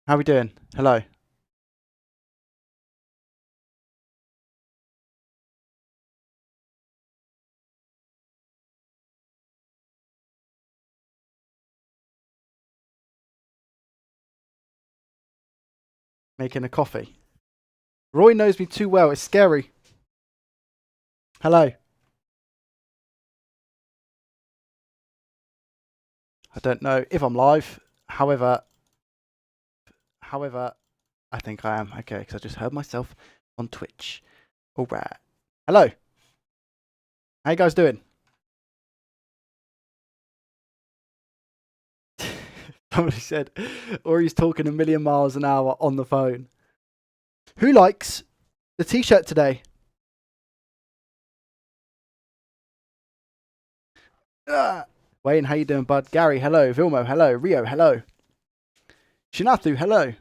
How we doing? Hello. Making a coffee. Roy knows me too well. It's scary. Hello. I don't know if I'm live. However, I think I am. Okay, because I just heard myself on Twitch. All right. Hello. How you guys doing? Somebody said, or he's talking a million miles an hour on the phone. Who likes the t-shirt today? Wayne, how you doing, bud? Gary, hello. Vilmo, hello. Rio, hello. Shinathu, hello.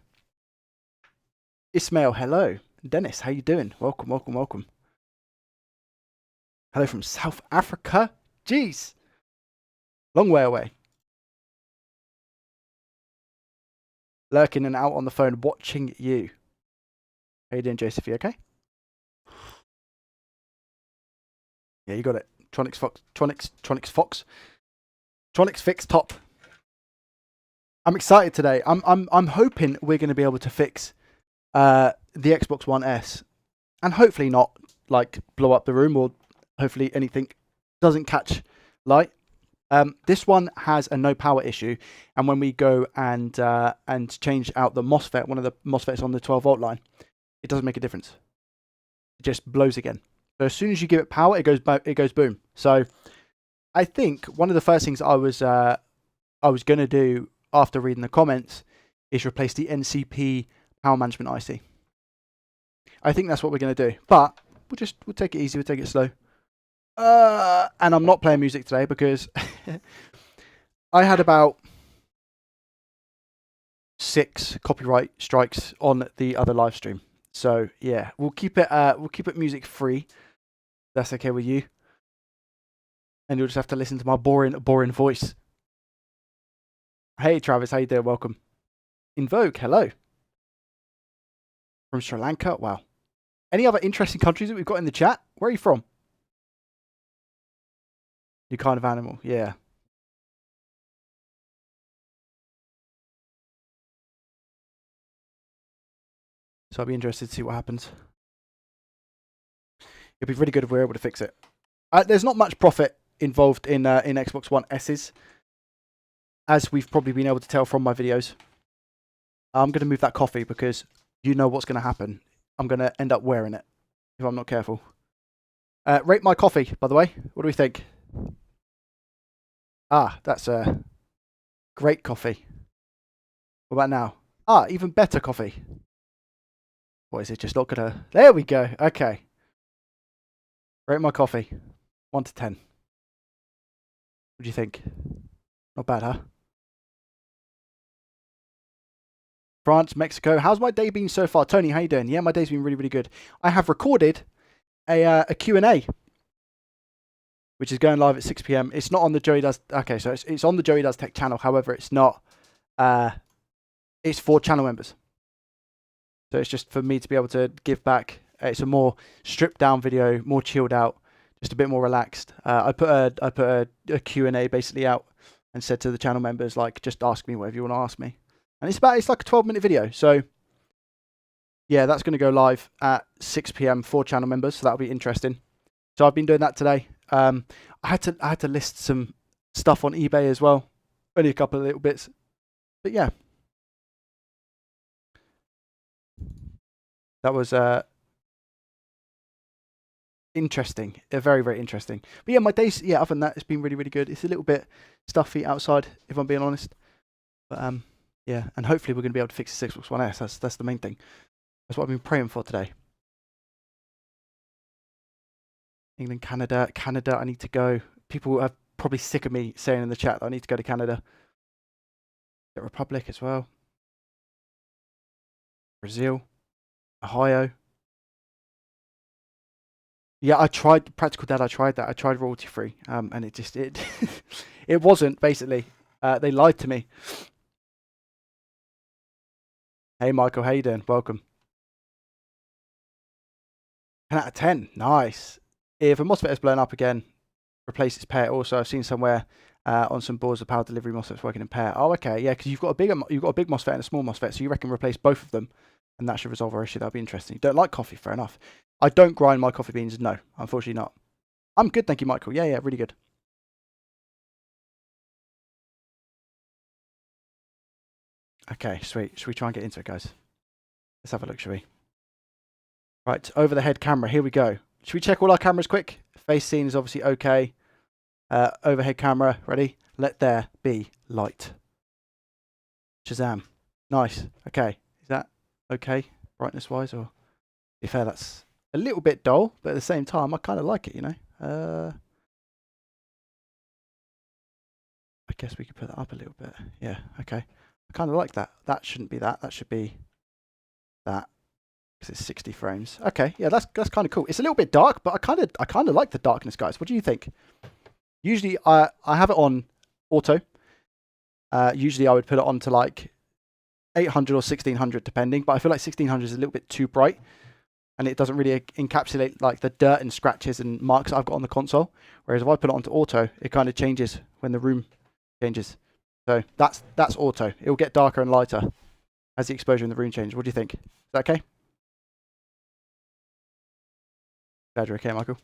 Ismail, hello. Dennis, how you doing? Welcome, welcome, welcome. Hello from South Africa. Jeez. Long way away. Lurking and out on the phone watching you. How you doing, Joseph? You okay? Yeah, you got it. Tronics Fox. Tronics Fix Top. I'm excited today. I'm hoping we're going to be able to fix the Xbox One S, and hopefully not like blow up the room, or hopefully anything doesn't catch light. This one has a no power issue, and when we go and change out the MOSFET, one of the MOSFETs on the 12-volt line, it doesn't make a difference. It just blows again. So as soon as you give it power, it goes boom. So I think one of the first things I was going to do after reading the comments is replace the NCP power management IC. I think that's what we're going to do, but we'll take it easy, we'll take it slow. And I'm not playing music today because I had about 6 copyright strikes on the other live stream. So yeah, we'll keep it music free. That's okay with you. And you'll just have to listen to my boring voice. Hey Travis, how you doing? Welcome. Invoke, hello. From Sri Lanka, wow. Any other interesting countries that we've got in the chat? Where are you from? You kind of animal, yeah. So I'll be interested to see what happens. It'd be really good if we're able to fix it. There's not much profit involved in Xbox One S's, as we've probably been able to tell from my videos. I'm going to move that coffee because you know what's going to happen. I'm going to end up wearing it if I'm not careful. Rate my coffee, by the way. What do we think? Ah, that's a great coffee. What about now? Ah, even better coffee. What is it? Just not gonna. There we go. Okay. Rate my coffee. 1 to 10. What do you think? Not bad, huh? France, Mexico. How's my day been so far? Tony, how you doing? Yeah, my day's been really, really good. I have recorded a Q&A, which is going live at 6 p.m. It's not on the Joey Does... Okay, so it's on the Joey Does Tech channel. However, it's not... it's for channel members. So it's just for me to be able to give back. It's a more stripped down video, more chilled out, just a bit more relaxed. I put a Q&A basically out and said to the channel members, like, just ask me whatever you want to ask me. And it's like a 12-minute video. So yeah, that's going to go live at 6 p.m. for channel members. So that'll be interesting. So I've been doing that today. I had to list some stuff on eBay as well. Only a couple of little bits, but yeah, that was interesting. Very, very interesting. But yeah, my days, yeah, other than that, it's been really, really good. It's a little bit stuffy outside, if I'm being honest. But yeah, and hopefully we're going to be able to fix the Xbox One S. That's the main thing. That's what I've been praying for today. England, Canada, I need to go. People are probably sick of me saying in the chat that I need to go to Canada. Czech Republic as well. Brazil, Ohio. Yeah, I tried Practical Dad. I tried that. I tried royalty free, and it just it wasn't basically. They lied to me. Hey, Michael, how you doing? Welcome. 10 out of 10. Nice. If a MOSFET is blown up again, replace its pair. Also, I've seen somewhere on some boards the power delivery MOSFETs working in pair. Oh, okay, yeah, because you've got a big MOSFET and a small MOSFET, so you reckon replace both of them, and that should resolve our issue. That'd be interesting. You don't like coffee? Fair enough. I don't grind my coffee beans. No, unfortunately not. I'm good, thank you, Michael. Yeah, really good. Okay, sweet. Should we try and get into it, guys? Let's have a look, shall we? Right, over the head camera. Here we go. Should we check all our cameras quick? Face scene is obviously okay. Overhead camera, ready? Let there be light. Shazam. Nice. Okay. Is that okay, brightness wise? Or, to be fair, that's a little bit dull, but at the same time, I kind of like it, you know? I guess we could put that up a little bit. Yeah, okay. I kind of like that. That shouldn't be that. That should be that. Because it's 60 frames. Okay, yeah, that's kind of cool. It's a little bit dark, but I kind of like the darkness, guys. What do you think? Usually, I have it on auto. Usually, I would put it on to like 800 or 1600, depending. But I feel like 1600 is a little bit too bright, and it doesn't really encapsulate like the dirt and scratches and marks I've got on the console. Whereas if I put it onto auto, it kind of changes when the room changes. So that's auto. It will get darker and lighter as the exposure in the room changes. What do you think? Is that okay? Glad you're okay, Michael.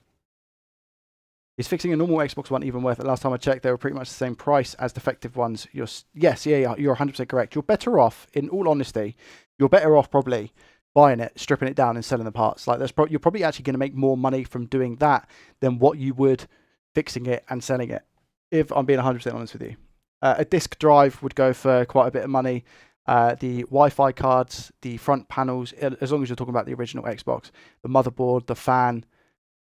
Is fixing a normal Xbox One even worth it? Last time I checked, they were pretty much the same price as defective ones. Yes, you're 100% correct. You're better off, in all honesty, you're better off probably buying it, stripping it down, and selling the parts. Like you're probably actually going to make more money from doing that than what you would fixing it and selling it. If I'm being 100% honest with you, a disk drive would go for quite a bit of money. The Wi-Fi cards, the front panels, as long as you're talking about the original Xbox, the motherboard, the fan.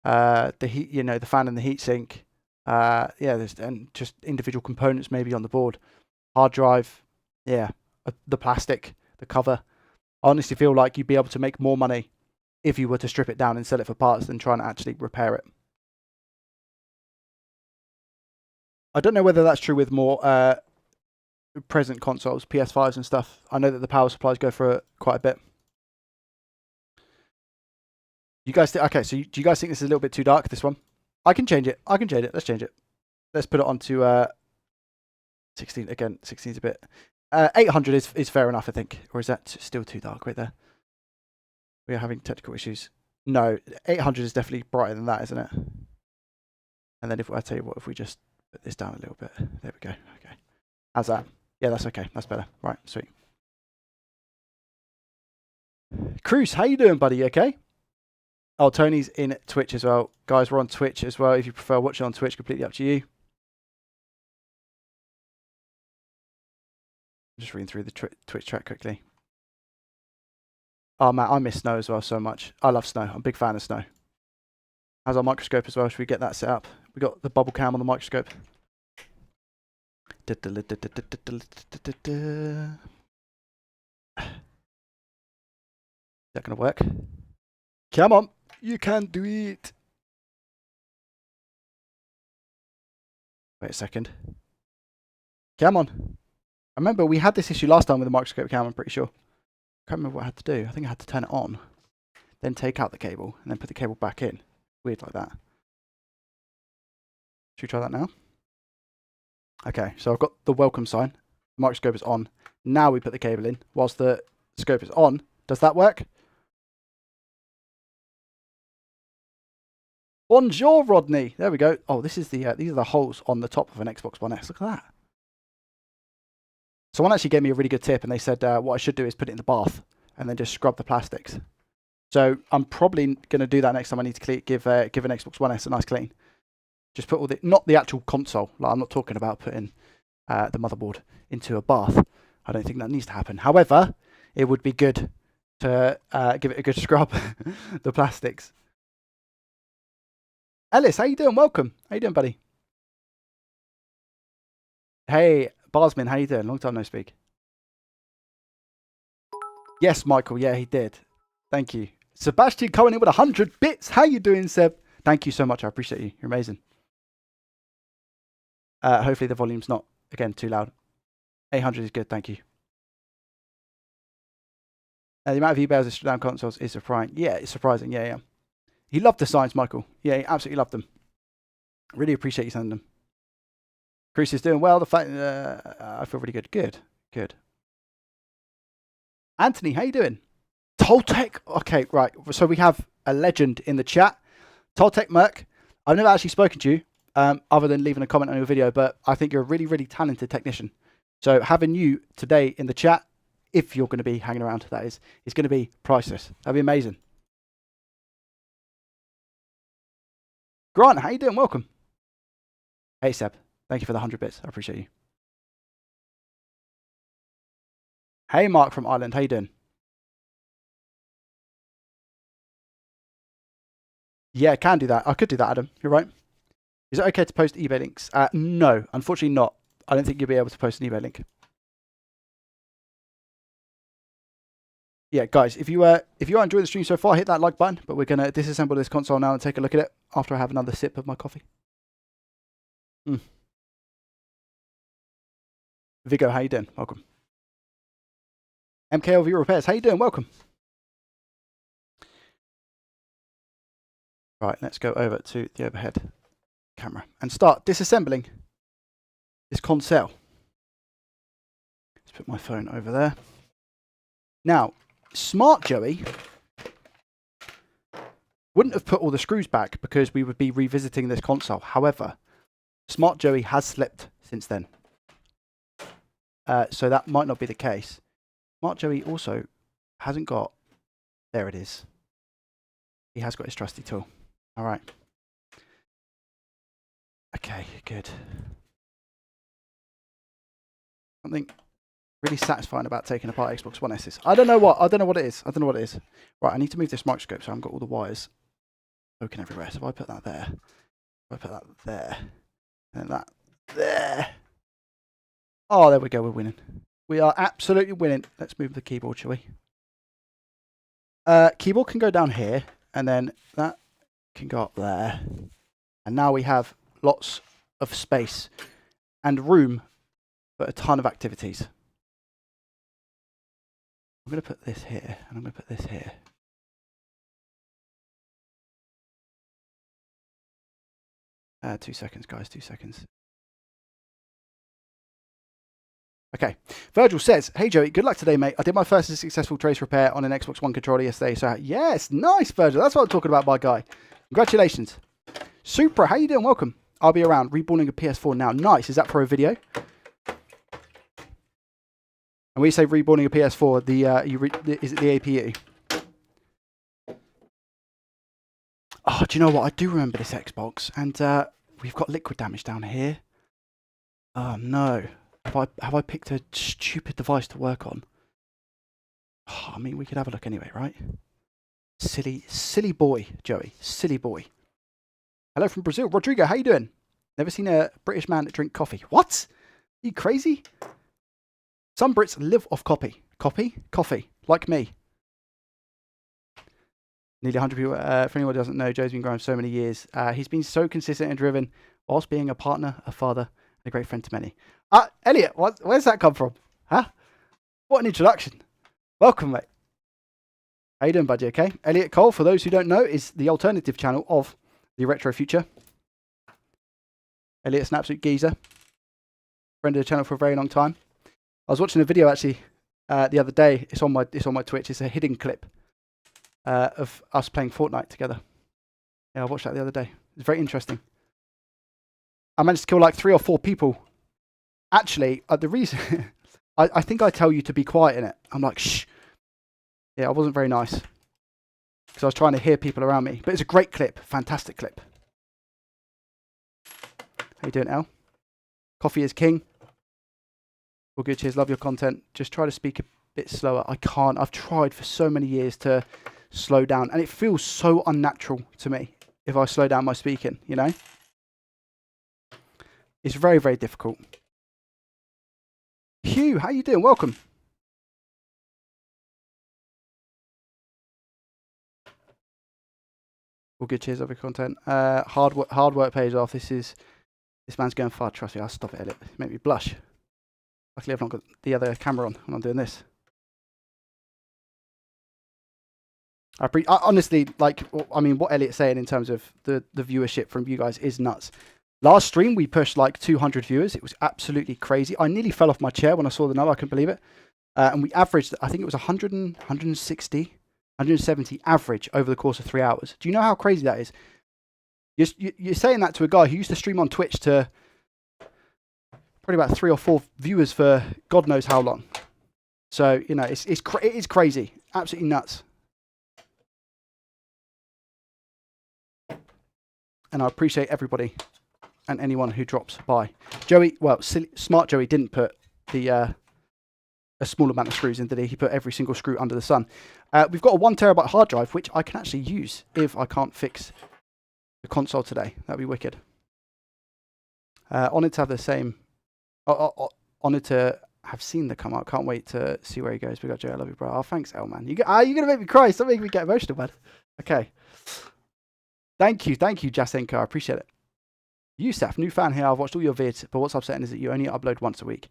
The heat, the fan and the heatsink. And just individual components maybe on the board. Hard drive, the plastic, the cover. I honestly feel like you'd be able to make more money if you were to strip it down and sell it for parts than trying to actually repair it. I don't know whether that's true with more present consoles, PS5s and stuff. I know that the power supplies go for quite a bit. You guys okay, so do you guys think this is a little bit too dark, this one? I can change it. Let's change it. Let's put it on to 16. Again, 16 is a bit... 800 is fair enough, I think. Or is that still too dark right there? We are having technical issues. No, 800 is definitely brighter than that, isn't it? And then I tell you what, if we just put this down a little bit. There we go. Okay. How's that? Yeah, that's okay. That's better. Right, sweet. Cruz, how you doing, buddy? You okay? Oh, Tony's in Twitch as well. Guys, we're on Twitch as well. If you prefer watching on Twitch, completely up to you. Just reading through the Twitch chat quickly. Oh, man, I miss snow as well so much. I love snow. I'm a big fan of snow. How's our microscope as well? Should we get that set up? We got the bubble cam on the microscope. Is that going to work? Come on. You can do it. Wait a second. Come on. I remember we had this issue last time with the microscope cam, I'm pretty sure. I can't remember what I had to do. I think I had to turn it on, then take out the cable, and then put the cable back in. Weird like that. Should we try that now? Okay, so I've got the welcome sign. The microscope is on. Now we put the cable in whilst the scope is on. Does that work? Bonjour, Rodney. There we go. Oh, this is the these are the holes on the top of an Xbox One S. Look at that. Someone actually gave me a really good tip, and they said what I should do is put it in the bath and then just scrub the plastics. So I'm probably going to do that next time. I need to give an Xbox One S a nice clean. Just put all the, not the actual console. Like, I'm not talking about putting the motherboard into a bath. I don't think that needs to happen. However, it would be good to give it a good scrub, the plastics. Ellis, how you doing? Welcome. How you doing, buddy? Hey, Barsman, how you doing? Long time no speak. Yes, Michael. Yeah, he did. Thank you. Sebastian coming in with 100 bits. How you doing, Seb? Thank you so much. I appreciate you. You're amazing. Hopefully the volume's not, again, too loud. 800 is good. Thank you. The amount of emails that shut down consoles is surprising. Yeah, it's surprising. Yeah, yeah. He loved the signs, Michael. Yeah, he absolutely loved them. Really appreciate you sending them. Chris is doing well. The fact I feel really good. Good. Anthony, how you doing? Toltec. Okay, right. So we have a legend in the chat. Toltec Merc. I've never actually spoken to you, other than leaving a comment on your video, but I think you're a really, really talented technician. So having you today in the chat, if you're going to be hanging around, that is going to be priceless. That'd be amazing. Grant, how you doing? Welcome. Hey, Seb. Thank you for the 100 bits. I appreciate you. Hey, Mark from Ireland. How you doing? Yeah, I can do that. I could do that, Adam. You're right. Is it okay to post eBay links? No, unfortunately not. I don't think you'll be able to post an eBay link. Yeah, guys, if you are enjoying the stream so far, hit that like button. But we're gonna disassemble this console now and take a look at it after I have another sip of my coffee. Vigo, how you doing? Welcome. MKLV Repairs, how you doing? Welcome. Right, let's go over to the overhead camera and start disassembling this console. Let's put my phone over there. Now, Smart Joey wouldn't have put all the screws back because we would be revisiting this console. However, Smart Joey has slipped since then. So that might not be the case. Smart Joey also hasn't got... There it is. He has got his trusty tool. All right. Okay, good. Something really satisfying about taking apart Xbox One S's. I don't know what it is. Right, I need to move this microscope so I haven't got all the wires poking everywhere. So if I put that there, if I put that there, and that there. Oh, there we go. We're winning. We are absolutely winning. Let's move the keyboard, shall we? Keyboard can go down here, and then that can go up there. And now we have lots of space and room for a ton of activities. I'm going to put this here, and I'm going to put this here. Two seconds, guys, 2 seconds. Okay, Virgil says, hey Joey, good luck today, mate. I did my first successful trace repair on an Xbox One controller yesterday. So yes, nice, Virgil. That's what I'm talking about, my guy. Congratulations. Supra, how you doing? Welcome. I'll be around. Reborning a PS4 now. Nice. Is that for a video? And when you say reborning a PS4, is it the APU? Oh, do you know what? I do remember this Xbox, and we've got liquid damage down here. Oh no. Have I picked a stupid device to work on? Oh, I mean, we could have a look anyway, right? Silly boy, Joey. Silly boy. Hello from Brazil. Rodrigo, how you doing? Never seen a British man drink coffee. What? Are you crazy? Some Brits live off coffee. Coffee. Like me. Nearly 100 people. For anyone who doesn't know, Joe's been growing for so many years. He's been so consistent and driven whilst being a partner, a father, and a great friend to many. Elliot, where's that come from? Huh? What an introduction. Welcome, mate. How you doing, buddy? Okay. Elliot Cole, for those who don't know, is the alternative channel of the Retro Future. Elliot's an absolute geezer. Friend of the channel for a very long time. I was watching a video actually the other day. It's on my Twitch. It's a hidden clip of us playing Fortnite together. Yeah, I watched that the other day. It's very interesting. I managed to kill like 3 or 4 people. Actually, the reason I think I tell you to be quiet in it. I'm like, shh. Yeah, I wasn't very nice because I was trying to hear people around me. But it's a great clip, fantastic clip. How you doing, El? Coffee is king. All good, cheers. Love your content. Just try to speak a bit slower. I can't. I've tried for so many years to slow down, and it feels so unnatural to me if I slow down my speaking. You know, it's very, very difficult. Hugh, how you doing? Welcome. All good, cheers. Love your content. Hard work pays off. This man's going far. Trust me, I'll stop it. Edit. Make me blush. Luckily, I've not got the other camera on when I'm doing this. Honestly, like, I mean, what Elliot's saying in terms of the viewership from you guys is nuts. Last stream, we pushed like 200 viewers. It was absolutely crazy. I nearly fell off my chair when I saw the number. I couldn't believe it. And we averaged, I think it was 100 160, 170 average over the course of 3 hours. Do you know how crazy that is? You're saying that to a guy who used to stream on Twitch to probably about 3 or 4 viewers for God knows how long. So, you know, it is crazy. Absolutely nuts. And I appreciate everybody and anyone who drops by. Joey, well, smart Joey didn't put a small amount of screws in, did he? He put every single screw under the sun. We've got a 1 terabyte hard drive, which I can actually use if I can't fix the console today. That'd be wicked. Honoured to have the same. Honoured to have seen the come out. Can't wait to see where he goes. We got Joey. I love you, bro. Oh, thanks, L, man. You're gonna make me cry. Stop making me get emotional, man. Okay. Thank you, Jasenko. I appreciate it. Yusuf, new fan here. I've watched all your vids, but what's upsetting is that you only upload once a week.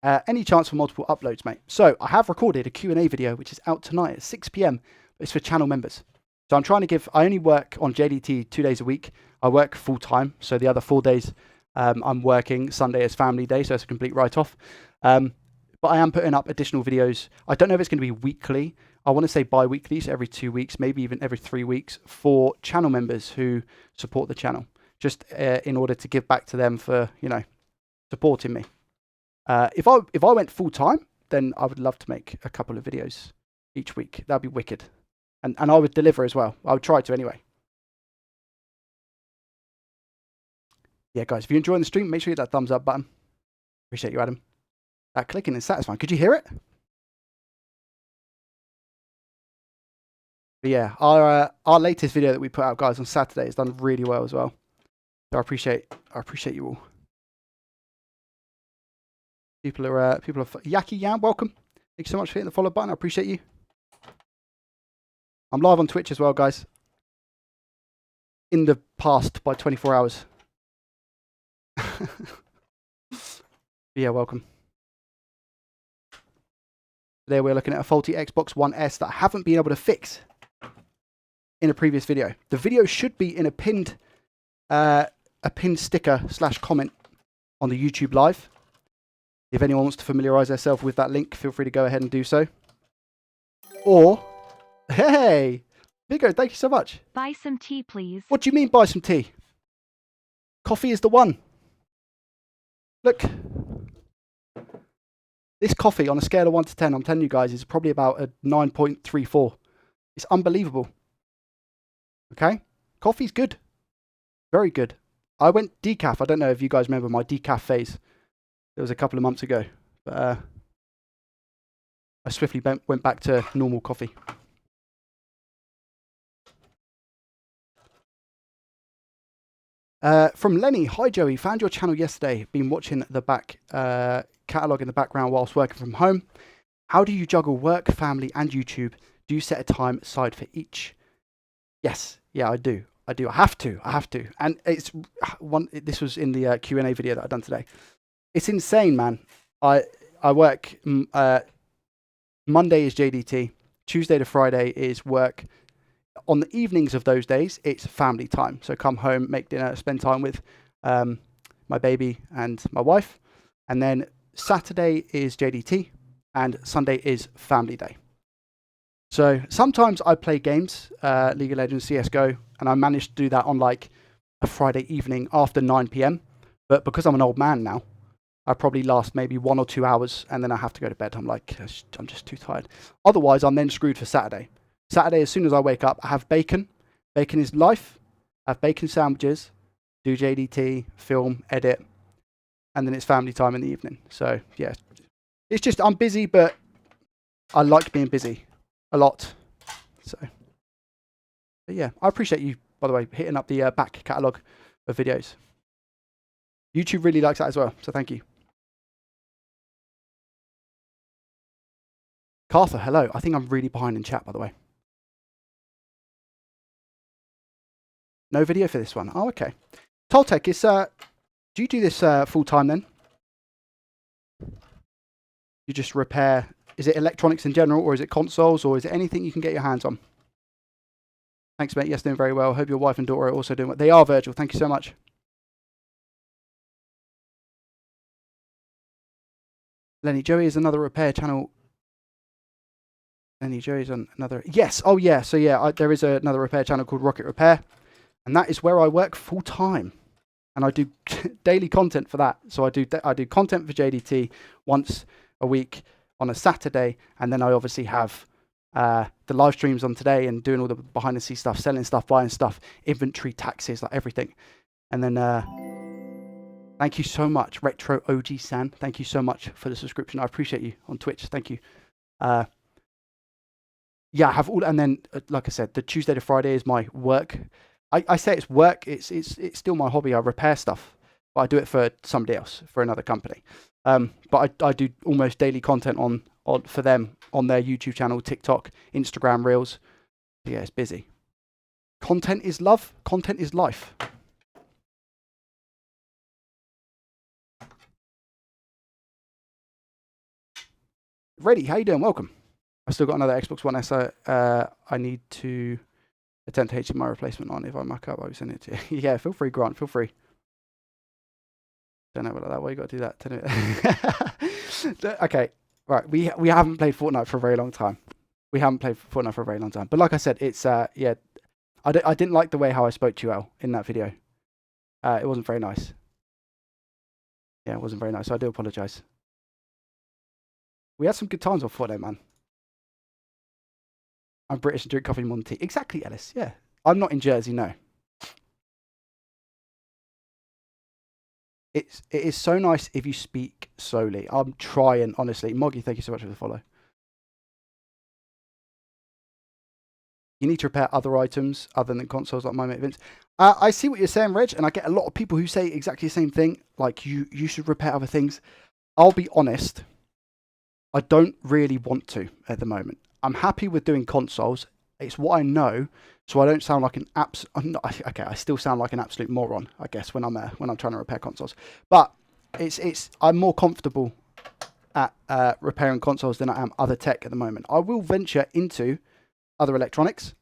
Any chance for multiple uploads, mate? So I have recorded a Q&A video, which is out tonight at 6 p.m. It's for channel members. So I'm trying to give, I only work on JDT 2 days a week. I work full time. So the other 4 days I'm working. Sunday is family day, so it's a complete write-off. But I am putting up additional videos. I don't know if it's going to be weekly. I want to say bi-weekly, so every 2 weeks, maybe even every 3 weeks for channel members who support the channel, just in order to give back to them for, you know, supporting me. If I went full time, then I would love to make a couple of videos each week. That'd be wicked, and I would deliver as well. I would try to anyway. Yeah, guys, if you're enjoying the stream, make sure you hit that thumbs up button. Appreciate you, Adam. That clicking is satisfying. Could you hear it? But yeah, our latest video that we put out, guys, on Saturday has done really well as well. So I appreciate you all. People are Yaki Yam, welcome. Thank you so much for hitting the follow button. I appreciate you. I'm live on Twitch as well, guys. In the past by 24 hours. Yeah, welcome. Today we're looking at a faulty Xbox One S that I haven't been able to fix in a previous video. The video should be in a pinned sticker / comment on the YouTube live. If anyone wants to familiarise themselves with that link, feel free to go ahead and do so. Or, hey, Vigo, thank you so much. Buy some tea, please. What do you mean buy some tea? Coffee is the one. Look. This coffee on a scale of 1 to 10, I'm telling you guys, is probably about a 9.34. It's unbelievable. Okay? Coffee's good. Very good. I went decaf. I don't know if you guys remember my decaf phase. It was a couple of months ago. But I swiftly went back to normal coffee. From Lenny, hi Joey, found your channel yesterday. Been watching the back catalogue in the background whilst working from home. How do you juggle work, family, and YouTube? Do you set a time aside for each? Yes, yeah, I do. I have to. And it's this was in the Q&A video that I've done today. It's insane, man. I work. Monday is JDT. Tuesday to Friday is work. On the evenings of those days, it's family time. So come home, make dinner, spend time with my baby and my wife. And then Saturday is JDT and Sunday is family day. So sometimes I play games, League of Legends, CSGO, and I manage to do that on like a Friday evening after 9 p.m. But because I'm an old man now, I probably last maybe 1 or 2 hours and then I have to go to bed. I'm like, I'm just too tired. Otherwise, I'm then screwed for Saturday. Saturday, as soon as I wake up, I have bacon. Bacon is life. I have bacon sandwiches, do JDT, film, edit, and then it's family time in the evening. So, yeah, it's just, I'm busy, but I like being busy a lot. So, but yeah, I appreciate you, by the way, hitting up the back catalogue of videos. YouTube really likes that as well, so thank you. Cartha, hello. I think I'm really behind in chat, by the way. No video for this one. Oh, okay. Toltec, is do you do this full time then? You just repair, is it electronics in general, or is it consoles, or is it anything you can get your hands on? Thanks, mate. Yes, doing very well. Hope your wife and daughter are also doing well. They are, Virgil. Thank you so much. Lenny, Joey is another repair channel. Lenny, Joey's on another. Yes. Oh, yeah. So, yeah, there is another repair channel called Rocket Repair. And that is where I work full time. And I do daily content for that. So I do content for JDT once a week on a Saturday. And then I obviously have the live streams on today and doing all the behind the scenes stuff, selling stuff, buying stuff, inventory, taxes, like everything. And then thank you so much, Retro OG San. Thank you so much for the subscription. I appreciate you on Twitch. Thank you. Yeah, I have all, and then like I said, the Tuesday to Friday is my work. I say it's work. It's still my hobby. I repair stuff, but I do it for somebody else, for another company. But I do almost daily content on for them on their YouTube channel, TikTok, Instagram Reels. Yeah, it's busy. Content is love. Content is life. Ready? How you doing? Welcome. I've still got another Xbox One S. I need to attempt HDMI replacement on. If I muck up, I will send it to you. Yeah, feel free, Grant. Feel free. Don't know about that. Why you got to do that? Okay, right. We haven't played Fortnite for a very long time. But like I said, it's yeah. I didn't like the way how I spoke to you, Al, in that video. It wasn't very nice. Yeah, it wasn't very nice. So I do apologise. We had some good times on Fortnite, man. I'm British and drink coffee more than tea. Exactly, Ellis. Yeah. I'm not in Jersey, no. It is so nice if you speak slowly. I'm trying, honestly. Moggy, thank you so much for the follow. You need to repair other items other than consoles like my mate Vince. I see what you're saying, Reg, and I get a lot of people who say exactly the same thing. Like, you should repair other things. I'll be honest. I don't really want to at the moment. I'm happy with doing consoles. It's what I know, so I don't sound like an okay, I still sound like an absolute moron, I guess, when I'm trying to repair consoles. But I'm more comfortable at repairing consoles than I am other tech at the moment. I will venture into other electronics.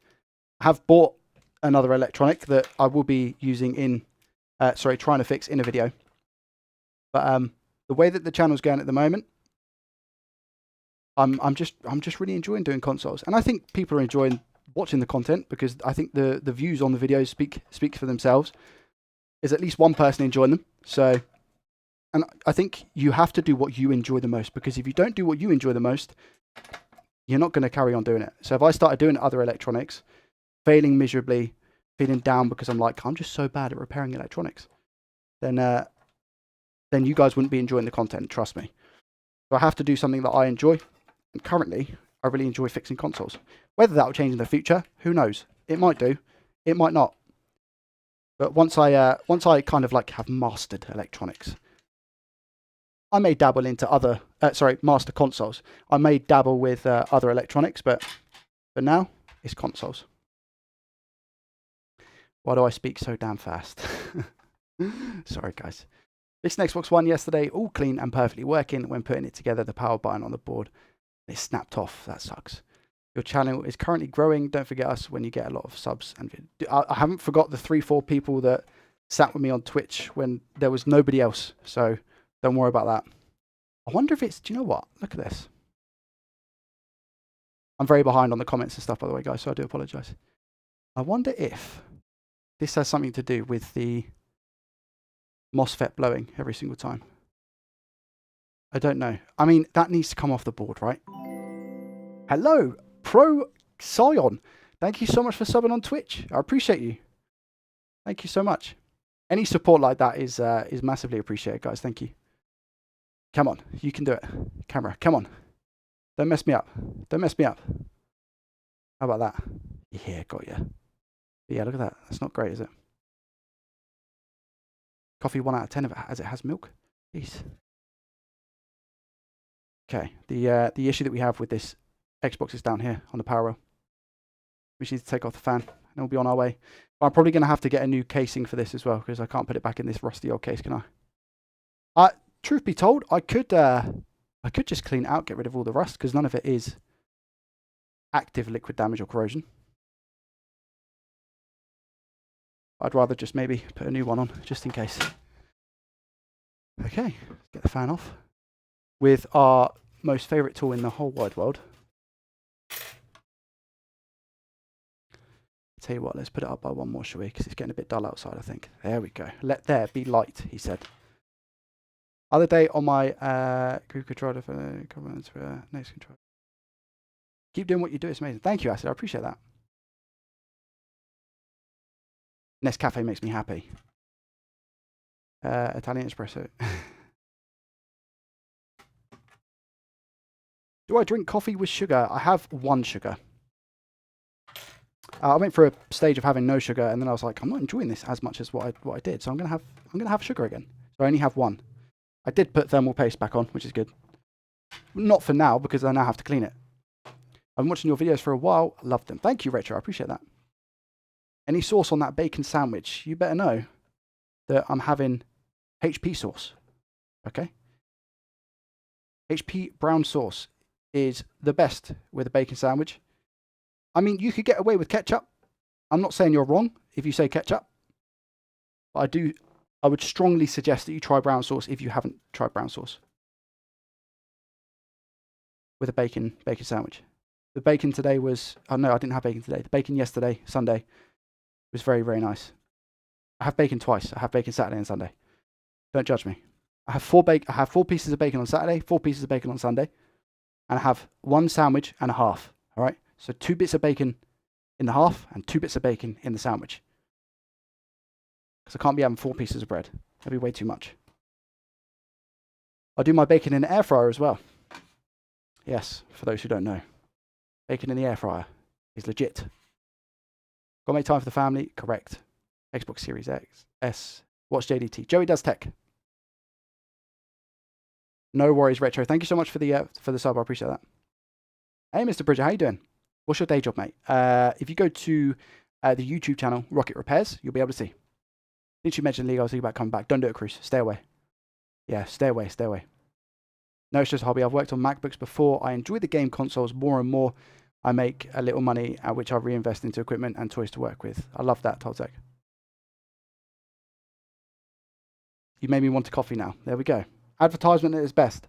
I have bought another electronic that I will be using in, trying to fix in a video. But the way that the channel's going at the moment, I'm just really enjoying doing consoles, and I think people are enjoying watching the content because I think the views on the videos speak for themselves. There's at least one person enjoying them, so, and I think you have to do what you enjoy the most, because if you don't do what you enjoy the most, you're not going to carry on doing it. So if I started doing other electronics, failing miserably, feeling down because I'm just so bad at repairing electronics, then you guys wouldn't be enjoying the content. Trust me. So I have to do something that I enjoy. And currently, I really enjoy fixing consoles. Whether that will change in the future, who knows? It might do. It might not. But once I kind of like have mastered electronics, I may dabble into other, master consoles. I may dabble with other electronics, but for now, it's consoles. Why do I speak so damn fast? Sorry, guys. This Xbox One yesterday, all clean and perfectly working. When putting it together, the power button on the board, it snapped off. That sucks. Your channel is currently growing. Don't forget us when you get a lot of subs. And I haven't forgot the 3-4 people that sat with me on Twitch when there was nobody else. So don't worry about that. I wonder if it's, do you know what? Look at this. I'm very behind on the comments and stuff, by the way, guys, so I do apologise. I wonder if this has something to do with the MOSFET blowing every single time. I don't know. I mean, that needs to come off the board, right? Hello, Pro Scion. Thank you so much for subbing on Twitch. I appreciate you. Thank you so much. Any support like that is massively appreciated, guys. Thank you. Come on, you can do it. Camera, come on. Don't mess me up. Don't mess me up. How about that? Yeah, got you. Yeah, look at that. That's not great, is it? Coffee 1 out of 10 as it has milk. Jeez. Okay, the issue that we have with this Xbox is down here on the power rail. We just need to take off the fan and we'll be on our way. But I'm probably going to have to get a new casing for this as well, because I can't put it back in this rusty old case, can I? Truth be told, I could just clean it out, get rid of all the rust, because none of it is active liquid damage or corrosion. I'd rather just maybe put a new one on, just in case. Okay, get the fan off. With our most favourite tool in the whole wide world. Tell you what, let's put it up by one more, shall we? Because it's getting a bit dull outside, I think. There we go. Let there be light, he said. Other day on my group controller for comments for next control. Keep doing what you do, it's amazing. Thank you, Acid, I appreciate that. Nescafe makes me happy. Italian espresso. Do I drink coffee with sugar? I have one sugar. I went through a stage of having no sugar, and then I was like, I'm not enjoying this as much as what I did, so I'm gonna have sugar again. So I only have one. I did put thermal paste back on, which is good. Not for now, because I now have to clean it. I've been watching your videos for a while. Love them. Thank you, Retro. I appreciate that. Any sauce on that bacon sandwich? You better know that I'm having HP sauce. Okay? HP brown sauce is the best with a bacon sandwich. I mean, you could get away with ketchup. I'm not saying you're wrong if you say ketchup. But I would strongly suggest that you try brown sauce if you haven't tried brown sauce. With a bacon sandwich. The bacon today was... Oh, no, I didn't have bacon today. The bacon yesterday, Sunday, was very, very nice. I have bacon twice. I have bacon Saturday and Sunday. Don't judge me. I have four pieces of bacon on Saturday, 4 pieces of bacon on Sunday, and I have one sandwich and a half. All right? So 2 bits of bacon in the half and 2 bits of bacon in the sandwich. Because I can't be having 4 pieces of bread. That'd be way too much. I do my bacon in the air fryer as well. Yes, for those who don't know. Bacon in the air fryer is legit. Got to make time for the family? Correct. Xbox Series X, S. Watch JDT. Joey does tech. No worries, Retro. Thank you so much for the sub. I appreciate that. Hey, Mr. Bridger, how you doing? What's your day job, mate? If you go to the YouTube channel, Rocket Repairs, you'll be able to see. Since you mentioned League, I was thinking about coming back. Don't do it, Cruz. Stay away. Yeah, stay away, stay away. No, it's just a hobby. I've worked on MacBooks before. I enjoy the game consoles more and more. I make a little money, which I reinvest into equipment and toys to work with. I love that, Toltec. You made me want a coffee now. There we go. Advertisement at its best.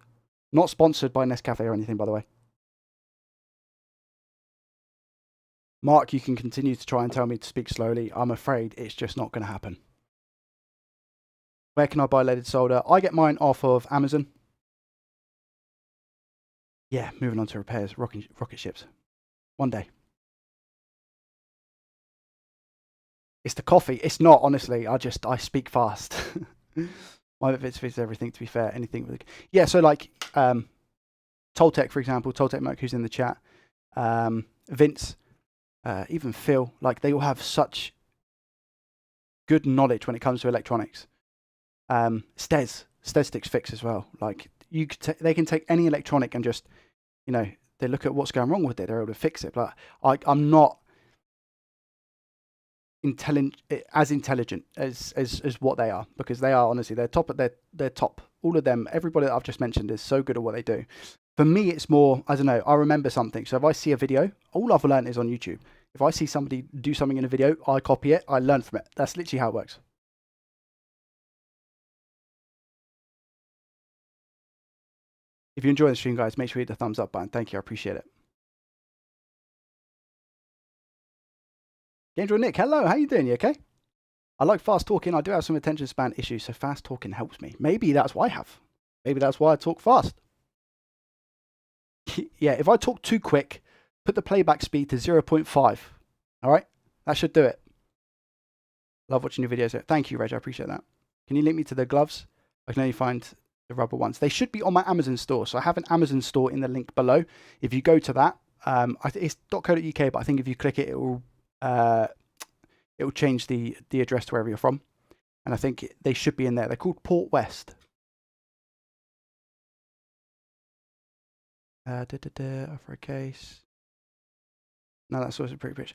Not sponsored by Nescafe or anything, by the way. Mark, you can continue to try and tell me to speak slowly. I'm afraid it's just not going to happen. Where can I buy leaded solder? I get mine off of Amazon. Yeah, moving on to repairs. Rocket ships. One day. It's the coffee. It's not, honestly. I speak fast. My fits everything, to be fair. Anything with yeah, so like Toltec, for example, Toltec Merc, who's in the chat, Vince, even Phil, like they all have such good knowledge when it comes to electronics. Stez sticks fix as well. Like they can take any electronic and just, you know, they look at what's going wrong with it. They're able to fix it. But I'm not as intelligent as what they are, because they are, honestly, they're top at their top. All of them, everybody that I've just mentioned is so good at what they do. For me, it's more, I don't know, I remember something. So if I see a video, all I've learned is on YouTube. If I see somebody do something in a video, I copy it, I learn from it. That's literally how it works. If you enjoy the stream, guys, make sure you hit the thumbs up button. Thank you, I appreciate it. Game Joy Nick, hello, how you doing? You okay? I like fast talking. I do have some attention span issues, so fast talking helps me. Maybe that's why I have. Maybe that's why I talk fast. Yeah, if I talk too quick, put the playback speed to 0.5. All right? That should do it. Love watching your videos. Thank you, Reg. I appreciate that. Can you link me to the gloves? I can only find the rubber ones. They should be on my Amazon store. So I have an Amazon store in the link below. If you go to that, it's .co.uk, but I think if you click it, it will change the address to wherever you're from. And I think they should be in there. They're called Port West. For a case. No, that's also pretty rich.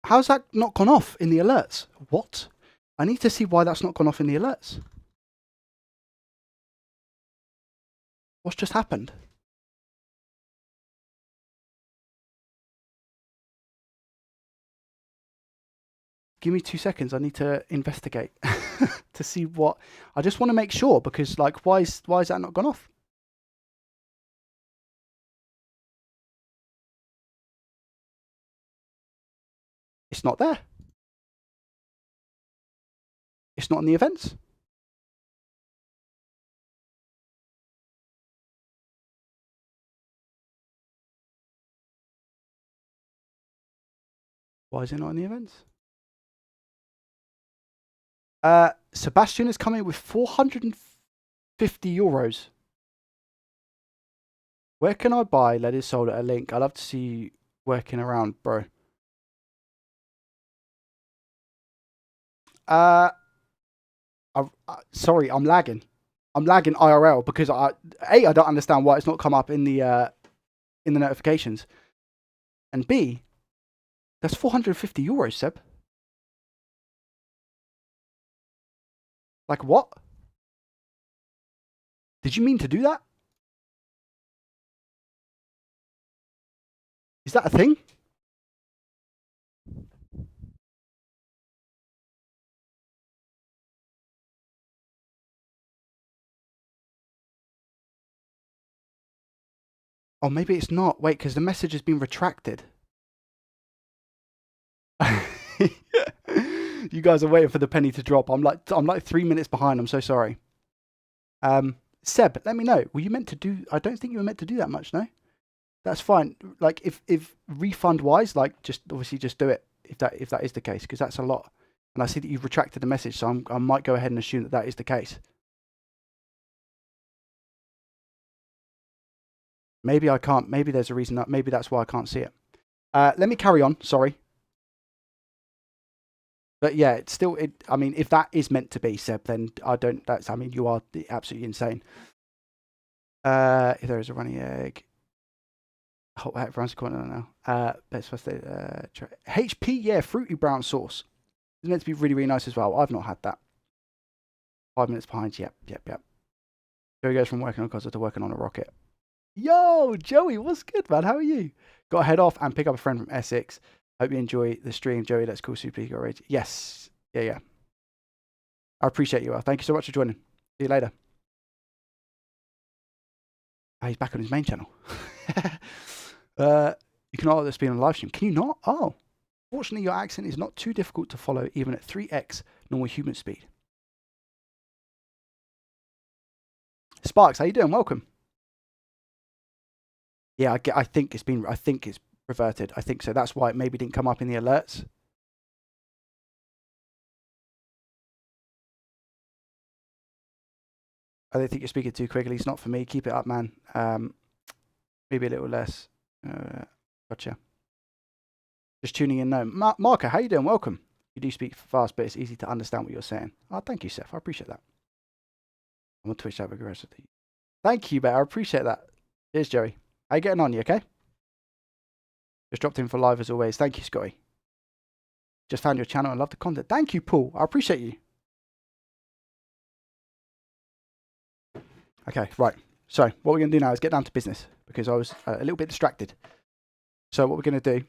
How's that not gone off in the alerts? What? I need to see why that's not gone off in the alerts. What's just happened? Give me 2 seconds. I need to investigate to see what. I just want to make sure because, like, why is that not gone off? It's not there. It's not in the events. Why is it not in the events? Sebastian is coming with 450 euros. Where can I buy Let It Sold at a link? I'd love to see you working around, bro. Sorry, I'm lagging. I'm lagging IRL because I don't understand why it's not come up in the notifications, and B, that's 450 euros, Seb. Like what? Did you mean to do that? Is that a thing? Oh, maybe it's not. Wait, because the message has been retracted. You guys are waiting for the penny to drop. I'm like 3 minutes behind. I'm so sorry. Seb, let me know. Were you meant to do? I don't think you were meant to do that much. No, that's fine. Like if refund wise, like just obviously just do it if that is the case, because that's a lot. And I see that you've retracted the message, so I might go ahead and assume that is the case. Maybe I can't. Maybe there's a reason that. Maybe that's why I can't see it. Let me carry on. Sorry. But yeah, it's still. I mean, if that is meant to be, Seb, then I don't. I mean, you are absolutely insane. If there is a runny egg. Oh, everyone's calling now. Best first HP, yeah, fruity brown sauce. It's meant to be really, really nice as well. I've not had that. 5 minutes behind. Yep. Joey goes from working on Cosmo to working on a rocket. Yo, Joey, what's good, man? How are you? Got to head off and pick up a friend from Essex. Hope you enjoy the stream, Joey. That's cool. Super Ego Rage. Yes. Yeah. I appreciate you, Al. Thank you so much for joining. See you later. Oh, he's back on his main channel. You can order this being on a live stream. Can you not? Oh. Fortunately, your accent is not too difficult to follow, even at 3x normal human speed. Sparks, how you doing? Welcome. Yeah, I think it's reverted. I think so. That's why it maybe didn't come up in the alerts. I don't think you're speaking too quickly. It's not for me. Keep it up, man. Maybe a little less. Gotcha. Just tuning in now. Marco, how you doing? Welcome. You do speak fast, but it's easy to understand what you're saying. Oh, thank you, Seth. I appreciate that. I'm on Twitch that aggressively. Thank you, Bear. I appreciate that. Cheers, Joey. How you getting on? You okay? Just dropped in for live as always. Thank you, Scotty. Just found your channel and love the content. Thank you, Paul. I appreciate you. Okay, right. So what we're going to do now is get down to business because I was a little bit distracted. So what we're going to do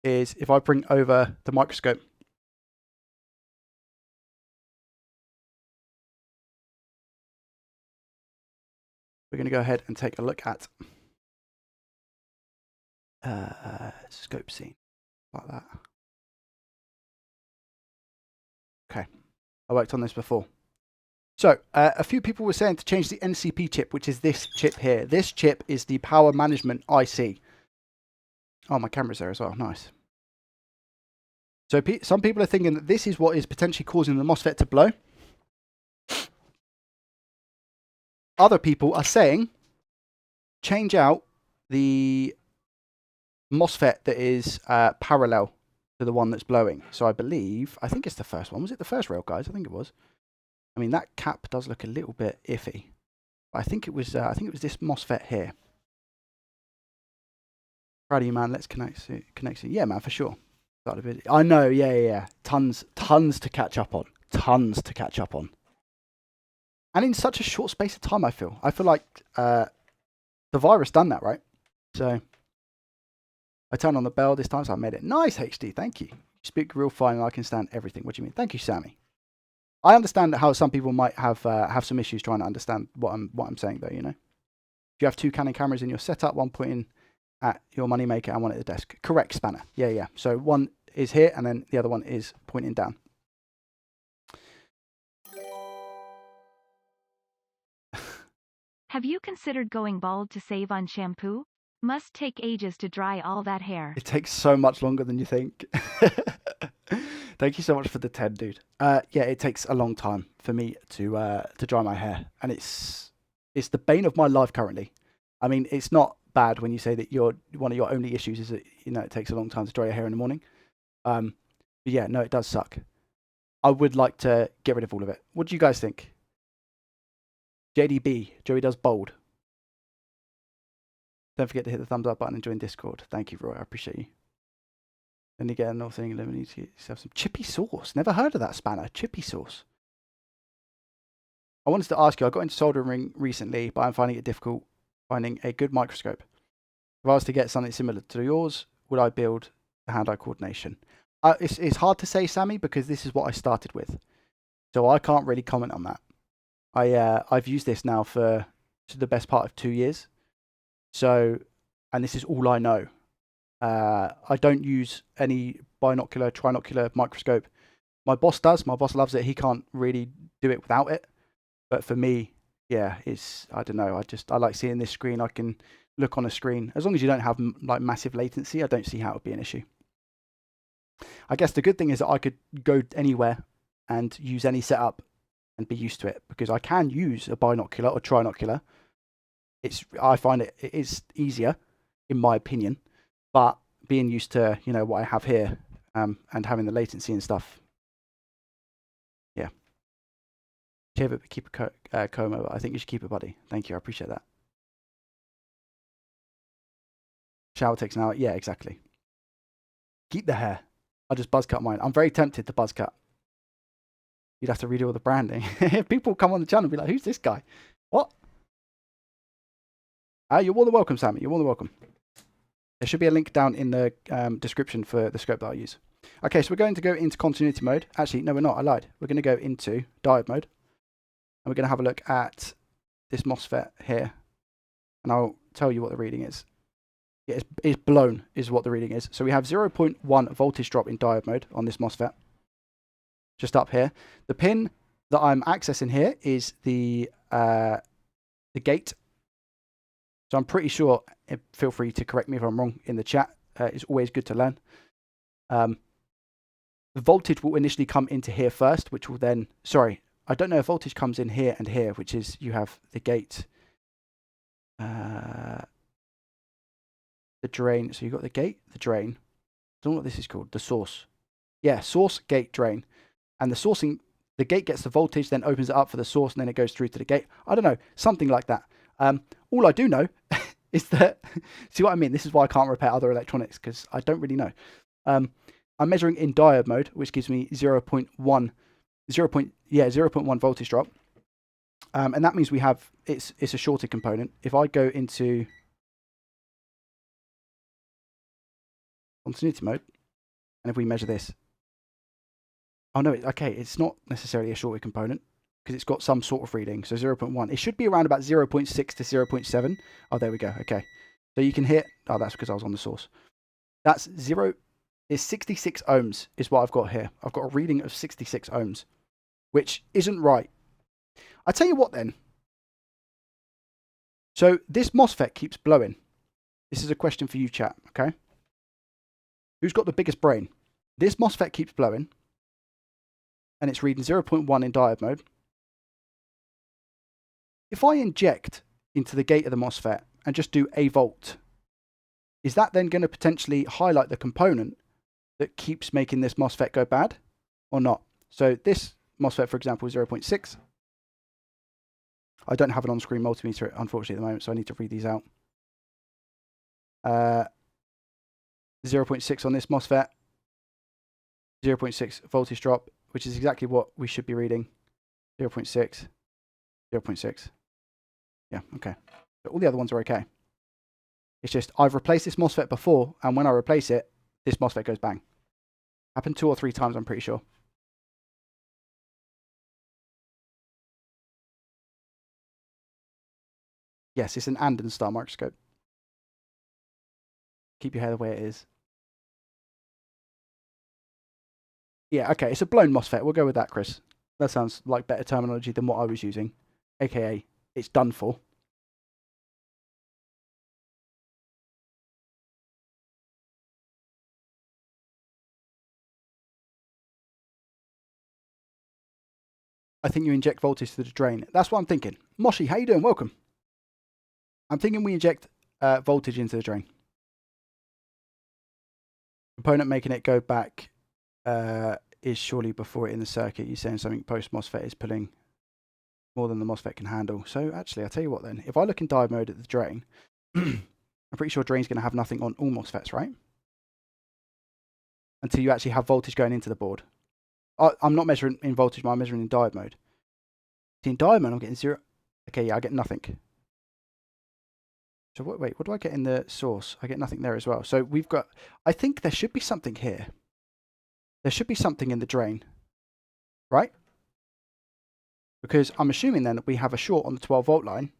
is if I bring over the microscope. We're going to go ahead and take a look at scope scene like that. Okay, I worked on this before. So a few people were saying to change the NCP chip, which is this chip here. This chip is the power management IC. Oh, my camera's there as well. Nice. So some people are thinking that this is what is potentially causing the MOSFET to blow. Other people are saying change out the MOSFET that is parallel to the one that's blowing. So I think it's the first one. Was it the first rail, guys? I think it was. I mean, that cap does look a little bit iffy. But I think it was this MOSFET here. Proud of you, man. Let's connect soon. Yeah, man, for sure. Started a bit. I know, yeah. Tons to catch up on. Tons to catch up on. And in such a short space of time, I feel like the virus done that, right? So I turned on the bell this time, so I made it nice HD. Thank you. You speak real fine, and I can stand everything. What do you mean? Thank you, Sammy. I understand how some people might have some issues trying to understand what I'm saying, though. You know, if you have 2 Canon cameras in your setup, one pointing at your moneymaker and one at the desk. Correct, Spanner. Yeah. So one is here, and then the other one is pointing down. Have you considered going bald to save on shampoo? Must take ages to dry all that hair. It takes so much longer than you think. Thank you so much for the 10, dude. Yeah, it takes a long time for me to dry my hair, and it's the bane of my life currently. I mean, it's not bad when you say that one of your only issues is that it takes a long time to dry your hair in the morning. But yeah, no, it does suck. I would like to get rid of all of it. What do you guys think? JDB, Joey does bold. Don't forget to hit the thumbs up button and join Discord. Thank you, Roy. I appreciate you. Then you get another thing. You need to have some chippy sauce. Never heard of that, Spanner. Chippy sauce. I wanted to ask you, I got into soldering recently, but I'm finding it difficult finding a good microscope. If I was to get something similar to yours, would I build the hand-eye coordination? It's hard to say, Sammy, because this is what I started with. So I can't really comment on that. I've used this now for the best part of 2 years. So, and this is all I know. I don't use any binocular, trinocular microscope. My boss does. My boss loves it. He can't really do it without it. But for me, yeah, I don't know. I like seeing this screen. I can look on a screen. As long as you don't have like massive latency, I don't see how it would be an issue. I guess the good thing is that I could go anywhere and use any setup and be used to it, because I can use a binocular or trinocular. I find it is easier, in my opinion, but being used to what I have here, and having the latency and stuff, yeah. Keep a comb over. I think you should keep it, buddy. Thank you, I appreciate that. Shower takes an hour. Yeah, exactly. Keep the hair. I just buzz cut mine. I'm very tempted to buzz cut. You'd have to redo all the branding. People come on the channel and be like, "Who's this guy? What?" You're more than welcome, Sammy. You're more than welcome. There should be a link down in the description for the scope that I use. Okay, so we're going to go into continuity mode. Actually, no, we're not. I lied. We're going to go into diode mode. And we're going to have a look at this MOSFET here. And I'll tell you what the reading is. Yeah, it's blown is what the reading is. So we have 0.1 voltage drop in diode mode on this MOSFET. Just up here. The pin that I'm accessing here is the gate. So I'm pretty sure, feel free to correct me if I'm wrong in the chat. It's always good to learn. The voltage will initially come into here first, which will then, sorry, I don't know if voltage comes in here and here, which is you have the gate, the drain. So you've got the gate, the drain. I don't know what this is called, the source. Yeah, source, gate, drain. And the gate gets the voltage, then opens it up for the source, and then it goes through to the gate. I don't know, something like that. All I do know is that, see what I mean? This is why I can't repair other electronics, because I don't really know. I'm measuring in diode mode, which gives me 0.1 voltage drop. And that means it's a shorted component. If I go into continuity mode, and if we measure this, oh no, okay, it's not necessarily a shorted component, because it's got some sort of reading. So 0.1. It should be around about 0.6 to 0.7. Oh, there we go. Okay. So you can hit, oh, that's because I was on the source. That's 66 ohms is what I've got here. I've got a reading of 66 ohms, which isn't right. I tell you what then. So this MOSFET keeps blowing. This is a question for you, chat, okay? Who's got the biggest brain? This MOSFET keeps blowing, and it's reading 0.1 in diode mode. If I inject into the gate of the MOSFET and just do a volt, is that then going to potentially highlight the component that keeps making this MOSFET go bad or not? So this MOSFET, for example, is 0.6. I don't have an on-screen multimeter, unfortunately, at the moment, so I need to read these out. 0.6 on this MOSFET. 0.6 voltage drop, which is exactly what we should be reading. 0.6, 0.6. Yeah, okay. So all the other ones are okay. It's just I've replaced this MOSFET before, and when I replace it, this MOSFET goes bang. Happened 2 or 3 times, I'm pretty sure. Yes, it's an and in the star microscope. Keep your hair the way it is. Yeah, okay, it's a blown MOSFET. We'll go with that, Chris. That sounds like better terminology than what I was using. AKA, it's done for. I think you inject voltage to the drain. That's what I'm thinking. Moshi, how you doing? Welcome. I'm thinking we inject voltage into the drain. Component making it go back is surely before it in the circuit. You're saying something post MOSFET is pulling more than the MOSFET can handle. So actually, I'll tell you what then. If I look in diode mode at the drain, I'm pretty sure drain's going to have nothing on all MOSFETs, right? Until you actually have voltage going into the board. I'm not measuring in voltage, but I'm measuring in diode mode. See, in diode mode, I'm getting 0. Okay, yeah, I get nothing. So wait, what do I get in the source? I get nothing there as well. So we've got, I think there should be something here. There should be something in the drain, right? Because I'm assuming then that we have a short on the 12 volt line.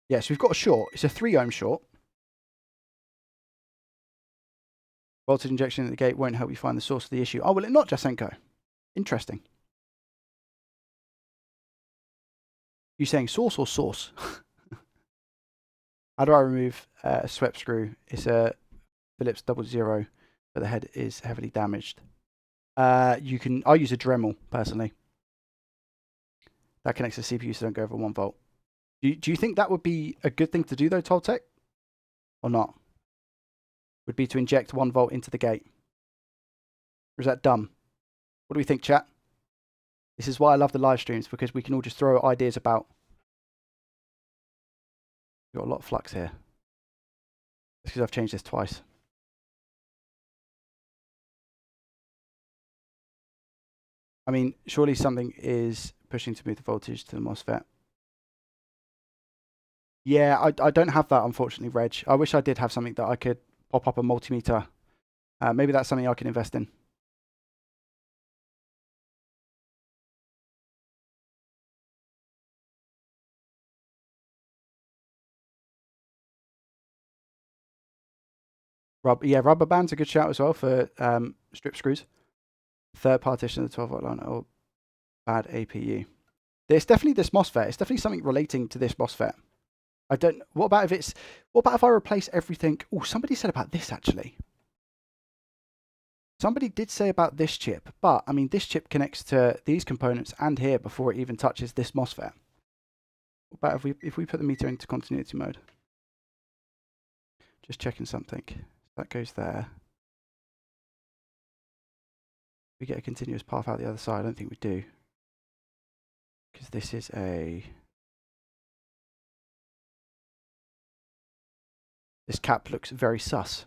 Yes, we've got a short. It's a 3 ohm short. Voltage injection at the gate won't help you find the source of the issue. Oh, will it not, Jasenko? Interesting. You saying source or source? How do I remove a swept screw? It's a Phillips 00, but the head is heavily damaged. I use a Dremel personally. That connects to the CPU, so don't go over 1 volt. Do you think that would be a good thing to do though, Toltec? Or not? Would be to inject 1 volt into the gate. Or is that dumb? What do we think, chat? This is why I love the live streams, because we can all just throw ideas about. We've got a lot of flux here. It's because I've changed this twice. I mean, surely something is pushing to move the voltage to the MOSFET. Yeah, I don't have that, unfortunately, Reg. I wish I did have something that I could pop up a multimeter. Maybe that's something I can invest in. Rubber band's a good shout as well for strip screws. Third partition of the 12 volt line. Oh, bad APU. There's definitely this MOSFET. It's definitely something relating to this MOSFET. What about if I replace everything? Oh, somebody said about this actually. Somebody did say about this chip, but I mean, this chip connects to these components and here before it even touches this MOSFET. What about if we put the meter into continuity mode? Just checking something. That goes there. We get a continuous path out the other side. I don't think we do. Because this is a... This cap looks very sus.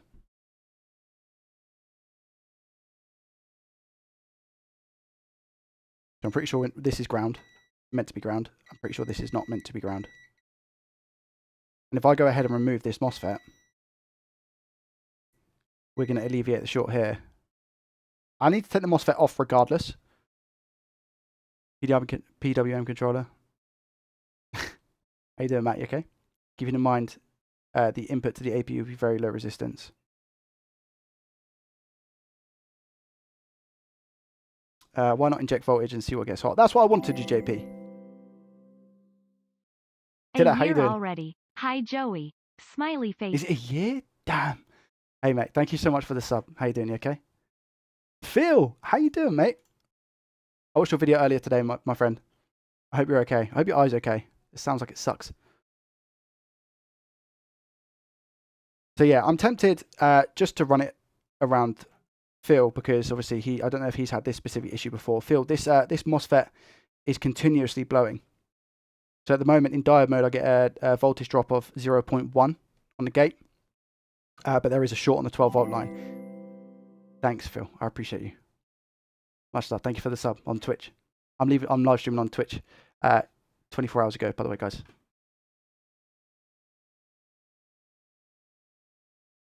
So I'm pretty sure this is ground. Meant to be ground. I'm pretty sure this is not meant to be ground. And if I go ahead and remove this MOSFET, we're going to alleviate the short here. I need to take the MOSFET off regardless. PWM controller. How you doing, Matt? You okay? Keeping in mind the input to the APU will be very low resistance. Why not inject voltage and see what gets hot? That's what I wanted to do, JP. A year already. Hi, Joey. Smiley face. Is it a year? Damn. Hey, mate. Thank you so much for the sub. How you doing? You okay? Phil, how you doing, mate? I watched your video earlier today, my friend. I hope you're okay. I hope your eye's okay. It sounds like it sucks. So yeah, I'm tempted just to run it around Phil, because obviously I don't know if he's had this specific issue before. Phil, this MOSFET is continuously blowing. So at the moment in diode mode, I get a voltage drop of 0.1 on the gate. But there is a short on the 12-volt line. Thanks, Phil. I appreciate you. Much love. Thank you for the sub on Twitch. I'm live streaming on Twitch 24 hours ago, by the way, guys.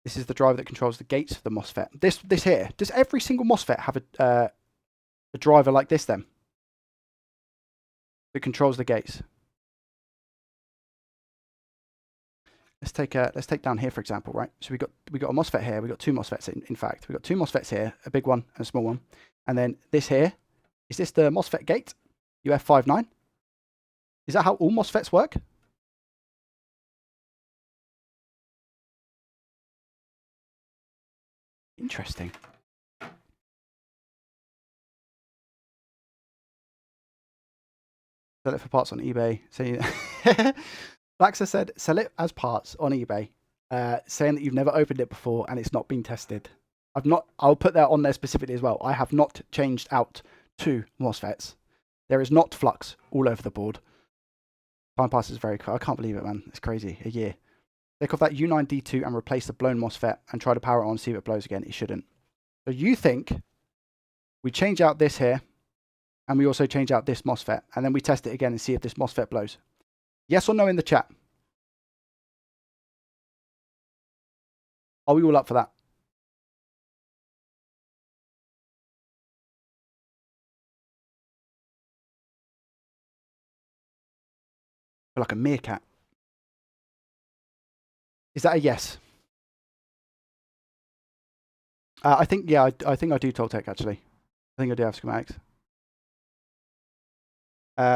This is the driver that controls the gates for the MOSFET. This here, does every single MOSFET have a driver like this then? That controls the gates. Let's take down here, for example, right? So we got a MOSFET here. We got two MOSFETs. In fact, we got two MOSFETs here, a big one and a small one, and then this here. Is this the MOSFET gate? UF59. Is that how all MOSFETs work? Interesting. Sell it for parts on eBay. Saying Blaxa said, sell it as parts on eBay, saying that you've never opened it before and it's not been tested. I'll put that on there specifically as well. I have not changed out two MOSFETs. There is not flux all over the board. Time passes very quick. I can't believe it, man. It's crazy. A year. Take off that U9D2 and replace the blown MOSFET and try to power it on, see if it blows again. It shouldn't. So you think we change out this here and we also change out this MOSFET and then we test it again and see if this MOSFET blows. Yes or no in the chat? Are we all up for that? I feel like a meerkat. Is that a yes? I think, yeah, I think I do Toltec actually. I think I do have schematics.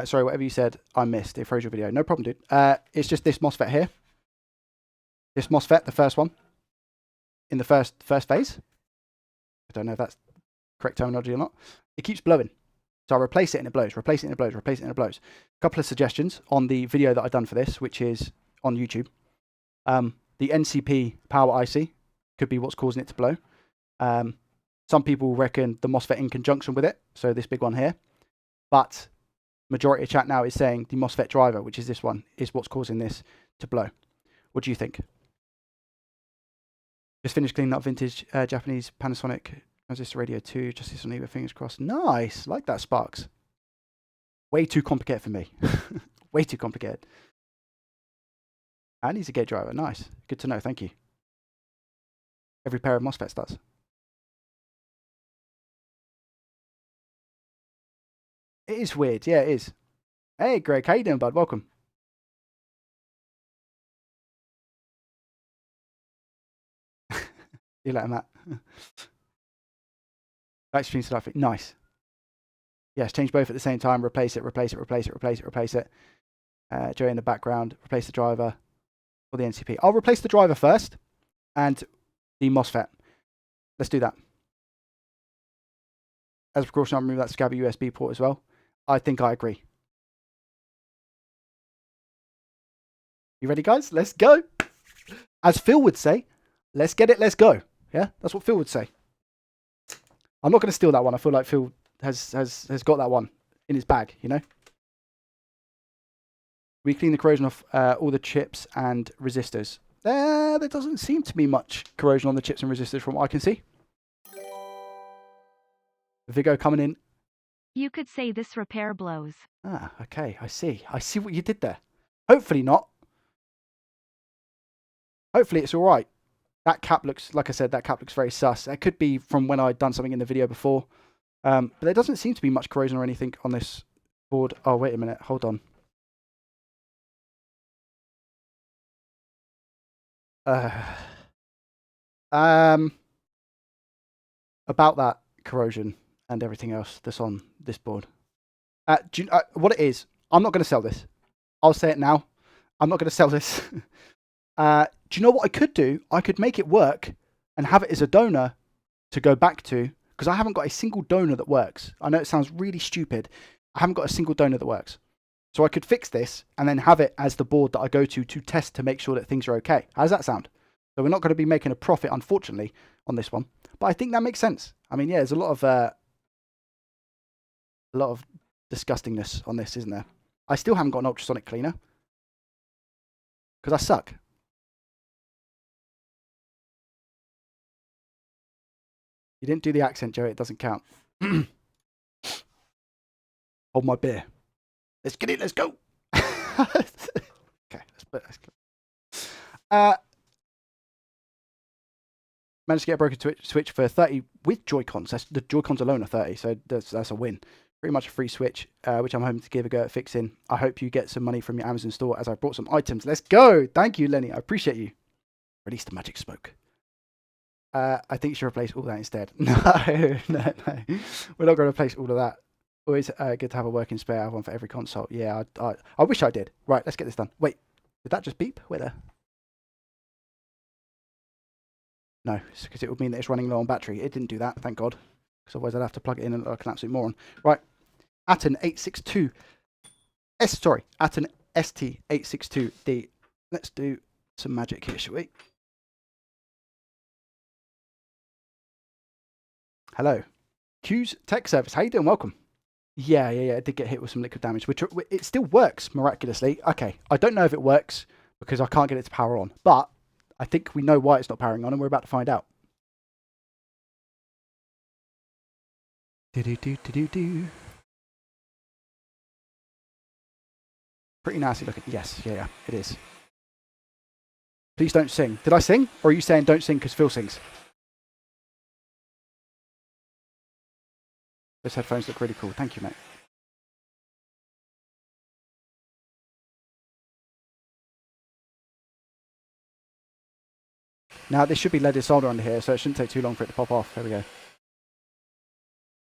Sorry, whatever you said, I missed. It froze your video. No problem, dude. It's just this MOSFET here. This MOSFET, the first one, in the first phase. I don't know if that's correct terminology or not. It keeps blowing. So I replace it and it blows, replace it and it blows, replace it and it blows. A couple of suggestions on the video that I've done for this, which is on YouTube. The NCP power IC could be what's causing it to blow. Some people reckon the MOSFET in conjunction with it, so this big one here. But majority of chat now is saying the MOSFET driver, which is this one, is what's causing this to blow. What do you think? Just finished cleaning up vintage Japanese Panasonic transistor radio 2. Just this on eBay, fingers crossed. Nice. Like that, Sparks. Way too complicated for me. Way too complicated. And he's a gate driver. Nice. Good to know. Thank you. Every pair of MOSFETs does. It is weird. Yeah, it is. Hey, Greg. How you doing, bud? Welcome. You later, Matt. Back stream stuff. Nice. Yes, change both at the same time. Replace it, replace it, replace it, replace it, replace it. Joe in the background. Replace the driver or the NCP. I'll replace the driver first and the MOSFET. Let's do that. As a precaution, I'll remove that scabby USB port as well. I think I agree. You ready, guys? Let's go. As Phil would say, let's get it, let's go. Yeah, that's what Phil would say. I'm not going to steal that one. I feel like Phil has got that one in his bag, you know? We clean the corrosion off all the chips and resistors. There doesn't seem to be much corrosion on the chips and resistors from what I can see. Vigo coming in. You could say this repair blows. Ah, okay. I see. I see what you did there. Hopefully not. Hopefully it's all right. That cap looks, like I said, that cap looks very sus. It could be from when I'd done something in the video before. But there doesn't seem to be much corrosion or anything on this board. Oh, wait a minute. Hold on. About that corrosion and everything else that's on this board. What it is, I'm not going to sell this. I'll say it now. I'm not going to sell this. Do you know what I could do? I could make it work and have it as a donor to go back to, because I haven't got a single donor that works. I know it sounds really stupid. I haven't got a single donor that works. So I could fix this and then have it as the board that I go to test to make sure that things are okay. How does that sound? So we're not going to be making a profit, unfortunately, on this one. But I think that makes sense. I mean, yeah, there's a lot of disgustingness on this, isn't there? I still haven't got an ultrasonic cleaner because I suck. You didn't do the accent, Joey. It doesn't count. Hold my beer. Let's get it. Let's go. Okay, let's go. Managed to get a broken switch for 30 with Joy-Cons. The Joy-Cons alone are 30, so that's a win. Pretty much a free switch, which I'm hoping to give a go at fixing. I hope you get some money from your Amazon store as I brought some items. Let's go. Thank you, Lenny. I appreciate you. Release the magic smoke. I think you should replace all that instead. No. We're not going to replace all of that. Always good to have a working spare. I have one for every console. Yeah, I wish I did. Right, let's get this done. Wait, did that just beep? Wait there. No, because it would mean that it's running low on battery. It didn't do that, thank God. Because otherwise I'd have to plug it in and look like an absolute moron. Right, Atten862. Atten ST862D. Let's do some magic here, shall we? Hello. Q's Tech Service. How you doing? Welcome. Yeah. It did get hit with some liquid damage, which it still works miraculously. Okay, I don't know if it works because I can't get it to power on, but I think we know why it's not powering on, and we're about to find out. Do. Pretty nasty looking. Yes, yeah, it is. Please don't sing. Did I sing? Or are you saying don't sing because Phil sings? Those headphones look really cool. Thank you, mate. Now, this should be leaded solder under here, so it shouldn't take too long for it to pop off. There we go.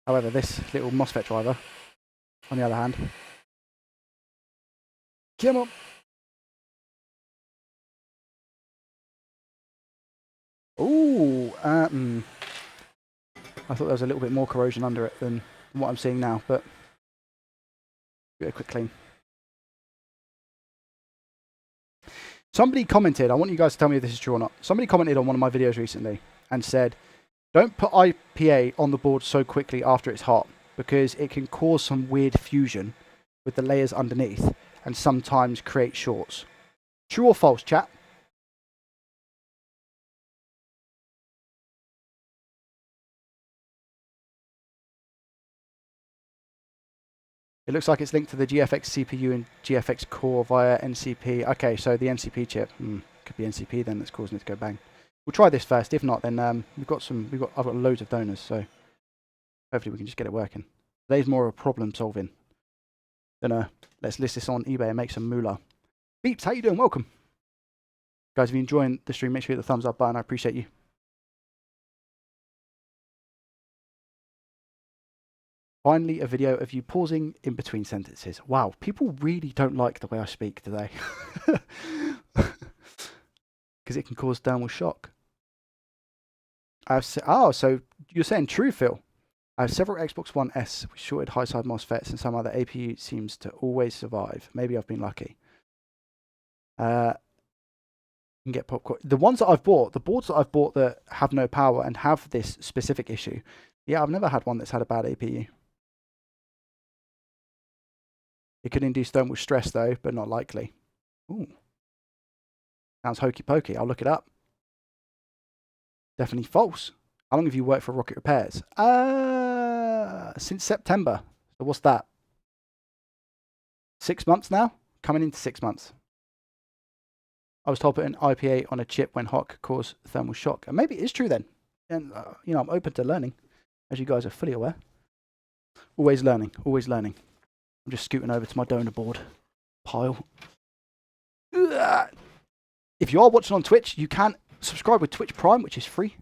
However, this little MOSFET driver, on the other hand, come on. Ooh, I thought there was a little bit more corrosion under it than what I'm seeing now, but give it a quick clean. Somebody commented, I want you guys to tell me if this is true or not. Somebody commented on one of my videos recently and said, don't put IPA on the board so quickly after it's hot because it can cause some weird fusion with the layers underneath and sometimes create shorts. True or false, chat? It looks like it's linked to the GFX CPU and GFX core via NCP. Okay, so the NCP chip could be NCP then that's causing it to go bang. We'll try this first. If not, then I've got loads of donors, so hopefully we can just get it working. Today's more of a problem solving than let's list this on eBay and make some moolah. Beeps, how you doing? Welcome. Guys, if you're enjoying the stream, make sure you hit the thumbs up button. I appreciate you. Finally, a video of you pausing in between sentences. Wow, people really don't like the way I speak today. Because it can cause thermal shock. So you're saying true, Phil. I have several Xbox One S with shorted high-side MOSFETs and some other APU seems to always survive. Maybe I've been lucky. You can get popcorn. The ones that I've bought, the boards that I've bought that have no power and have this specific issue. Yeah, I've never had one that's had a bad APU. It could induce thermal stress though, but not likely. Ooh. Sounds hokey pokey. I'll look it up. Definitely false. How long have you worked for Rocket Repairs? Since September. So what's that? 6 months now? Coming into 6 months. I was told putting IPA on a chip when hot could cause thermal shock. And maybe it is true then. And, you know, I'm open to learning, as you guys are fully aware. Always learning, always learning. I'm just scooting over to my donor board pile. If you are watching on Twitch, you can subscribe with Twitch Prime, which is free.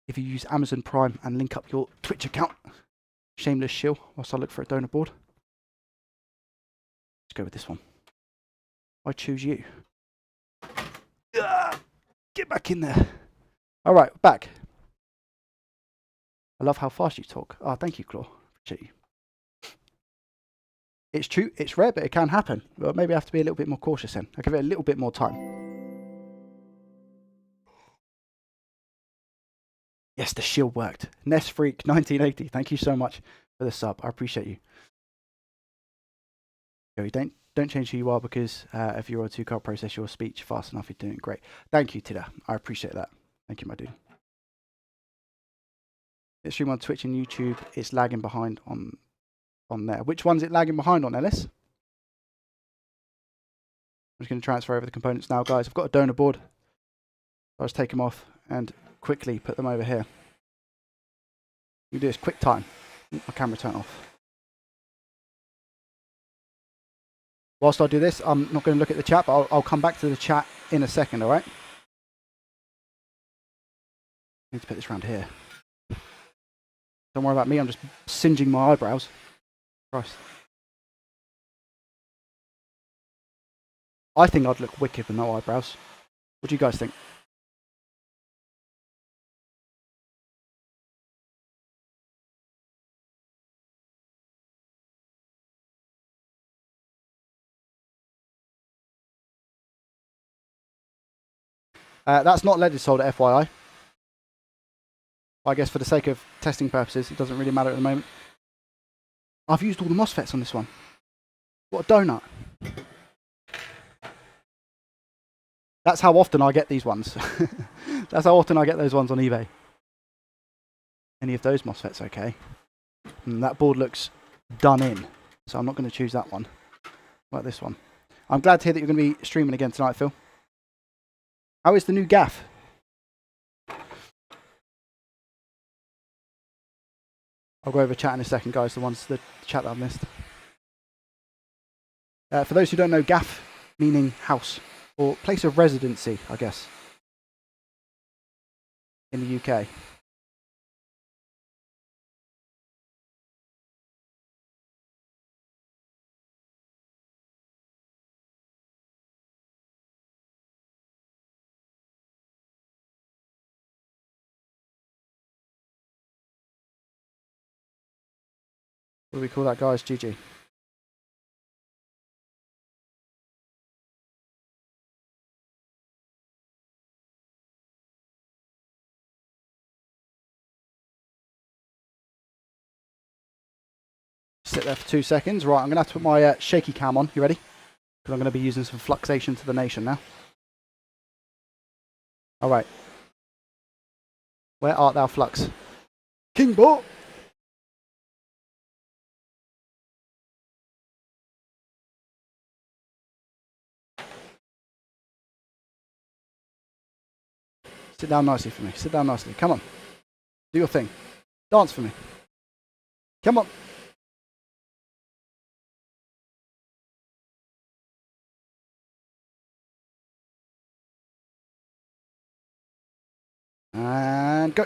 If you use Amazon Prime and link up your Twitch account. Shameless shill whilst I look for a donor board. Let's go with this one. I choose you. Get back in there. All right, back. I love how fast you talk. Oh, thank you, Claw. Appreciate you. It's true. It's rare, but it can happen. Well, maybe I have to be a little bit more cautious then. I'll give it a little bit more time. Yes, the shield worked. Nest Freak 1980. Thank you so much for the sub. I appreciate you. Don't change who you are because if you're a 2-car process your speech fast enough, you're doing great. Thank you, Tida. I appreciate that. Thank you, my dude. It's stream on Twitch and YouTube. It's lagging behind on there. Which one's it lagging behind on, Ellis? I'm just going to transfer over the components now, guys. I've got a donor board. I'll just take them off and quickly put them over here. You do this quick time. My camera turned off. Whilst I do this, I'm not going to look at the chat, but I'll come back to the chat in a second, all right? Need to put this around here. Don't worry about me, I'm just singeing my eyebrows. Christ. I think I'd look wicked with no eyebrows. What do you guys think? That's not leaded solder, FYI. I guess for the sake of testing purposes, it doesn't really matter at the moment. I've used all the MOSFETs on this one. What a donut. That's how often I get these ones. That's how often I get those ones on eBay. Any of those MOSFETs okay? That board looks done in, so I'm not going to choose that one. What about this one? I'm glad to hear that you're going to be streaming again tonight, Phil. How is the new gaff? I'll go over chat in a second, guys, the chat that I've missed. For those who don't know, gaff meaning house, or place of residency, I guess, in the UK. What do we call that, guys? GG. Sit there for 2 seconds. Right, I'm going to have to put my shaky cam on. You ready? Because I'm going to be using some fluxation to the nation now. All right. Where art thou, Flux? King Ball! Sit down nicely for me. Sit down nicely. Come on. Do your thing. Dance for me. Come on. And go.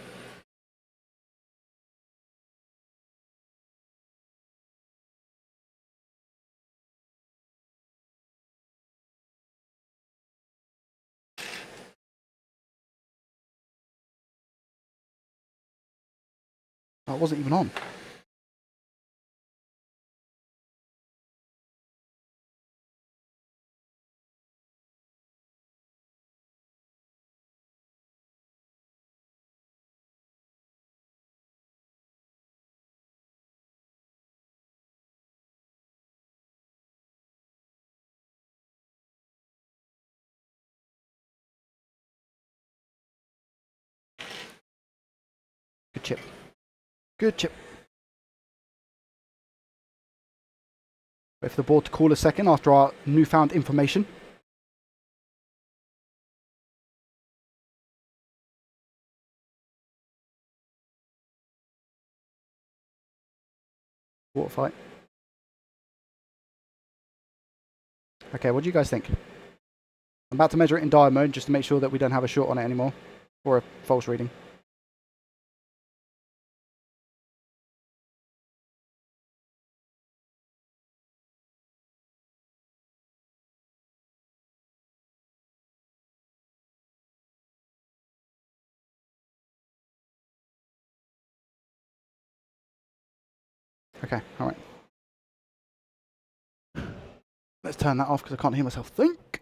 Oh, it wasn't even on. Good chip. Good chip. Wait for the board to cool a second after our newfound information. Water fight. Okay, what do you guys think? I'm about to measure it in diode mode just to make sure that we don't have a short on it anymore. Or a false reading. Okay, alright. Let's turn that off because I can't hear myself think.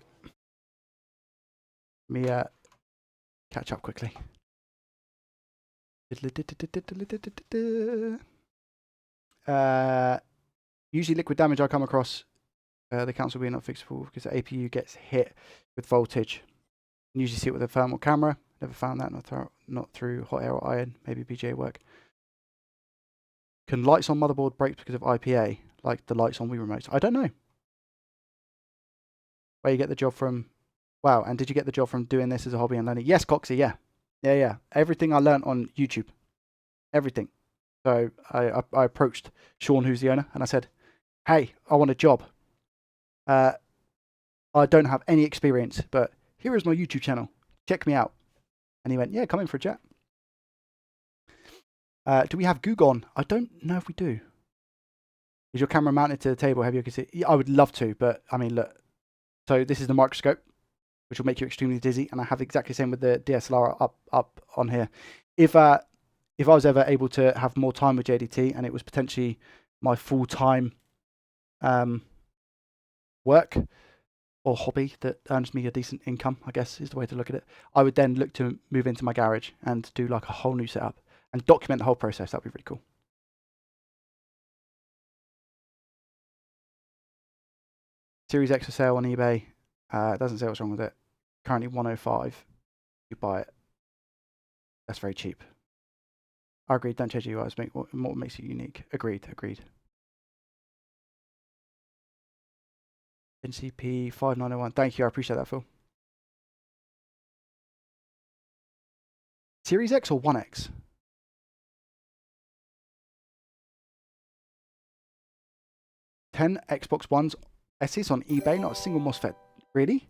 Let me catch up quickly. Usually liquid damage I come across, the counts will be not fixable because the APU gets hit with voltage. You usually see it with a thermal camera. Never found that, not through hot air or iron. Maybe BGA work. Can lights on motherboard break because of IPA, like the lights on Wii remotes? I don't know. Where you get the job from? Wow, and did you get the job from doing this as a hobby and learning? Yes, Coxie, yeah. Yeah. Everything I learned on YouTube. Everything. So I approached Sean, who's the owner, and I said, hey, I want a job. I don't have any experience, but here is my YouTube channel. Check me out. And he went, yeah, come in for a chat. Do we have Google? I don't know if we do. Is your camera mounted to the table? Have you considered? Yeah, I would love to, but I mean, look. So this is the microscope, which will make you extremely dizzy, and I have exactly the same with the DSLR up on here. If I was ever able to have more time with JDT and it was potentially my full-time work or hobby that earns me a decent income, I guess is the way to look at it, I would then look to move into my garage and do like a whole new setup and document the whole process. That'd be really cool. Series X for sale on eBay. It doesn't say what's wrong with it. Currently 105. You buy it. That's very cheap. I agree. Don't change your UIs. Make what makes it unique. Agreed. NCP 5901. Thank you. I appreciate that, Phil. Series X or 1X? Ten Xbox Ones S's on eBay. Not a single MOSFET. Really?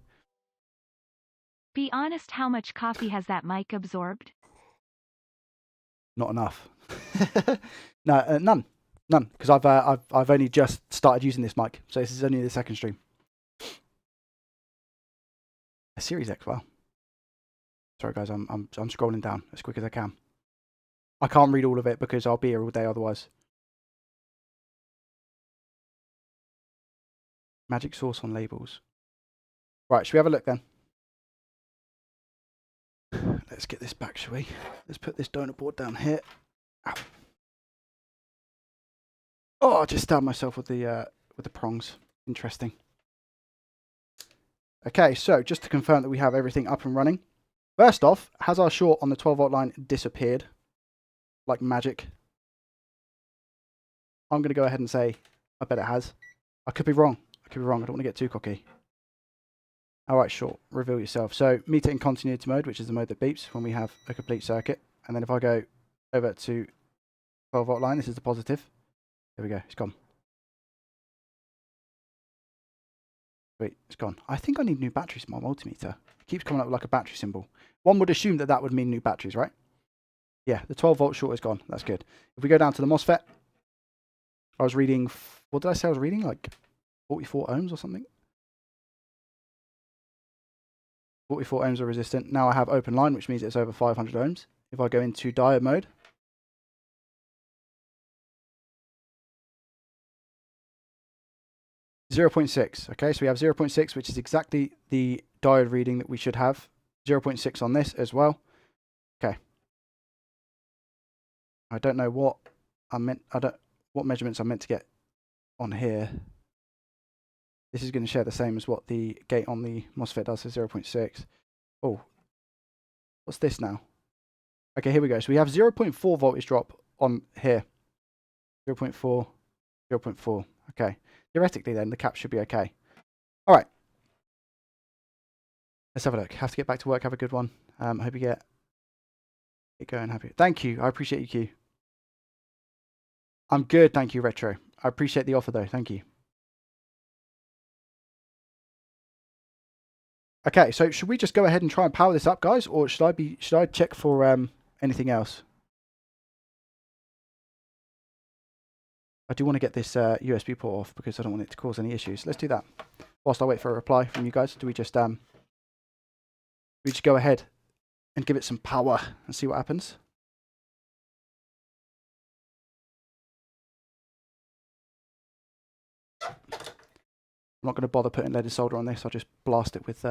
Be honest, how much coffee has that mic absorbed? Not enough. No, none, because I've only just started using this mic, so this is only the second stream. A Series X, well. Sorry guys, I'm scrolling down as quick as I can. I can't read all of it because I'll be here all day otherwise. Magic sauce on labels. Right, should we have a look then? Let's get this back, shall we? Let's put this donut board down here. Ow. Oh, I just stabbed myself with the prongs. Interesting. Okay, so just to confirm that we have everything up and running. First off, has our short on the 12-volt line disappeared? Like magic? I'm going to go ahead and say, I bet it has. I could be wrong. I don't want to get too cocky. All right, short. Reveal yourself. So meter in continuity mode, which is the mode that beeps when we have a complete circuit. And then if I go over to 12-volt line, this is the positive. There we go. It's gone. Wait, it's gone. I think I need new batteries for my multimeter. It keeps coming up with like a battery symbol. One would assume that that would mean new batteries, right? Yeah, the 12-volt short is gone. That's good. If we go down to the MOSFET, I was reading, what did I say I was reading? Like 44 ohms or something? 44 ohms are resistant. Now I have open line, which means it's over 500 ohms. If I go into diode mode, .6. Okay, so we have 0.6, which is exactly the diode reading that we should have. 0.6 on this as well. Okay. I don't know what what measurements I'm meant to get on here. This is going to share the same as what the gate on the MOSFET does, so 0.6. Oh, what's this now? Okay, here we go. So we have 0.4 voltage drop on here. 0.4, 0.4. Okay. Theoretically then, the cap should be okay. All right. Let's have a look. Have to get back to work. Have a good one. Hope you get going. Happy. Thank you. I appreciate you, Q. I'm good. Thank you, Retro. I appreciate the offer though. Thank you. Okay, so should we just go ahead and try and power this up, guys, or should I check for anything else? I do want to get this USB port off because I don't want it to cause any issues. Let's do that. Whilst I wait for a reply from you guys, do we just go ahead and give it some power and see what happens? I'm not going to bother putting leaded solder on this. I'll just blast it with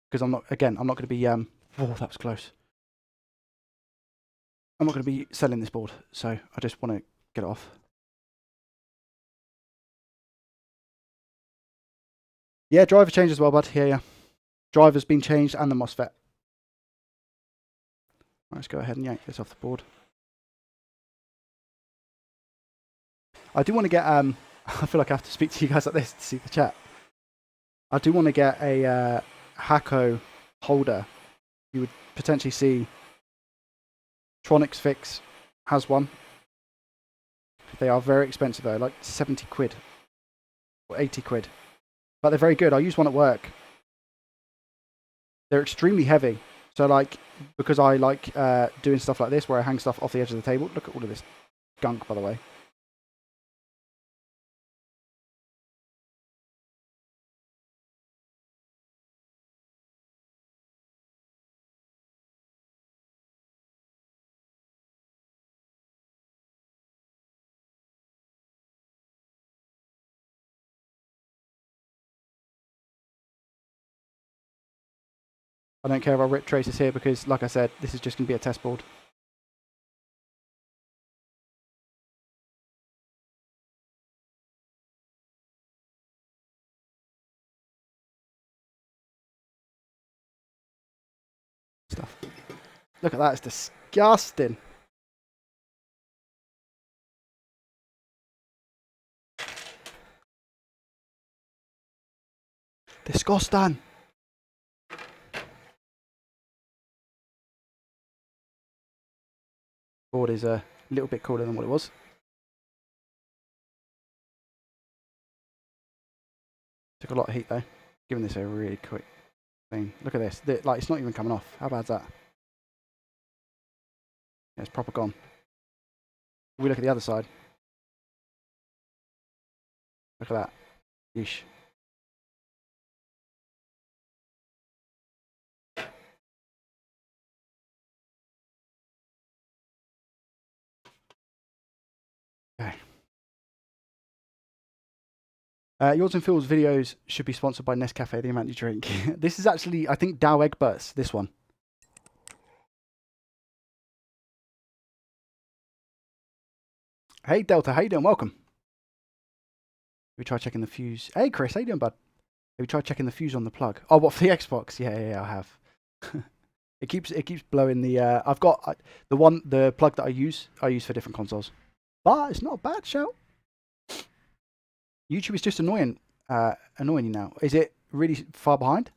because I'm not going to be oh, that was close. I'm not going to be selling this board, so I just want to get it off. Yeah, driver changed as well, bud. Yeah. Driver's been changed and the MOSFET. Let's go ahead and yank this off the board. I do want to get, I feel like I have to speak to you guys like this to see the chat. I do want to get a Hako holder. You would potentially see Tronics Fix has one. They are very expensive though, like 70 quid or 80 quid. But they're very good. I use one at work. They're extremely heavy. So like, because I like doing stuff like this where I hang stuff off the edge of the table. Look at all of this gunk, by the way. I don't care if I rip traces here because, like I said, this is just going to be a test board. Stuff. Look at that, it's disgusting. Disgusting. Board is a little bit cooler than what it was. Took a lot of heat though. Giving this a really quick thing. Look at this. Like, it's not even coming off. How bad's that? Yeah, it's proper gone. If we look at the other side. Look at that. Yeesh. Okay. Yours and Phil's videos should be sponsored by Nescafe, the amount you drink. This is actually, I think, Dow Egberts, this one. Hey, Delta, how you doing? Welcome. We try checking the fuse. Hey, Chris, how you doing, bud? Have you tried checking the fuse on the plug? Oh, what, for the Xbox? Yeah, I have. It keeps blowing the. I've got the plug that I use for different consoles, but it's not a bad shout. YouTube is just annoying you now. Is it really far behind?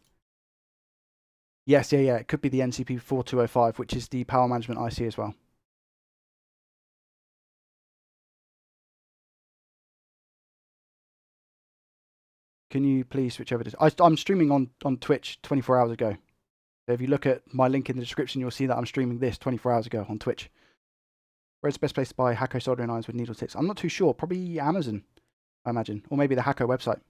Yes, yeah. It could be the NCP 4205, which is the power management IC as well. Can you please switch over to... I'm streaming on Twitch 24 hours ago. So if you look at my link in the description, you'll see that I'm streaming this 24 hours ago on Twitch. Where's the best place to buy Hako soldering irons with needle tips? I'm not too sure. Probably Amazon, I imagine. Or maybe the Hako website.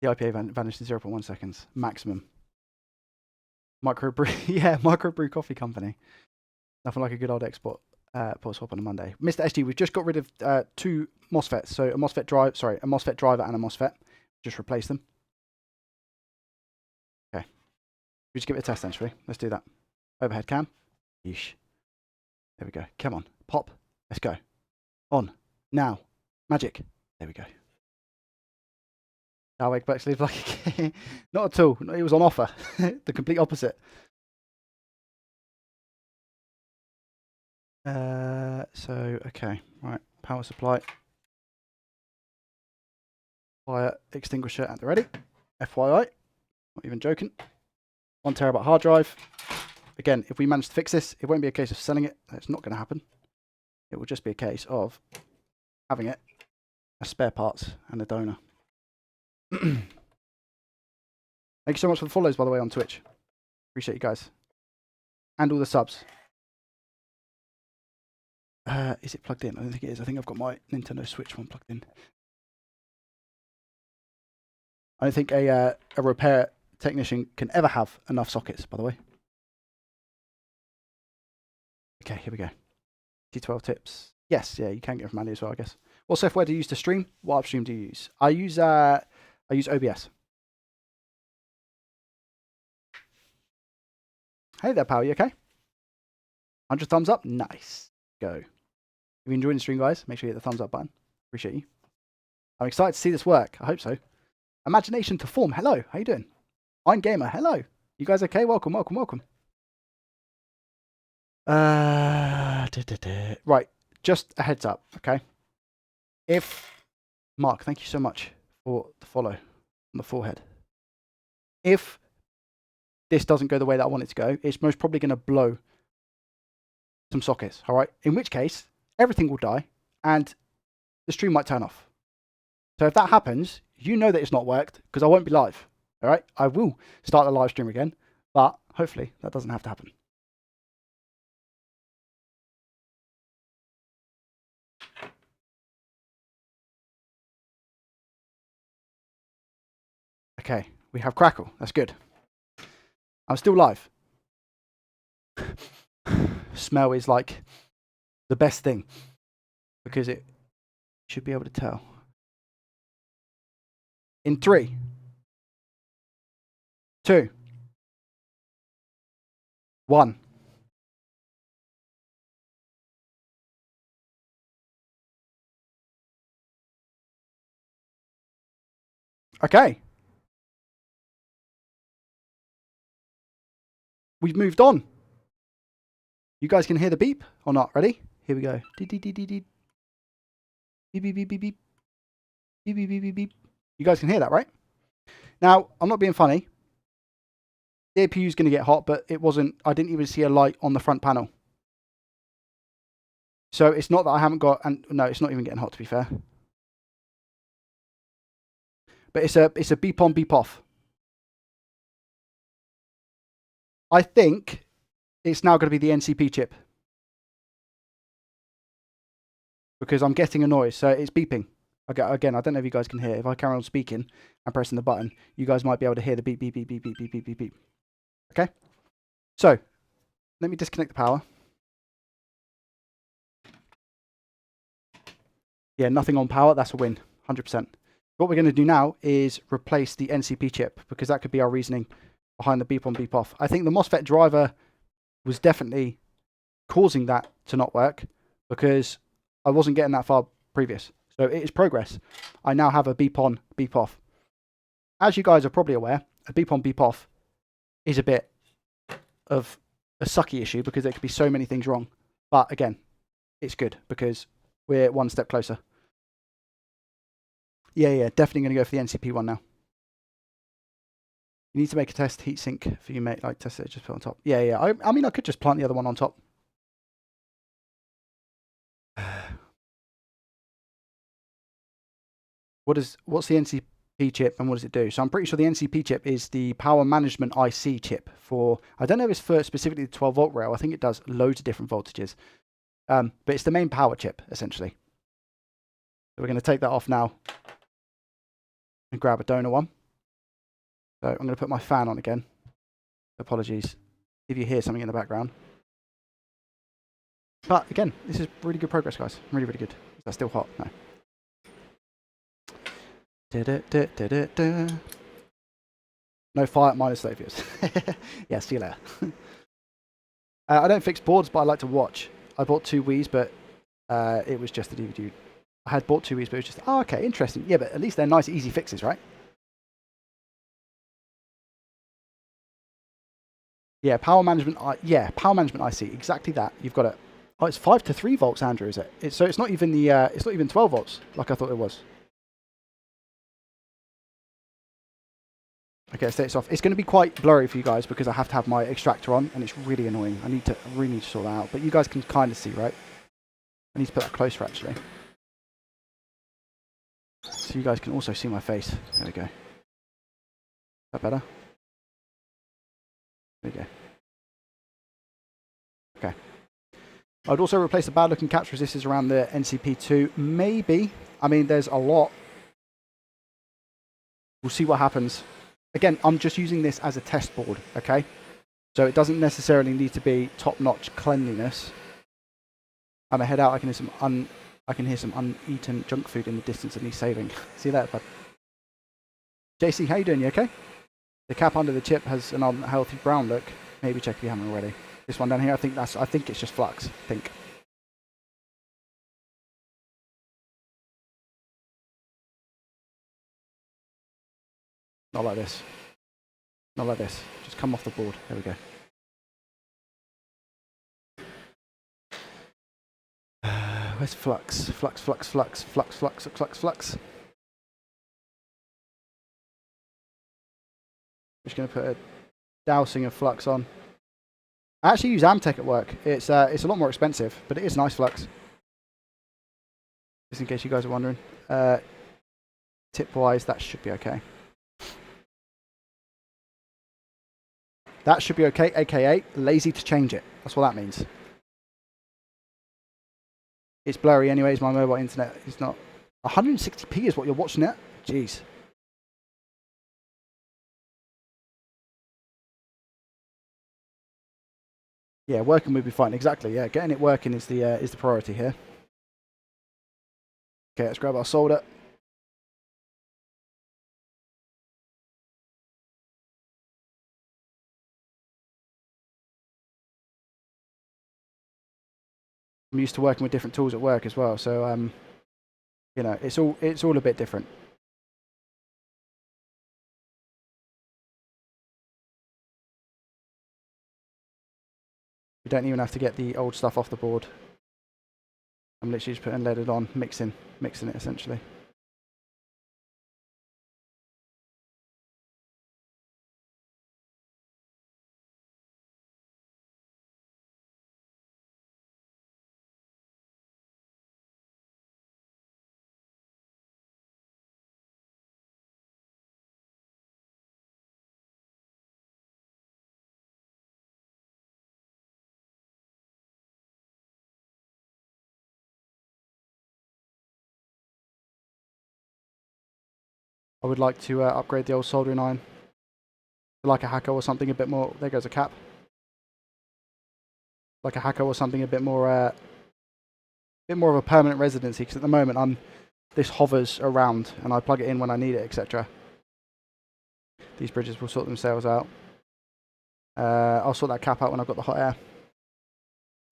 The IPA vanished in 0.1 seconds. Maximum. Microbrew. Yeah, microbrew coffee company. Nothing like a good old export port swap on a Monday. Mr. SG, we've just got rid of 2 MOSFETs. So a MOSFET driver and a MOSFET. Just replace them. Okay. We just give it a test then, shall we? Let's do that. Overhead cam. Yeesh. There we go. Come on. Pop. Let's go. On. Now. Magic. There we go. Our Egberts live like not at all. It was on offer. The complete opposite. Okay. Right. Power supply. Fire extinguisher at the ready. FYI. Not even joking. 1 terabyte hard drive. Again, if we manage to fix this, it won't be a case of selling it. That's not going to happen. It will just be a case of having it as spare parts and a donor. Thank you so much for the follows, by the way, on Twitch. Appreciate you guys. And all the subs. Is it plugged in? I don't think it is. I think I've got my Nintendo Switch one plugged in. I don't think a repair technician can ever have enough sockets, by the way. Okay, here we go. T12 tips. Yes, yeah, you can get from Andy as well, I guess. What software do you use to stream? What upstream do you use? I use OBS. Hey there, pal. You okay? 100 thumbs up. Nice. Go. If you enjoyed the stream, guys, make sure you hit the thumbs up button. Appreciate you. I'm excited to see this work. I hope so. Imagination to form. Hello. How you doing? I'm Gamer. Hello. You guys okay? Welcome, welcome, welcome. Right. Just a heads up, okay? If Mark, thank you so much for the follow on the forehead. If this doesn't go the way that I want it to go, it's most probably going to blow some sockets, all right? In which case, everything will die and the stream might turn off. So if that happens, you know that it's not worked because I won't be live, all right? I will start the live stream again, but hopefully that doesn't have to happen. Okay, we have Crackle. That's good. I'm still live. Smell is like the best thing because it should be able to tell. In 3, 2, 1. Okay. We've moved on. You guys can hear the beep or not? Ready? Here we go. Beep, beep, beep, beep, beep. Beep, beep, beep, beep, beep. Beep, beep, beep, beep, beep. You guys can hear that, right? Now, I'm not being funny. The APU is going to get hot, but it wasn't. I didn't even see a light on the front panel. So it's not that I haven't got, and no, it's not even getting hot to be fair. But it's a beep on, beep off. I think it's now going to be the NCP chip because I'm getting a noise, so it's beeping. Again, I don't know if you guys can hear. If I carry on speaking and pressing the button, you guys might be able to hear the beep, beep, beep, beep, beep, beep, beep, beep, beep. Okay? So, let me disconnect the power. Yeah, nothing on power. That's a win, 100%. What we're going to do now is replace the NCP chip because that could be our reasoning behind the beep on, beep off. I think the MOSFET driver was definitely causing that to not work because I wasn't getting that far previous. So it is progress. I now have a beep on, beep off. As you guys are probably aware, a beep on, beep off is a bit of a sucky issue because there could be so many things wrong. But again, it's good because we're one step closer. Yeah, definitely going to go for the NCP one now. You need to make a test heatsink for you, mate. Like test it, just put on top. Yeah. I mean, I could just plant the other one on top. What's the NCP chip and what does it do? So I'm pretty sure the NCP chip is the power management IC chip for, I don't know if it's for specifically the 12 volt rail. I think it does loads of different voltages. But it's the main power chip, essentially. So we're going to take that off now and grab a donor one. So I'm going to put my fan on again. Apologies if you hear something in the background. But again, this is really good progress, guys. Really, really good. Is that still hot? No. No fire at -Slavius. Yeah, see you later. I don't fix boards, but I like to watch. I bought 2 Wii's, but it was just the DVD. I had bought 2 Wii's, but it was just, oh, okay, interesting. Yeah, but at least they're nice, easy fixes, right? Yeah, power management. Power management IC. Exactly that. You've got it. Oh, it's 5 to 3 volts, Andrew. Is it? So it's not even the. It's not even 12 volts like I thought it was. Okay, let's take this off. It's going to be quite blurry for you guys because I have to have my extractor on, and it's really annoying. I really need to sort that out. But you guys can kind of see, right? I need to put that closer, actually, so you guys can also see my face. There we go. Is that better? There we go. Okay. I'd also replace the bad-looking catch resistors around the NCP2. Maybe. I mean, there's a lot. We'll see what happens. Again, I'm just using this as a test board, okay? So it doesn't necessarily need to be top-notch cleanliness. I'm gonna head out. I can hear some uneaten junk food in the distance that needs saving. See that, bud? JC, how you doing? You okay? The cap under the chip has an unhealthy brown look. Maybe check if you haven't already. This one down here, I think it's just flux. I think. Not like this. Not like this. Just come off the board. There we go. Where's flux? Flux, flux, flux, flux, flux, flux, flux. I'm just going to put a dousing of flux on. I actually use Amtech at work. It's a lot more expensive, but it is nice flux. Just in case you guys are wondering. Tip-wise, that should be okay. That should be okay, aka lazy to change it. That's what that means. It's blurry anyways, my mobile internet is not... 160p is what you're watching it? Jeez. Yeah, working would be fine. Exactly, yeah. Getting it working is the priority here. Okay, let's grab our solder. I'm used to working with different tools at work as well, so you know, it's all a bit different. You don't even have to get the old stuff off the board. I'm literally just putting leaded on, mixing it essentially. I would like to upgrade the old soldering iron to like a hacker or something a bit more. There goes a cap. Like a hacker or something a bit more of a permanent residency. Because at the moment this hovers around and I plug it in when I need it, etc. These bridges will sort themselves out. I'll sort that cap out when I've got the hot air.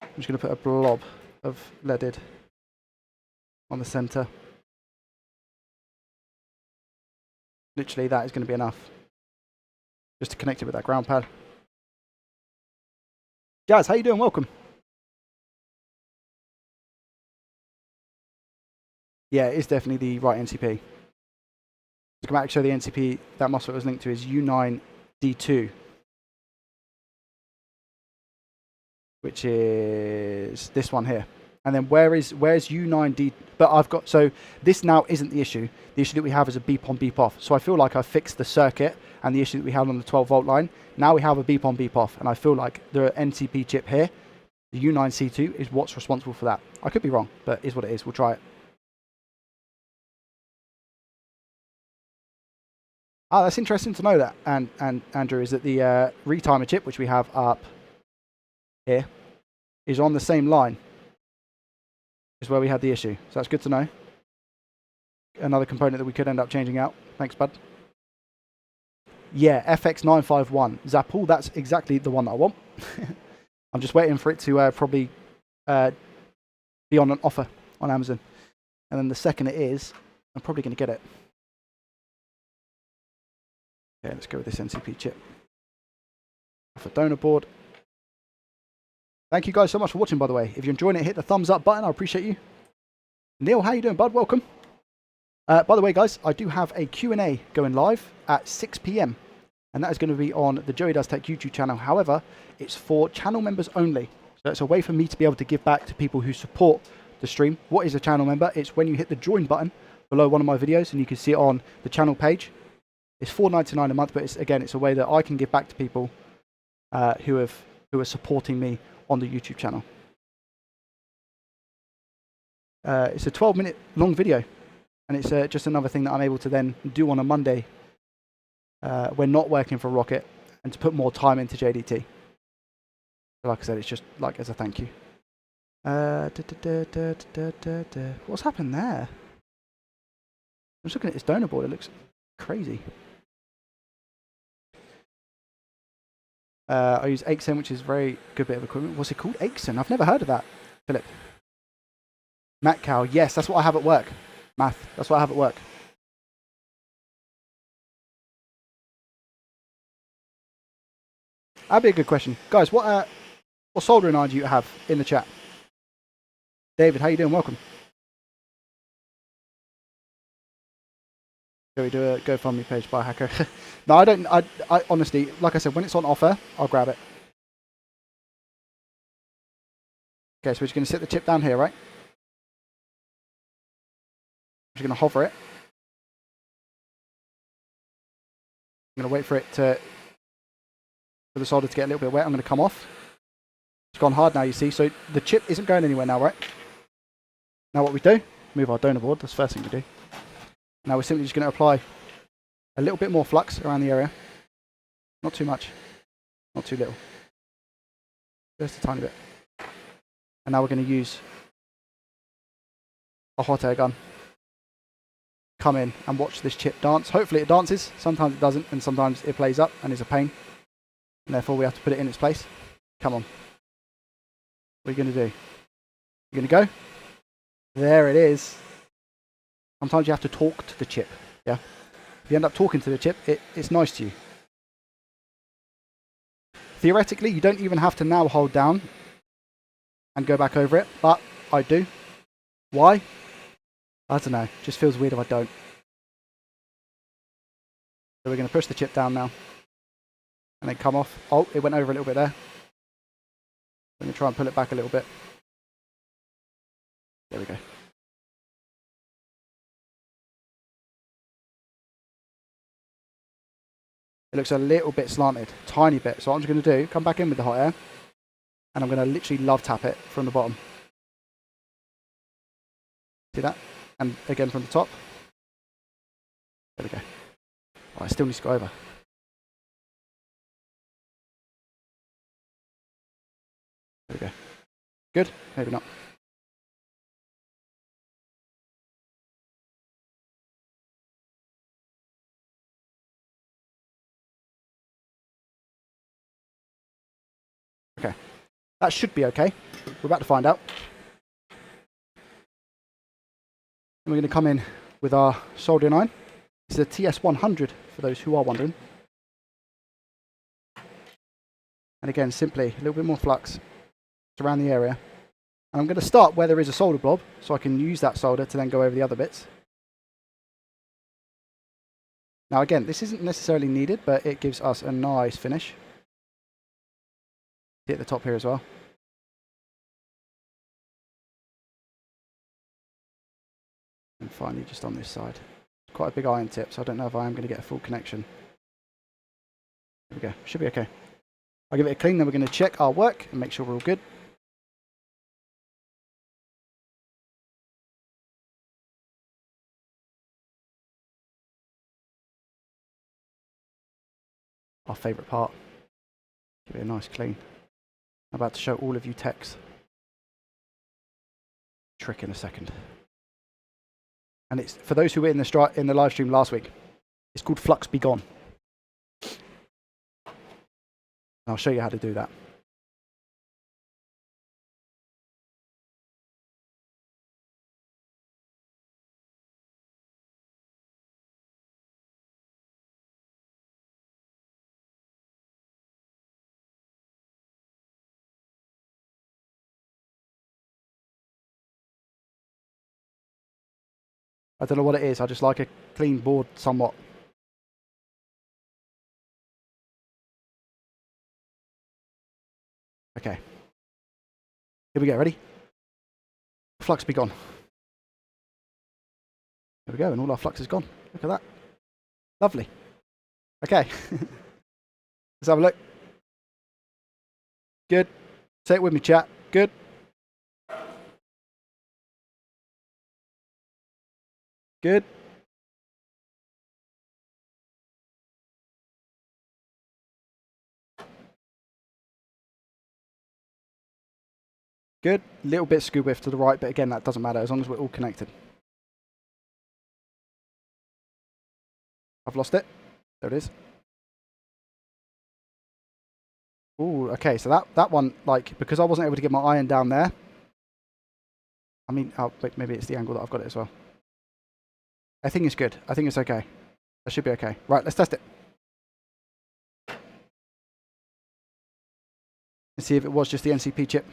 I'm just going to put a blob of leaded on the centre. Literally, that is going to be enough. Just to connect it with that ground pad. Jazz, how you doing? Welcome. Yeah, it is definitely the right NCP. To come back to show the NCP that MOSFET was linked to is U9D2. Which is this one here. And then where's U9D? But I've got, so this now isn't the issue. The issue that we have is a beep on, beep off. So I feel like I've fixed the circuit and the issue that we had on the 12 volt line. Now we have a beep on, beep off. And I feel like the NCP chip here, the U9C2, is what's responsible for that. I could be wrong, but is what it is. We'll try it. Ah, that's interesting to know that, and Andrew, is that the retimer chip, which we have up here, is on the same line is where we had the issue. So that's good to know. Another component that we could end up changing out. Thanks, bud. Yeah, FX951. Zapul, that's exactly the one that I want. I'm just waiting for it to probably be on an offer on Amazon. And then the second it is, I'm probably going to get it. Okay, let's go with this NCP chip. Off a donor board. Thank you guys so much for watching, by the way. If you're enjoying it, hit the thumbs up button. I appreciate you. Neil, how you doing, bud? Welcome. By the way, guys, I do have a Q&A going live at 6 p.m. And that is going to be on the Joey Does Tech YouTube channel. However, it's for channel members only. So it's a way for me to be able to give back to people who support the stream. What is a channel member? It's when you hit the join button below one of my videos and you can see it on the channel page. It's $4.99 a month, but it's a way that I can give back to people who are supporting me on the YouTube channel. It's a 12-minute long video, and it's just another thing that I'm able to then do on a Monday when not working for Rocket, and to put more time into JDT. Like I said, it's just like as a thank you. What's happened there? I'm just looking at this donor board. It looks crazy. I use Aixen, which is a very good bit of equipment. What's it called? Aixen? I've never heard of that. Philip. Matcow. Yes, that's what I have at work. Math. That's what I have at work. That'd be a good question. Guys, what soldering iron do you have in the chat? David, how you doing? Welcome. Shall we do a GoFundMe page by hacker? No, I don't. I honestly, like I said, when it's on offer, I'll grab it. Okay, so we're just going to sit the chip down here, right? We're just going to hover it. I'm going to wait for the solder to get a little bit wet. I'm going to come off. It's gone hard now, you see. So the chip isn't going anywhere now, right? Now what we do, move our donor board. That's the first thing we do. Now we're simply just going to apply a little bit more flux around the area. Not too much. Not too little. Just a tiny bit. And now we're going to use a hot air gun. Come in and watch this chip dance. Hopefully it dances. Sometimes it doesn't, and sometimes it plays up and is a pain. And therefore we have to put it in its place. Come on. What are you going to do? You're going to go? There it is. Sometimes you have to talk to the chip. Yeah. If you end up talking to the chip, it's nice to you. Theoretically, you don't even have to now hold down and go back over it, but I do. Why? I don't know. Just feels weird if I don't. So we're going to push the chip down now. And then come off. Oh, it went over a little bit there. I'm going to try and pull it back a little bit. There we go. It looks a little bit slanted, tiny bit. So what I'm just going to do, come back in with the hot air, and I'm going to literally love tap it from the bottom. See that? And again from the top. There we go. Oh, I still need to go over. There we go. Good? Maybe not. Okay. That should be okay. We're about to find out. And we're going to come in with our soldering iron. This is a TS100 for those who are wondering. And again, simply a little bit more flux around the area. And I'm going to start where there is a solder blob, so I can use that solder to then go over the other bits. Now again, this isn't necessarily needed, but it gives us a nice finish. See at the top here as well. And finally just on this side. Quite a big iron tip, so I don't know if I am going to get a full connection. There we go, should be okay. I'll give it a clean, then we're going to check our work and make sure we're all good. Our favourite part. Give it a nice clean. I'm about to show all of you techs. Trick in a second. And it's for those who were in the live stream last week. It's called Flux Be Gone. I'll show you how to do that. I don't know what it is. I just like a clean board somewhat. Okay. Here we go. Ready? Flux be gone. There we go. And all our flux is gone. Look at that. Lovely. Okay. Let's have a look. Good. Say it with me, chat. Good. Good. Good. Little bit skew width to the right, but again, that doesn't matter as long as we're all connected. I've lost it. There it is. Ooh, okay, so that one, like, because I wasn't able to get my iron down there. I mean, oh, wait, maybe it's the angle that I've got it as well. I think it's good. I think it's okay. That should be okay. Right, let's test it. and see if it was just the NCP chip.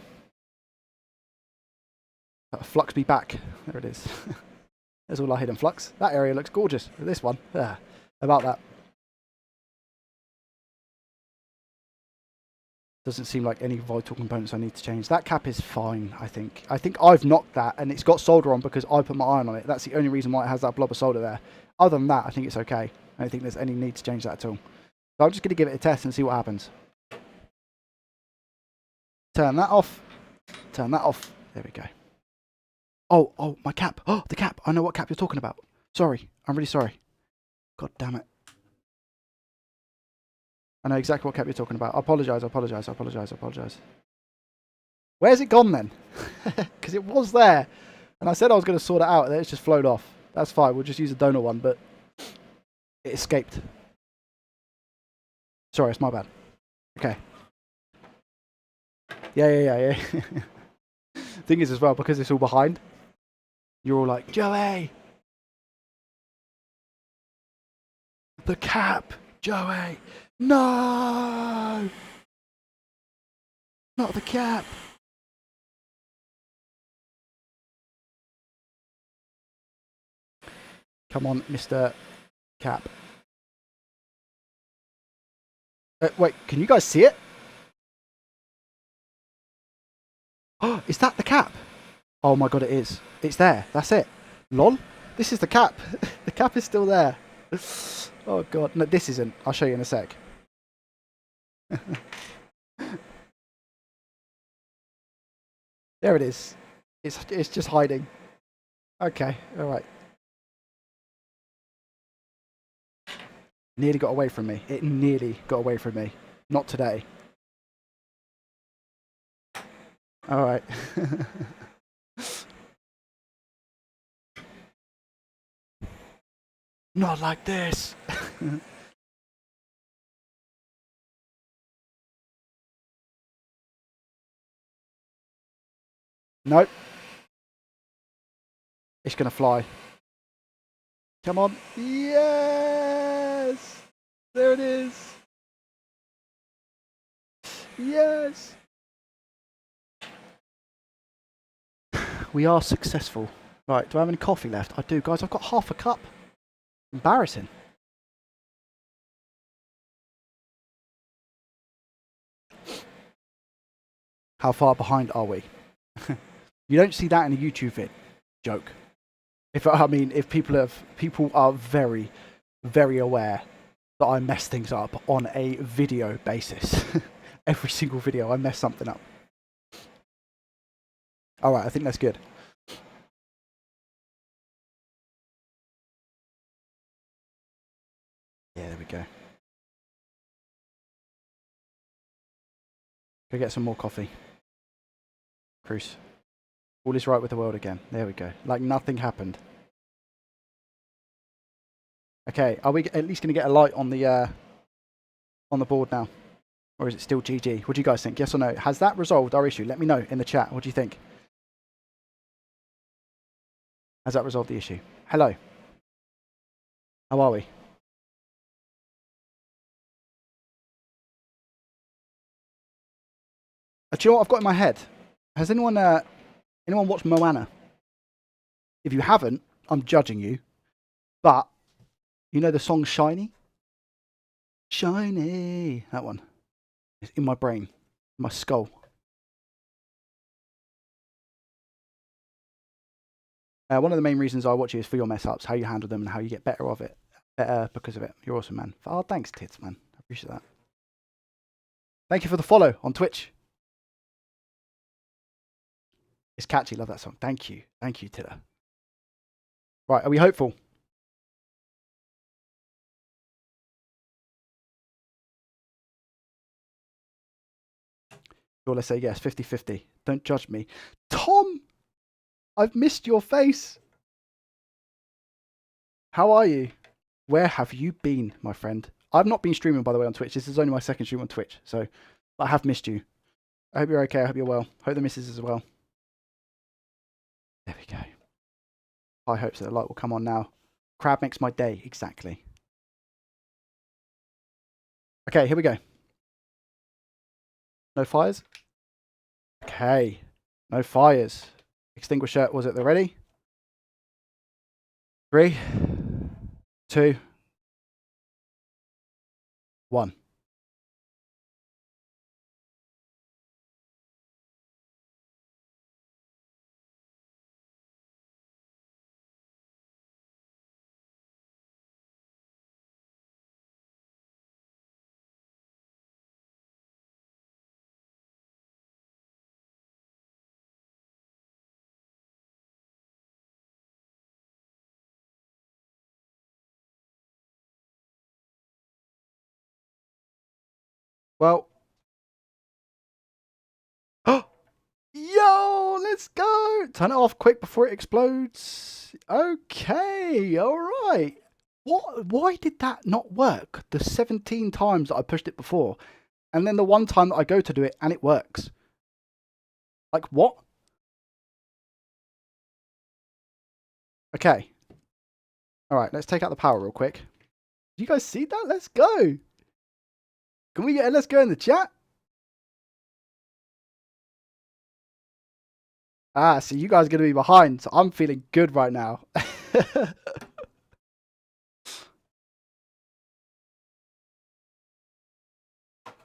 Flux be back. There it is. There's all our hidden flux. That area looks gorgeous. This one. About that. Doesn't seem like any vital components I need to change. That cap is fine, I think. I think I've knocked that, and it's got solder on because I put my iron on it. That's the only reason why it has that blob of solder there. Other than that, I think it's okay. I don't think there's any need to change that at all. So I'm just going to give it a test and see what happens. Turn that off. Turn that off. There we go. Oh, my cap. Oh, the cap. I know what cap you're talking about. Sorry. I'm really sorry. God damn it. I know exactly what cap you're talking about. I apologise. Where's it gone then? Because it was there. And I said I was going to sort it out, and then it's just flowed off. That's fine. We'll just use a donor one, but it escaped. Sorry, it's my bad. Okay. Yeah. Thing is as well, because it's all behind, you're all like, Joey! The cap! Joey! No! Not the cap! Come on, Mr. Cap. Wait, can you guys see it? Oh, is that the cap? Oh my god, it is. It's there. That's it. Lol. This is the cap. The cap is still there. Oh god. No, this isn't. I'll show you in a sec. There it is. It's just hiding. Okay. All right. Nearly got away from me. It nearly got away from me. Not today. All right. Not like this. Nope. It's going to fly. Come on. Yes! There it is. Yes! We are successful. Right, do I have any coffee left? I do, guys. I've got half a cup. Embarrassing. How far behind are we? You don't see that in a YouTube vid. Joke. If people are very, very aware that I mess things up on a video basis. Every single video, I mess something up. All right, I think that's good. Yeah, there we go. Go get some more coffee. Bruce. All is right with the world again. There we go. Like nothing happened. Okay, are we at least going to get a light on the board now? Or is it still GG? What do you guys think? Yes or no? Has that resolved our issue? Let me know in the chat. What do you think? Has that resolved the issue? Hello. How are we? Do you know what I've got in my head? Has anyone watched Moana? If you haven't, I'm judging you. But you know the song Shiny? Shiny. That one. It's in my brain. In my skull. One of the main reasons I watch you is for your mess ups, how you handle them and how you get better because of it. You're awesome, man. Oh, thanks, Tits, man. I appreciate that. Thank you for the follow on Twitch. It's catchy. Love that song. Thank you. Thank you, Titter. Right, are we hopeful? Sure, let's say yes. 50-50. Don't judge me. Tom! I've missed your face. How are you? Where have you been, my friend? I've not been streaming, by the way, on Twitch. This is only my second stream on Twitch, so I have missed you. I hope you're okay. I hope you're well. Hope the missus as well. There we go. High hopes that the light will come on now. Crab makes my day. Exactly. Okay, here we go. No fires? Okay. No fires. Extinguisher, was it the ready? 3, 2, 1. Well. Yo, let's go. Turn it off quick before it explodes. Okay, all right. Why did that not work? The 17 times that I pushed it before, and then the one time that I go to do it and it works. Like what? Okay. All right, let's take out the power real quick. Do you guys see that? Let's go. Can we get a let's go in the chat? Ah, so you guys are going to be behind, so I'm feeling good right now.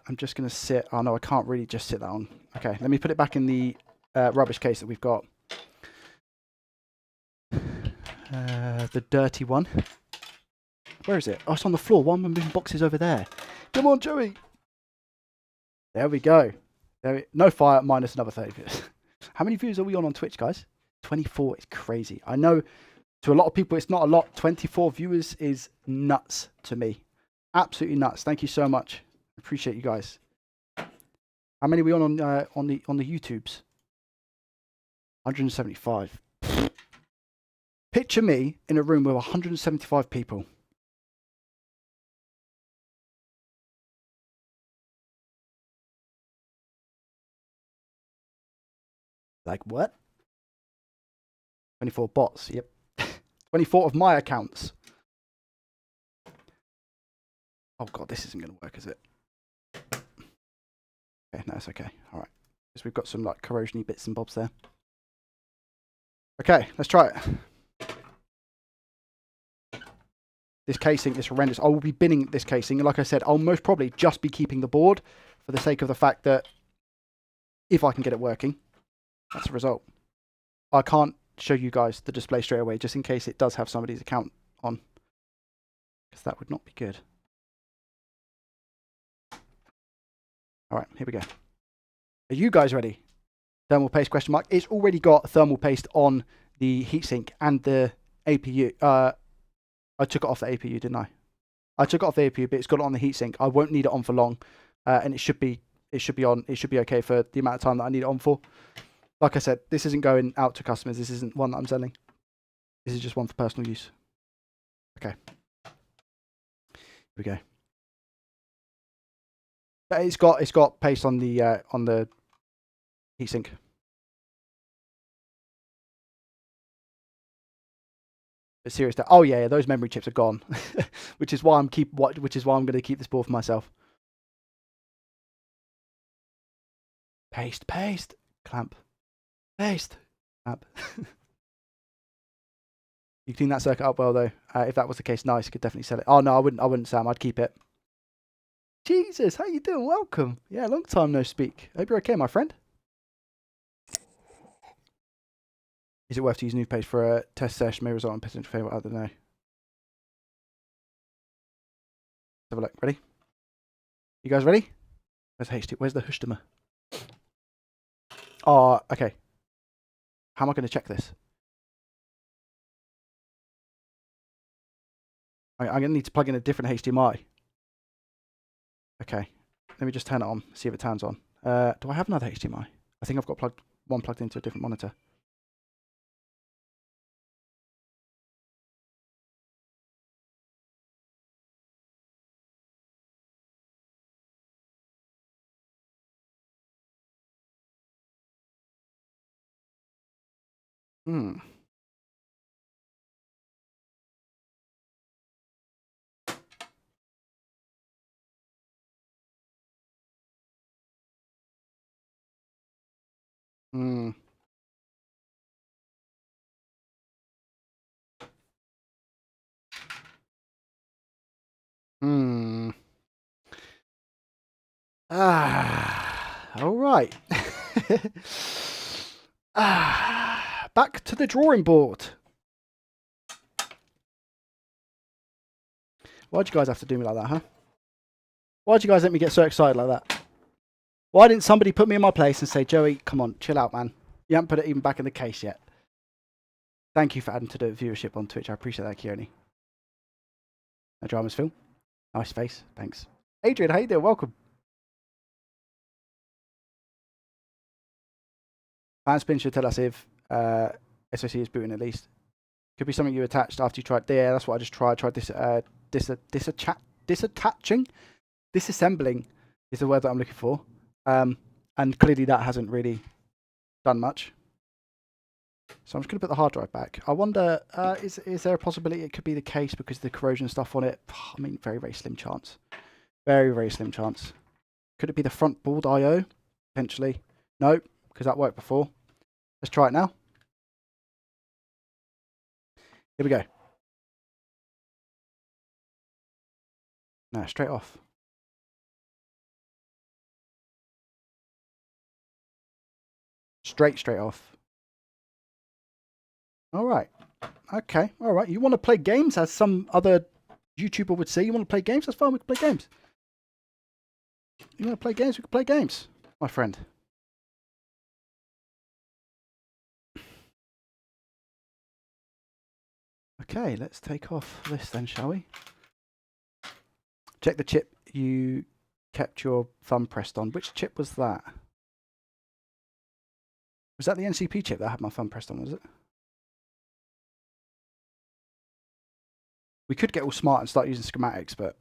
I'm just going to sit. Oh, no, I can't really just sit that on. Okay, let me put it back in the rubbish case that we've got. The dirty one. Where is it? Oh, it's on the floor. Why am I moving boxes over there? Come on, Joey. There we go. No fire, minus another 30 views. How many views are we on Twitch, guys? 24 is crazy. I know to a lot of people it's not a lot. 24 viewers is nuts to me. Absolutely nuts. Thank you so much. Appreciate you guys. How many are we on the YouTubes? 175. Picture me in a room with 175 people. Like what? 24 bots. Yep. 24 of my accounts. Oh god, this isn't going to work, is it? Okay, no, it's okay. All right. Because we've got some like corrosion-y bits and bobs there. Okay, let's try it. This casing is horrendous. I will be binning this casing. Like I said, I'll most probably just be keeping the board for the sake of the fact that if I can get it working, that's the result. I can't show you guys the display straight away just in case it does have somebody's account on. Because that would not be good. All right, here we go. Are you guys ready? Thermal paste question mark. It's already got thermal paste on the heatsink and the APU. I took it off the APU, didn't I? I took it off the APU, but it's got it on the heatsink. I won't need it on for long, and it should be on. It should be okay for the amount of time that I need it on for. Like I said, this isn't going out to customers. This isn't one that I'm selling. This is just one for personal use. Okay. Here we go. But it's got paste on the heatsink. But serious. Oh yeah, those memory chips are gone, which is why I'm going to keep this board for myself. Paste, clamp, paste, clamp. You clean that circuit up well though. If that was the case, nice. You could definitely sell it. Oh no, I wouldn't, Sam. I'd keep it. Jesus, how you doing? Welcome. Yeah, long time no speak. Hope you're okay, my friend. Is it worth to use new paste for a test session? May result in potential failure. I don't know. Let's have a look. Ready? You guys ready? Where's HT? Where's the Hushtimer? Oh, okay. How am I going to check this? I'm going to need to plug in a different HDMI. Okay. Let me just turn it on, see if it turns on. Do I have another HDMI? I think I've got one plugged into a different monitor. Hmm. Hmm. Hmm. All right. Back to the drawing board. Why'd you guys have to do me like that, huh? Why'd you guys let me get so excited like that? Why didn't somebody put me in my place and say, Joey, come on, chill out, man. You haven't put it even back in the case yet. Thank you for adding to the viewership on Twitch. I appreciate that, Kieran. No dramas, Phil. Nice face. Thanks. Adrian, how you doing? Welcome. Fanspin should tell us if SOC is booting at least. Could be something you attached after you tried. Yeah, that's what I just tried. Tried disattaching. Disassembling is the word that I'm looking for. And clearly that hasn't really done much. So I'm just going to put the hard drive back. I wonder, is there a possibility it could be the case because of the corrosion stuff on it? I mean, very, very slim chance. Very, very slim chance. Could it be the front board I/O? Potentially. No, because that worked before. Let's try it now. Here we go. No, straight off. Straight off. All right. Okay. All right. You want to play games, as some other YouTuber would say? You want to play games? That's fine. We can play games. You want to play games? We can play games, my friend. Okay, let's take off this then, shall we? Check the chip you kept your thumb pressed on. Which chip was that? Was that the NCP chip that I had my thumb pressed on, was it? We could get all smart and start using schematics, but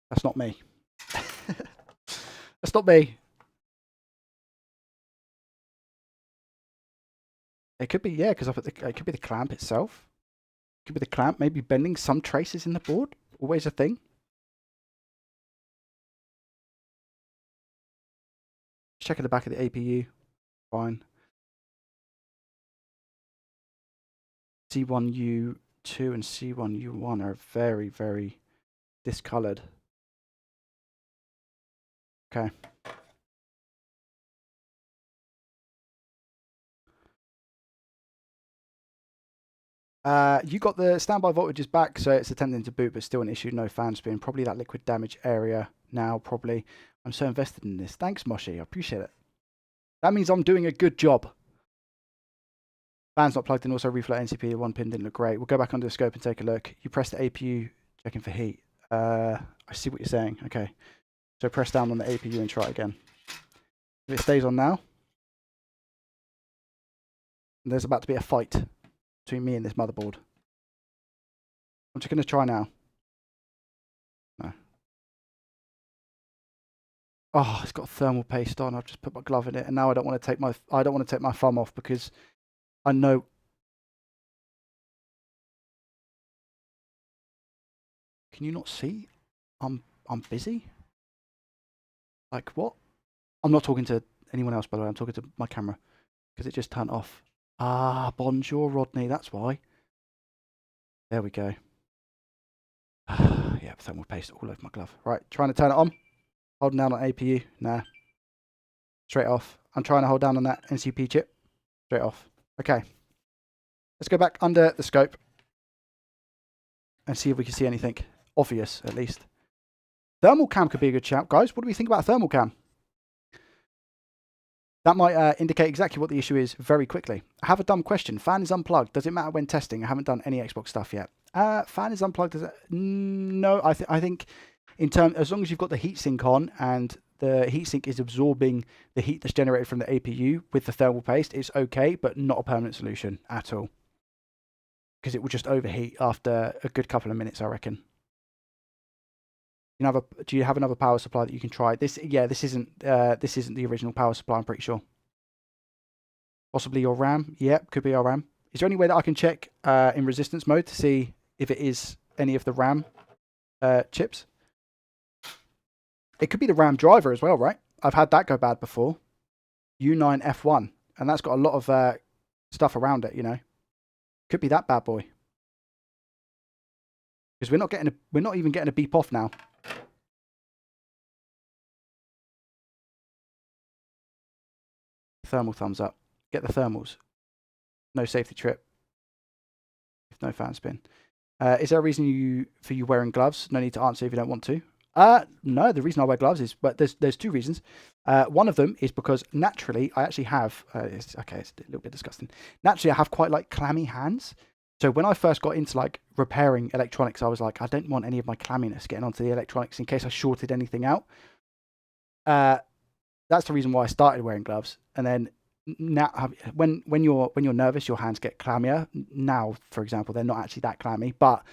that's not me. That's not me. It could be, yeah, because it could be the clamp itself. It could be the clamp, maybe bending some traces in the board. Always a thing. Check at the back of the APU. Fine. C1U2 and C1U1 are very, very discolored. Okay. You got the standby voltages back, so it's attempting to boot, but still an issue. No fan spin. Probably that liquid damage area now. Probably. I'm so invested in this. Thanks, Moshi. I appreciate it. That means I'm doing a good job. Fan's not plugged in. Also, reflow NCP. One pin didn't look great. We'll go back under the scope and take a look. You press the APU, checking for heat. I see what you're saying. Okay. So press down on the APU and try it again. If it stays on now, there's about to be a fight between me and this motherboard. I'm just going to try now. No. Oh, it's got thermal paste on. I've just put my glove in it, and now I don't want to take my thumb off because I know. Can you not see? I'm busy. Like what? I'm not talking to anyone else, by the way. I'm talking to my camera because it just turned off. Ah, bonjour, Rodney. That's why. There we go. Yeah, thermal paste all over my glove. Right, trying to turn it on. Holding down on APU. Nah. Straight off. I'm trying to hold down on that NCP chip. Straight off. Okay. Let's go back under the scope and see if we can see anything obvious, at least. Thermal cam could be a good shout. Guys, what do we think about thermal cam? That might indicate exactly what the issue is very quickly. I have a dumb question. Fan is unplugged. Does it matter when testing? I haven't done any Xbox stuff yet. Fan is unplugged. No, I think as long as you've got the heatsink on and the heatsink is absorbing the heat that's generated from the APU with the thermal paste, it's okay, but not a permanent solution at all. Because it will just overheat after a good couple of minutes, I reckon. Do you have another power supply that you can try? This isn't the original power supply, I'm pretty sure. Possibly your RAM. Yep, could be our RAM. Is there any way that I can check in resistance mode to see if it is any of the RAM chips? It could be the RAM driver as well, right? I've had that go bad before. U9F1, and that's got a lot of stuff around it. You know, could be that bad boy. Because we're not even getting a beep off now. Thermal thumbs up. Get the thermals. No safety trip. No fan spin. Is there a reason for you wearing gloves? No need to answer if you don't want to. No, the reason I wear gloves is, but there's two reasons. One of them is because naturally I actually have, it's a little bit disgusting. Naturally I have quite like clammy hands. So when I first got into like repairing electronics, I was like, I don't want any of my clamminess getting onto the electronics in case I shorted anything out. That's the reason why I started wearing gloves. And then now, when you're nervous, your hands get clammier. Now, for example, they're not actually that clammy, but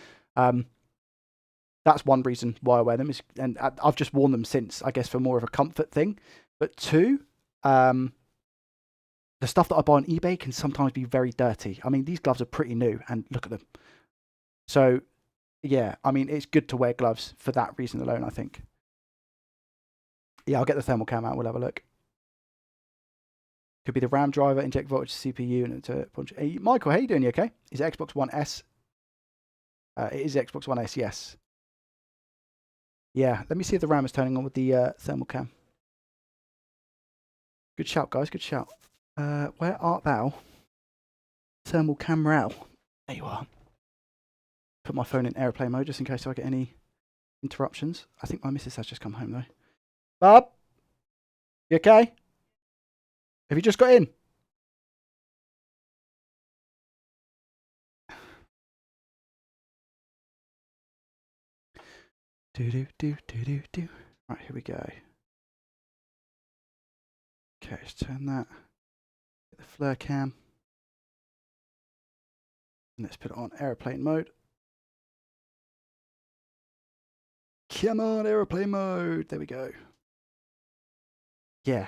that's one reason why I wear them. And I've just worn them since, I guess, for more of a comfort thing. But two, the stuff that I buy on eBay can sometimes be very dirty. I mean, these gloves are pretty new, and look at them. So, yeah, I mean, it's good to wear gloves for that reason alone, I think. Yeah, I'll get the thermal cam out. We'll have a look. Could be the RAM driver, inject voltage CPU, and to punch. Hey, Michael, how you doing? You okay? Is it Xbox One S? It is Xbox One S, yes. Yeah, let me see if the RAM is turning on with the thermal cam. Good shout, guys. Good shout. Where art thou? Thermal camera. There you are. Put my phone in airplane mode just in case I get any interruptions. I think my missus has just come home though. Bob, you okay? Have you just got in? Do. Right, here we go. Okay, let's turn that. Get the flare cam. And let's put it on airplane mode. Come on, airplane mode. There we go. Yeah.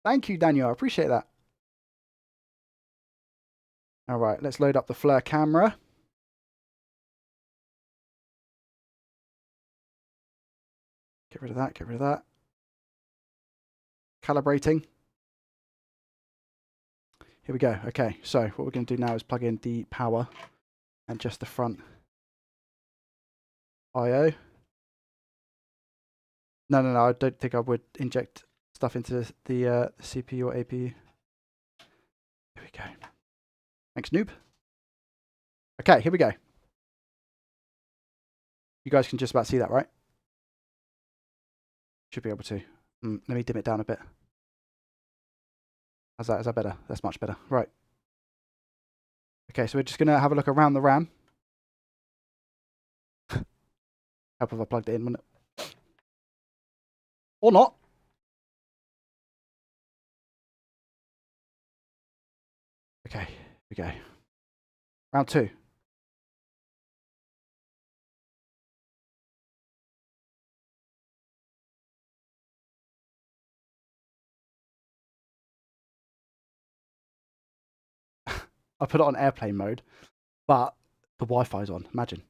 Thank you, Daniel. I appreciate that. All right, let's load up the flare camera. Get rid of that. Calibrating. Here we go. Okay, so what we're going to do now is plug in the power and just the front I/O. No, I don't think I would inject stuff into the CPU or APU. Here we go. Thanks, noob. Okay, here we go. You guys can just about see that, right? Should be able to. Let me dim it down a bit. How's that? Is that better? That's much better. Right. Okay, so we're just going to have a look around the RAM. Help if I plugged it in, wouldn't it? Or not. Okay, here we go. Round 2. I put it on airplane mode, but the Wi-Fi's on. Imagine.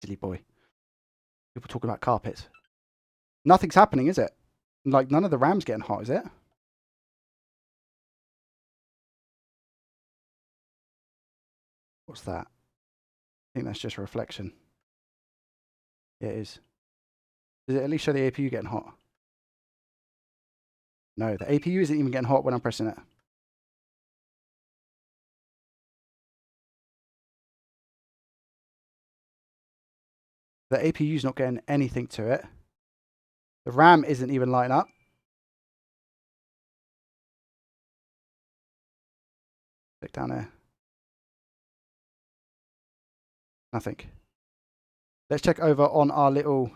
Silly boy. People talking about carpets. Nothing's happening, is it? Like, none of the RAM's getting hot, is it? What's that? I think that's just a reflection. Yeah, it is. Does it at least show the APU getting hot? No, the APU isn't even getting hot when I'm pressing it. The APU's not getting anything to it. The RAM isn't even lighting up. Click down there. Nothing. Let's check over on our little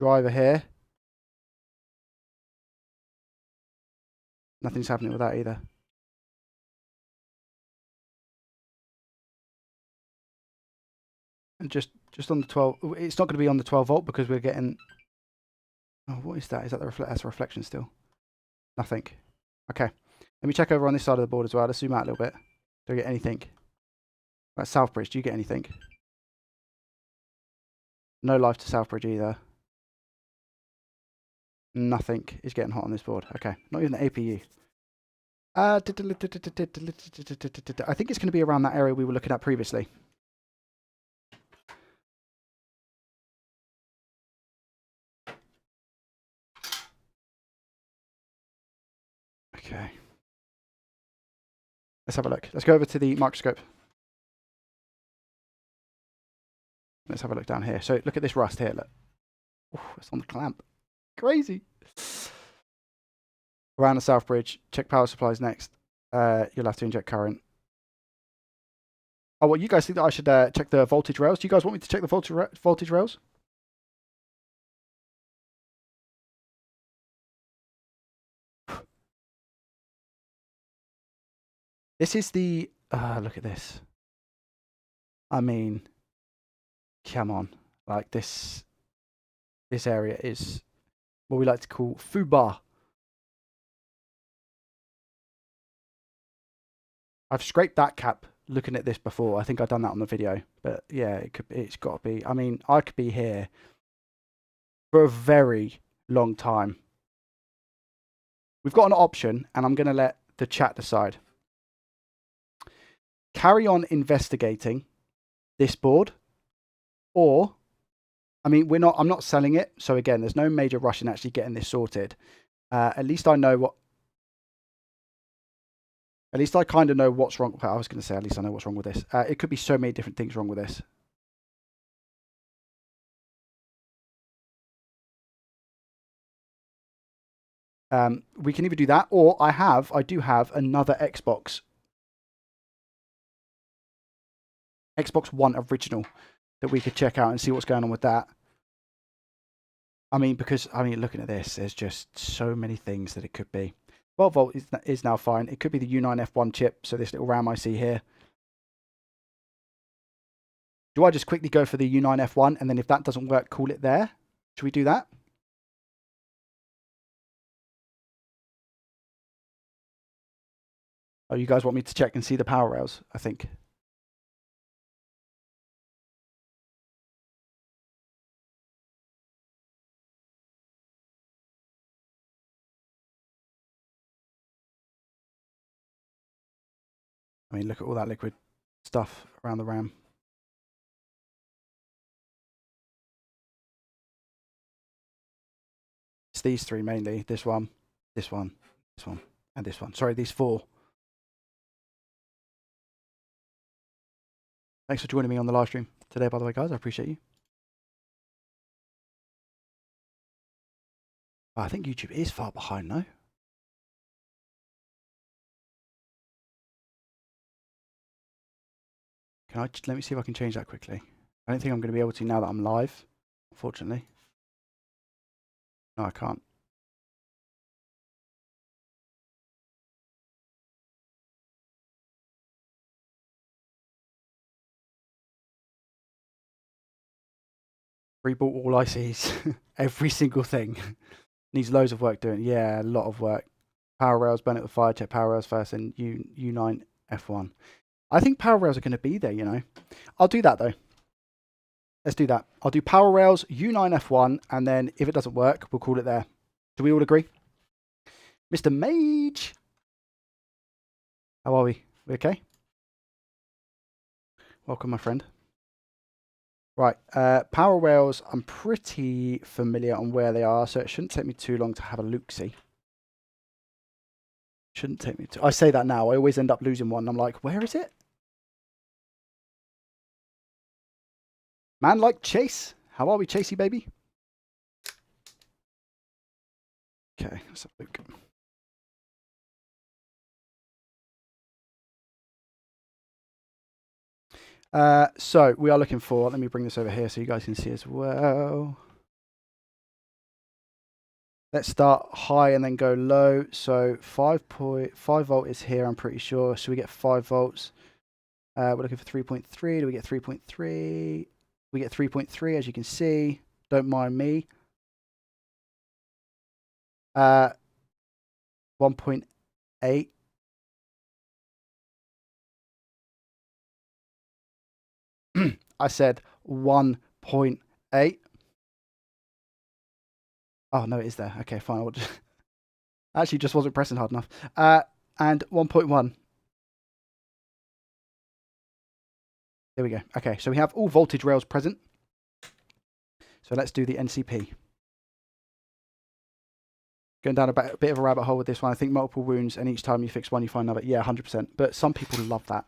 driver here. Nothing's happening with that either. And just on the 12, it's not going to be on the 12 volt because we're getting. Oh, what is that? Is that that's a reflection still? Nothing. Okay. Let me check over on this side of the board as well. Let's zoom out a little bit. Do I get anything? Right, Southbridge, do you get anything? No life to Southbridge either. Nothing is getting hot on this board. Okay, not even the APU. I think it's going to be around that area we were looking at previously. Okay. Let's have a look. Let's go over to the microscope. Let's have a look down here. So look at this rust here. Look. Ooh, it's on the clamp. Crazy. Around the south bridge. Check power supplies next. You'll have to inject current. Oh, well, you guys think that I should check the voltage rails? Do you guys want me to check the voltage rails? This is the... look at this. I mean, come on. Like this area is what we like to call Fubar. I've scraped that cap looking at this before. I think I've done that on the video. But yeah, it's got to be. I mean, I could be here for a very long time. We've got an option, and I'm going to let the chat decide. Carry on investigating this board, or, I mean, I'm not selling it. So again, there's no major rush in actually getting this sorted. At least I know what. At least I kind of know what's wrong. I was going to say, at least I know what's wrong with this. It could be so many different things wrong with this. We can either do that, or I do have another Xbox One original that we could check out and see what's going on with that. I mean, because, looking at this, there's just so many things that it could be. 12 volt is now fine. It could be the U9F1 chip, so this little RAM I see here. Do I just quickly go for the U9F1, and then if that doesn't work, call it there? Should we do that? Oh, you guys want me to check and see the power rails, I think. I mean, look at all that liquid stuff around the RAM. It's these three mainly. This one, this one, this one, and this one. Sorry, these four. Thanks for joining me on the live stream today, by the way, guys. I appreciate you. Oh, I think YouTube is far behind, though. Let me see if I can change that quickly. I don't think I'm going to be able to now that I'm live, unfortunately. No, I can't. Rebought all ICs. Every single thing. Needs loads of work doing. Yeah, a lot of work. Power rails, burn it with fire, check power rails first, and U9 F1. I think power rails are going to be there, you know. I'll do that, though. Let's do that. I'll do power rails, U9 F1, and then if it doesn't work, we'll call it there. Do we all agree? Mr. Mage! How are we? We okay? Welcome, my friend. Right, power rails, I'm pretty familiar on where they are, so it shouldn't take me too long to have a look-see. Shouldn't take me too... I say that now, I always end up losing one. I'm like, where is it? Man like Chase. How are we, Chasey, baby? Okay, let's have a look. So we are looking for, let me bring this over here so you guys can see as well. Let's start high and then go low. So 5.5 volt is here, I'm pretty sure. So we get 5 volts. We're looking for 3.3. Do we get 3.3? We get 3.3, as you can see. Don't mind me. 1.8. I said 1.8. Oh, no, it is there. Okay, fine. Actually, just wasn't pressing hard enough. and 1.1. There we go. Okay, so we have all voltage rails present. So let's do the NCP. Going down a bit of a rabbit hole with this one. I think multiple wounds, and each time you fix one, you find another. Yeah, 100%. But some people love that.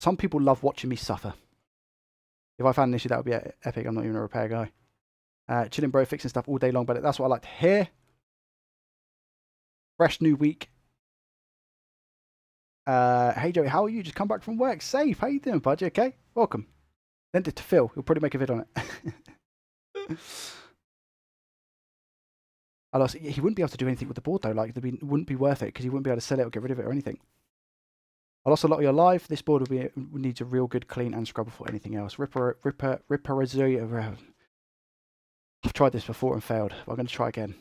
Some people love watching me suffer. If I found an issue, that would be epic. I'm not even a repair guy. Chilling, bro, fixing stuff all day long, but that's what I like to hear. Fresh new week. Hey, Joey, how are you? Just come back from work. Safe. How you doing, bud? You okay? Welcome. Send it to Phil. He'll probably make a vid on it. He wouldn't be able to do anything with the board, though. Like, it wouldn't be worth it because he wouldn't be able to sell it or get rid of it or anything. I lost a lot of your life. This board needs a real good clean and scrub before anything else. Ripperazzione. I've tried this before and failed, but I'm going to try again.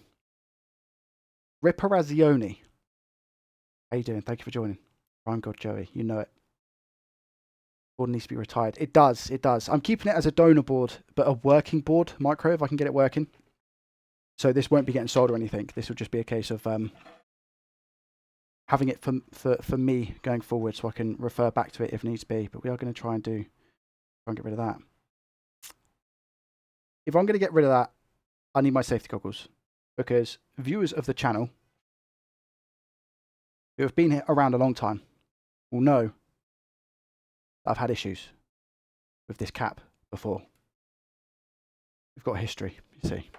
Ripperazzione. How you doing? Thank you for joining. Prime God Joey, you know it. Board needs to be retired. It does, it does. I'm keeping it as a donor board, but a working board, micro, if I can get it working. So this won't be getting sold or anything. This will just be a case of having it for me going forward, so I can refer back to it if needs be. But we are going to try and get rid of that. If I'm going to get rid of that, I need my safety goggles, because viewers of the channel who have been around a long time will know I've had issues with this cap before. We've got a history, you see.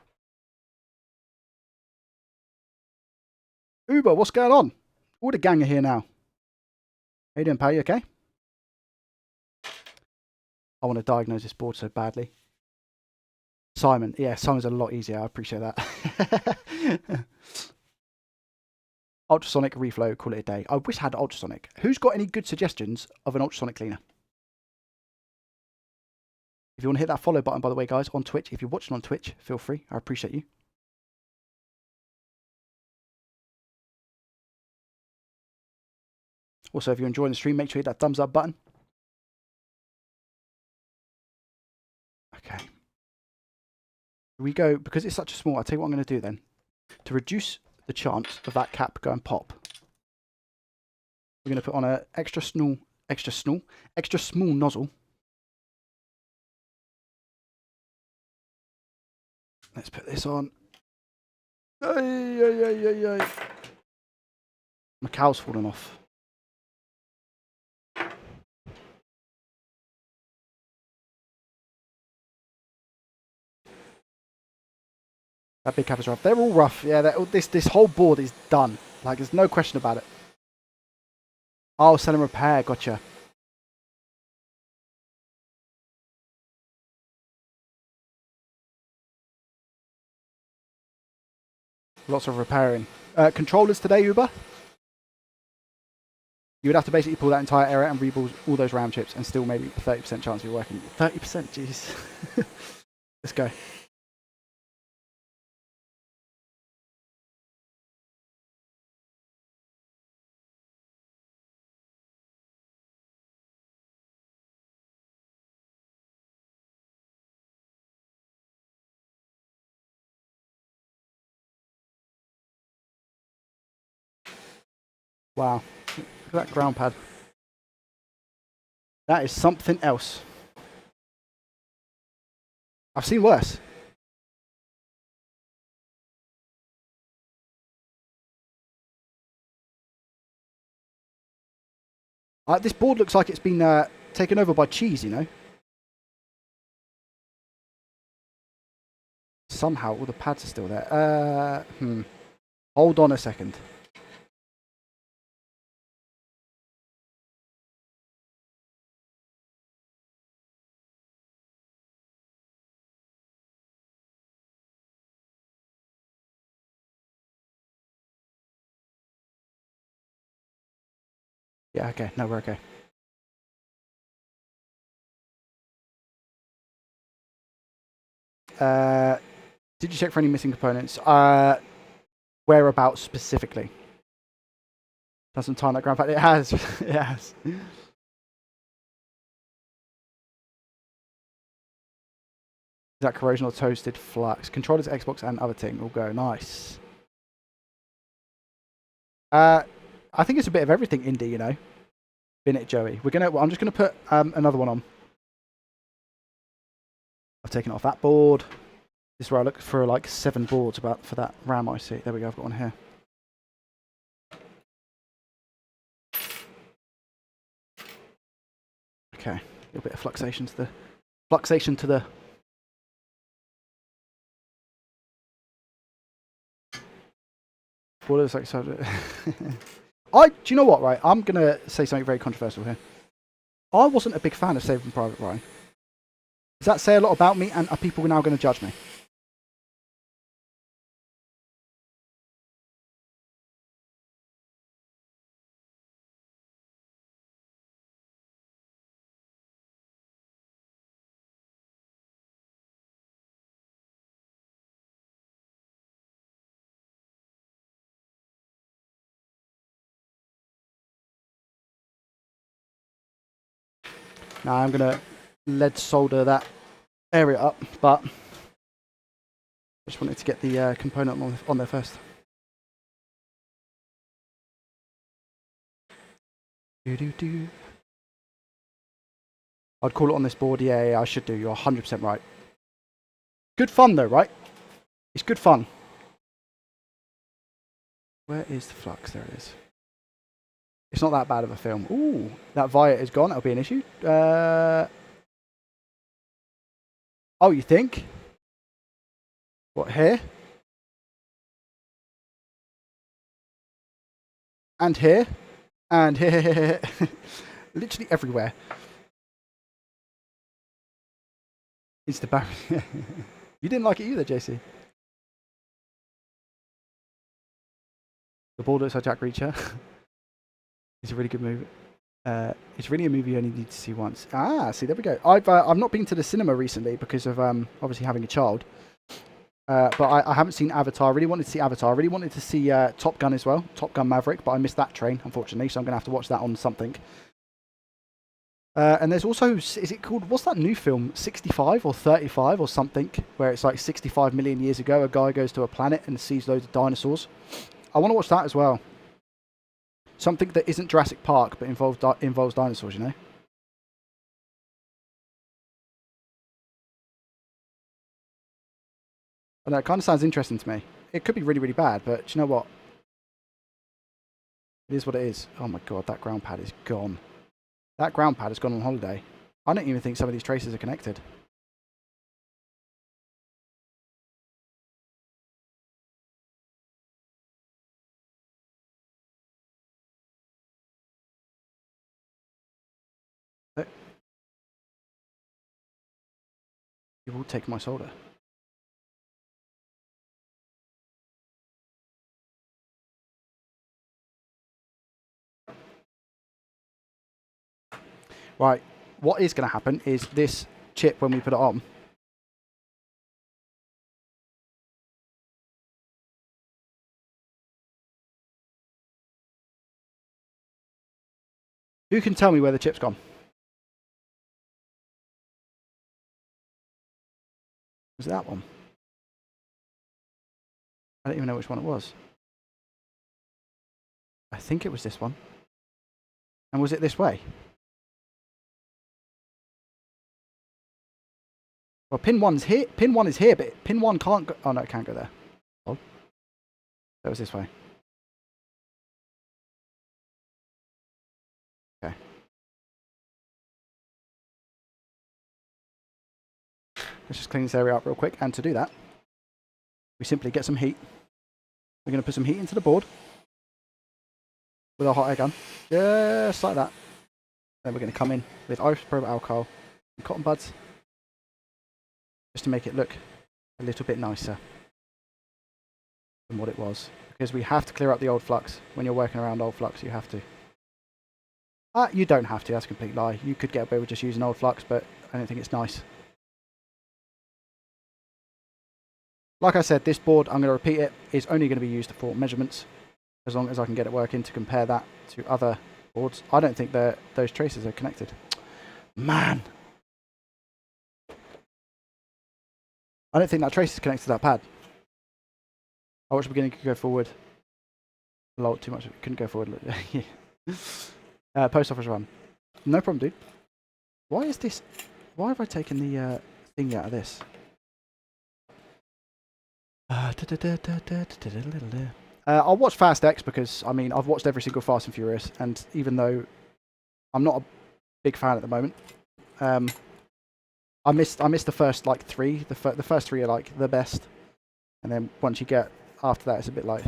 Uber, what's going on? All the gang are here now. How you doing, pal? You okay? I want to diagnose this board so badly. Simon. Yeah, Simon's a lot easier. I appreciate that. Ultrasonic reflow, call it a day. I wish I had ultrasonic. Who's got any good suggestions of an ultrasonic cleaner? If you want to hit that follow button, by the way, guys, on Twitch. If you're watching on Twitch, feel free. I appreciate you. Also, if you're enjoying the stream, make sure you hit that thumbs up button. Okay. We go, because it's such a small, I'll tell you what I'm going to do then. To reduce the chance of that cap going pop, we're going to put on an extra small nozzle. Let's put this on. My cow's fallen off. That big cap is rough. They're all rough. Yeah, this whole board is done. Like, there's no question about it. Oh, sell and repair. Gotcha. Lots of repairing. Controllers today, Uber. You would have to basically pull that entire area and rebuild all those RAM chips and still maybe a 30% chance of you working. 30%, jeez. Let's go. Wow. Look at that ground pad. That is something else. I've seen worse. This board looks like it's been taken over by cheese, you know? Somehow all the pads are still there. Hold on a second. Yeah, okay. No, we're okay. Did you check for any missing components? Whereabouts specifically? Doesn't time that ground pad. It has. It has. Is that corrosion or toasted flux? Controllers, Xbox, and other thing will go. Nice. I think it's a bit of everything indie, you know. Bin it, Joey. I'm just gonna put another one on. I've taken off that board. This is where I look for like 7 boards for that RAM IC. There we go. I've got one here. Okay, a little bit of fluxation to the board. Looks like so. Do you know what? Right, I'm gonna say something very controversial here. I wasn't a big fan of Saving Private Ryan. Does that say a lot about me? And are people now going to judge me? Now I'm going to lead solder that area up, but I just wanted to get the component on there first. I'd call it on this board. Yeah, I should do. You're 100% right. Good fun though, right? It's good fun. Where is the flux? There it is. It's not that bad of a film. Ooh, that via is gone. That'll be an issue. Oh, you think? What, here? And here? And here. Literally everywhere. It's the barrier. You didn't like it either, JC. The Ball looks like Jack Reacher. It's a really good movie. It's really a movie you only need to see once. Ah, see, there we go. I've not been to the cinema recently because of obviously having a child. But I haven't seen Avatar. I really wanted to see Avatar. I really wanted to see Top Gun as well. Top Gun Maverick, but I missed that train, unfortunately, so I'm going to have to watch that on something. And there's also, is it called, what's that new film, 65 or 35 or something, where it's like 65 million years ago, a guy goes to a planet and sees loads of dinosaurs. I want to watch that as well. Something that isn't Jurassic Park, but involves dinosaurs, you know? I know, it kind of sounds interesting to me. It could be really, really bad, but do you know what? It is what it is. Oh my god, that ground pad is gone. That ground pad has gone on holiday. I don't even think some of these traces are connected. You will take my solder. Right, what is going to happen is this chip, when we put it on, who can tell me where the chip's gone? Was it that one? I don't even know which one it was. I think it was this one. And was it this way? Well, pin 1's here. Pin 1 is here, but pin 1 can't go. Oh, no, it can't go there. Oh. That was this way. Okay. Let's just clean this area up real quick. And to do that, we simply get some heat. We're going to put some heat into the board with our hot air gun. Just like that. Then we're going to come in with isopropyl alcohol and cotton buds just to make it look a little bit nicer than what it was. Because we have to clear up the old flux. When you're working around old flux, you have to. You don't have to. That's a complete lie. You could get away with just using old flux, but I don't think it's nice. Like I said, this board, I'm going to repeat it, is only going to be used for measurements, as long as I can get it working to compare that to other boards. I don't think those traces are connected. Man! I don't think that trace is connected to that pad. I watch the beginning go forward. Lol, too much. Couldn't go forward. Post office run. No problem, dude. Why is this? Why have I taken the thing out of this? I'll watch Fast X because I mean I've watched every single Fast and Furious, and even though I'm not a big fan at the moment, I missed the first like three. The first three are like the best, and then once you get after that, it's a bit like,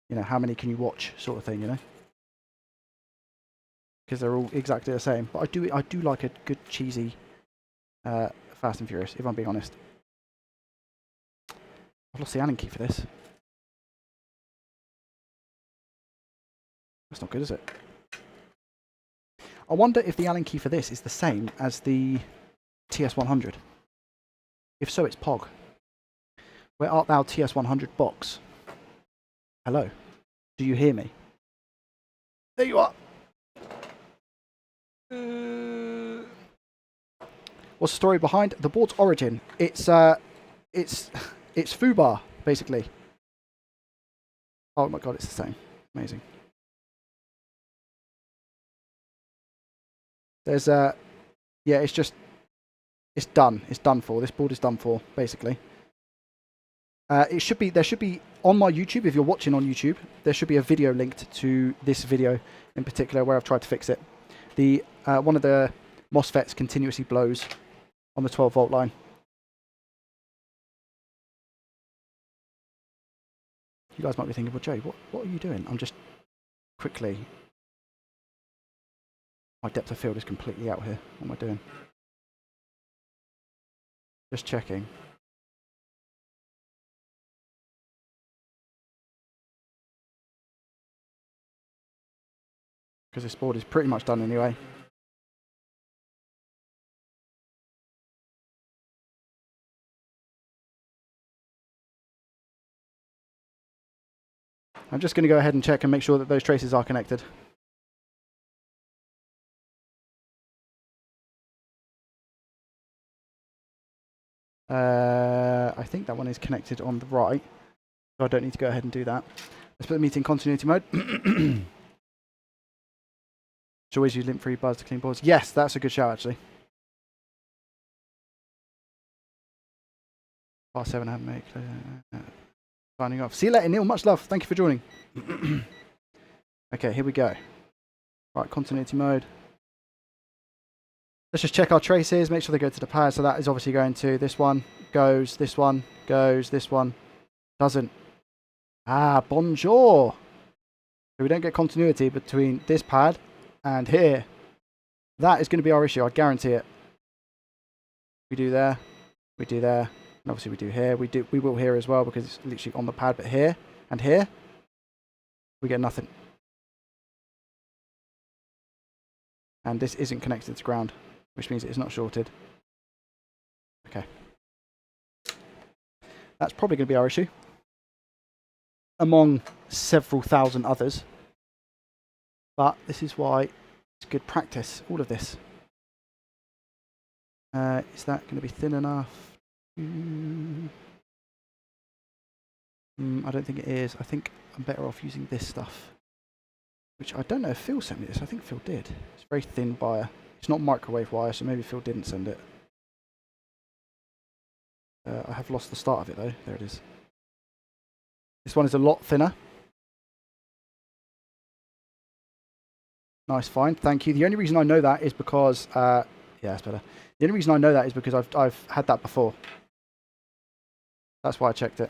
you know, how many can you watch, sort of thing, you know? Because they're all exactly the same. But I do like a good cheesy Fast and Furious, if I'm being honest. I've lost the Allen key for this. That's not good, is it? I wonder if the Allen key for this is the same as the TS100. If so, it's POG. Where art thou, TS100 box? Hello? Do you hear me? There you are! What's the story behind the board's origin? It's foobar, basically. Oh my god, it's the same. Amazing. There's yeah, it's done. It's done for. This board is done for, basically. There should be on my YouTube, if you're watching on YouTube, there should be a video linked to this video in particular where I've tried to fix it. The one of the MOSFETs continuously blows on the 12 volt line. You guys might be thinking, well, Jay, what are you doing? I'm just quickly. My depth of field is completely out here. What am I doing? Just checking. Because this board is pretty much done anyway. I'm just going to go ahead and check and make sure that those traces are connected. I think that one is connected on the right, so I don't need to go ahead and do that. Let's put the meeting in continuity mode. Should always use lint-free buzz to clean boards. Yes, that's a good shout, actually. Part 7, I haven't made clear. Signing off. See you later, Neil. Much love. Thank you for joining. Okay, here we go. Right, continuity mode. Let's just check our traces, make sure they go to the pad. So that is obviously going to this one, goes, this one, goes, this one, doesn't. Ah, bonjour. So we don't get continuity between this pad and here. That is going to be our issue, I guarantee it. We do there, we do there, and obviously we do here. We will here as well because it's literally on the pad, but here and here, we get nothing. And this isn't connected to ground, which means it's not shorted. Okay. That's probably going to be our issue. Among several thousand others. But this is why it's good practice, all of this. Is that going to be thin enough? I don't think it is. I think I'm better off using this stuff. Which I don't know if Phil sent me this. I think Phil did. It's very thin wire. It's not microwave wire, so maybe Phil didn't send it. I have lost the start of it though. There it is. This one is a lot thinner. Nice find, thank you. The only reason I know that is because, yeah, that's better. The only reason I know that is because I've had that before. That's why I checked it.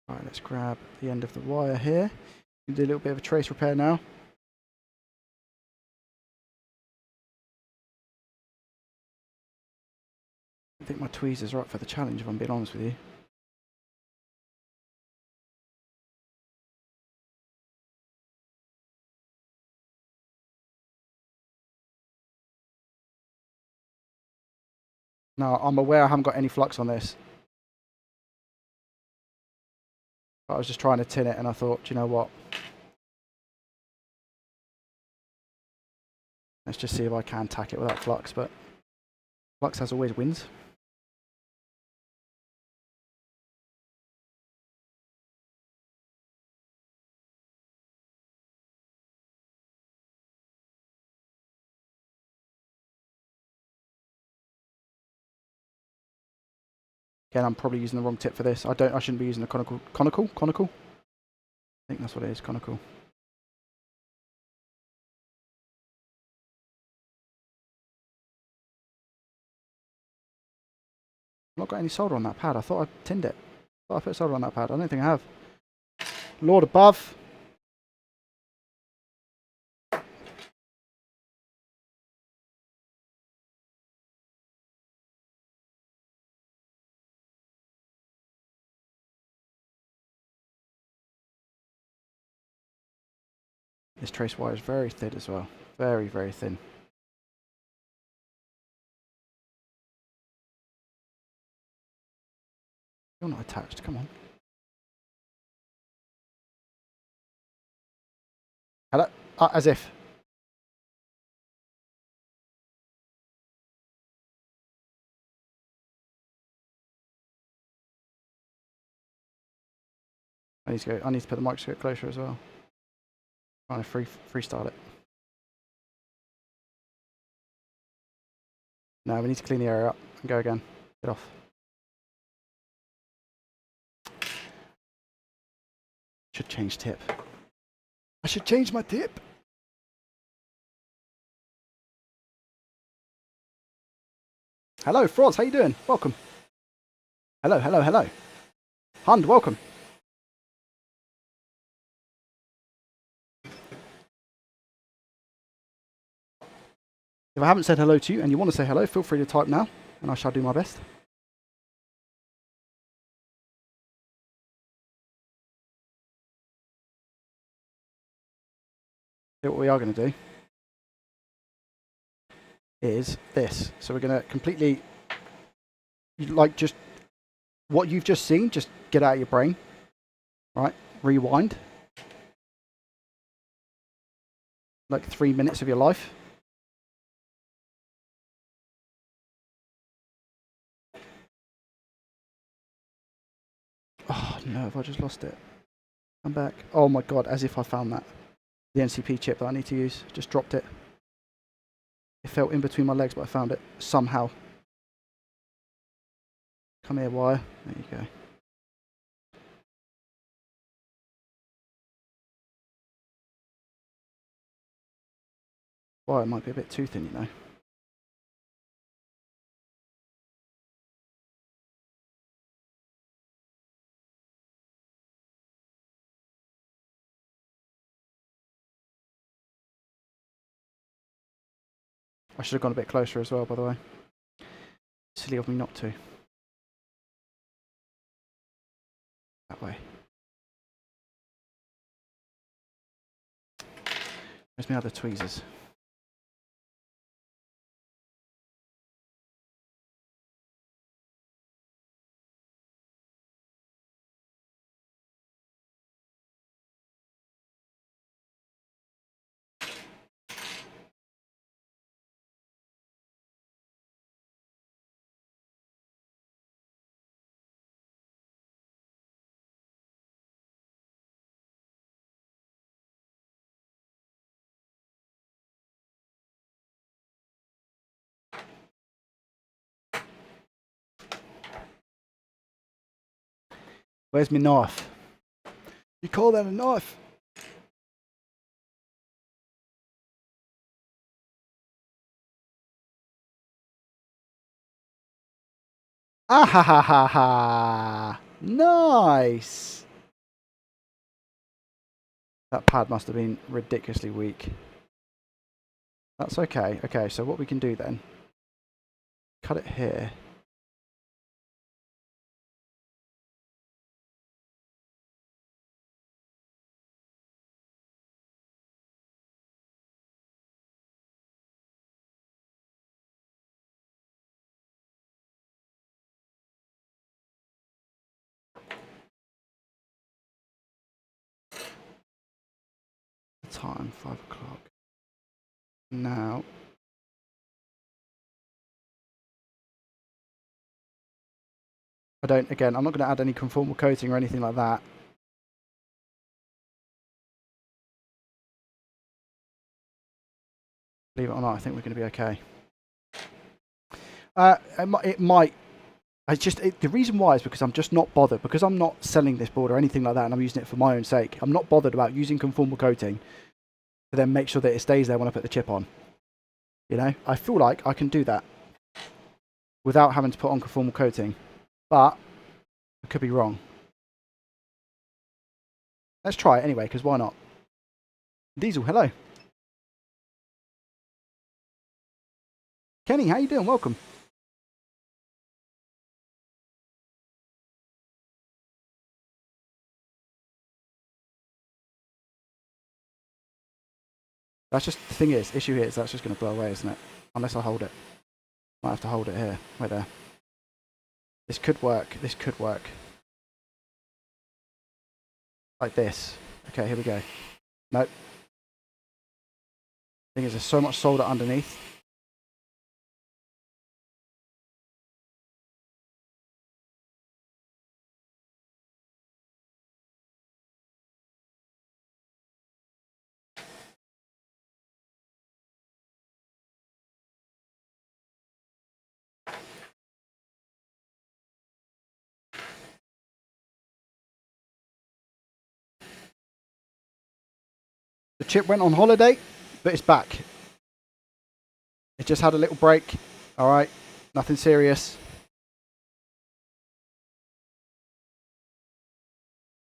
Alright, let's grab the end of the wire here. Do a little bit of a trace repair now. I think my tweezers are up for the challenge, if I'm being honest with you. No, I'm aware I haven't got any flux on this. But I was just trying to tin it and I thought, do you know what? Let's just see if I can tack it without flux, but flux as always wins. Again, I'm probably using the wrong tip for this. I shouldn't be using the conical. I think that's what it is, conical. I've not got any solder on that pad. I thought I tinned it. I thought I put solder on that pad. I don't think I have. Lord above. This trace wire is very thin as well. Very, very thin. You're not attached. Come on. Hello? As if. I need to put the microscope closer as well. Trying to freestyle it. No, we need to clean the area up and go again. Get off. Should change tip. I should change my tip. Hello, Froz. How you doing? Welcome. Hello. Hund, welcome. If I haven't said hello to you and you want to say hello, feel free to type now, and I shall do my best. So what we are going to do is this. So we're going to completely, like, just what you've just seen, just get out of your brain. Right? Rewind. Like 3 minutes of your life. Oh no, have I just lost it? I'm back. Oh my god, as if I found that. The NCP chip that I need to use. Just dropped it. It fell in between my legs, but I found it somehow. Come here, wire. There you go. Wire might be a bit too thin, you know. I should have gone a bit closer as well, by the way. Silly of me not to. That way. Where's my other tweezers? Where's my knife? You call that a knife? Ah ha ha ha ha! Nice! That pad must have been ridiculously weak. That's okay. Okay, so what we can do then, cut it here. Time, 5 o'clock. Now, again, I'm not going to add any conformal coating or anything like that. Believe it or not, I think we're going to be okay. It might, The reason why is because I'm just not bothered, because I'm not selling this board or anything like that, and I'm using it for my own sake. I'm not bothered about using conformal coating to then make sure that it stays there when I put the chip on. You know, I feel like I can do that without having to put on conformal coating, but I could be wrong. Let's try it anyway, because why not? Diesel, hello. Kenny, how you doing? Welcome. That's just, the thing is, issue here is that's just going to blow away, isn't it? Unless I hold it. Might have to hold it here. Wait there. This could work. This could work. Like this. Okay, here we go. Nope. Thing is, there's so much solder underneath. The chip went on holiday, but it's back. It just had a little break. All right, nothing serious.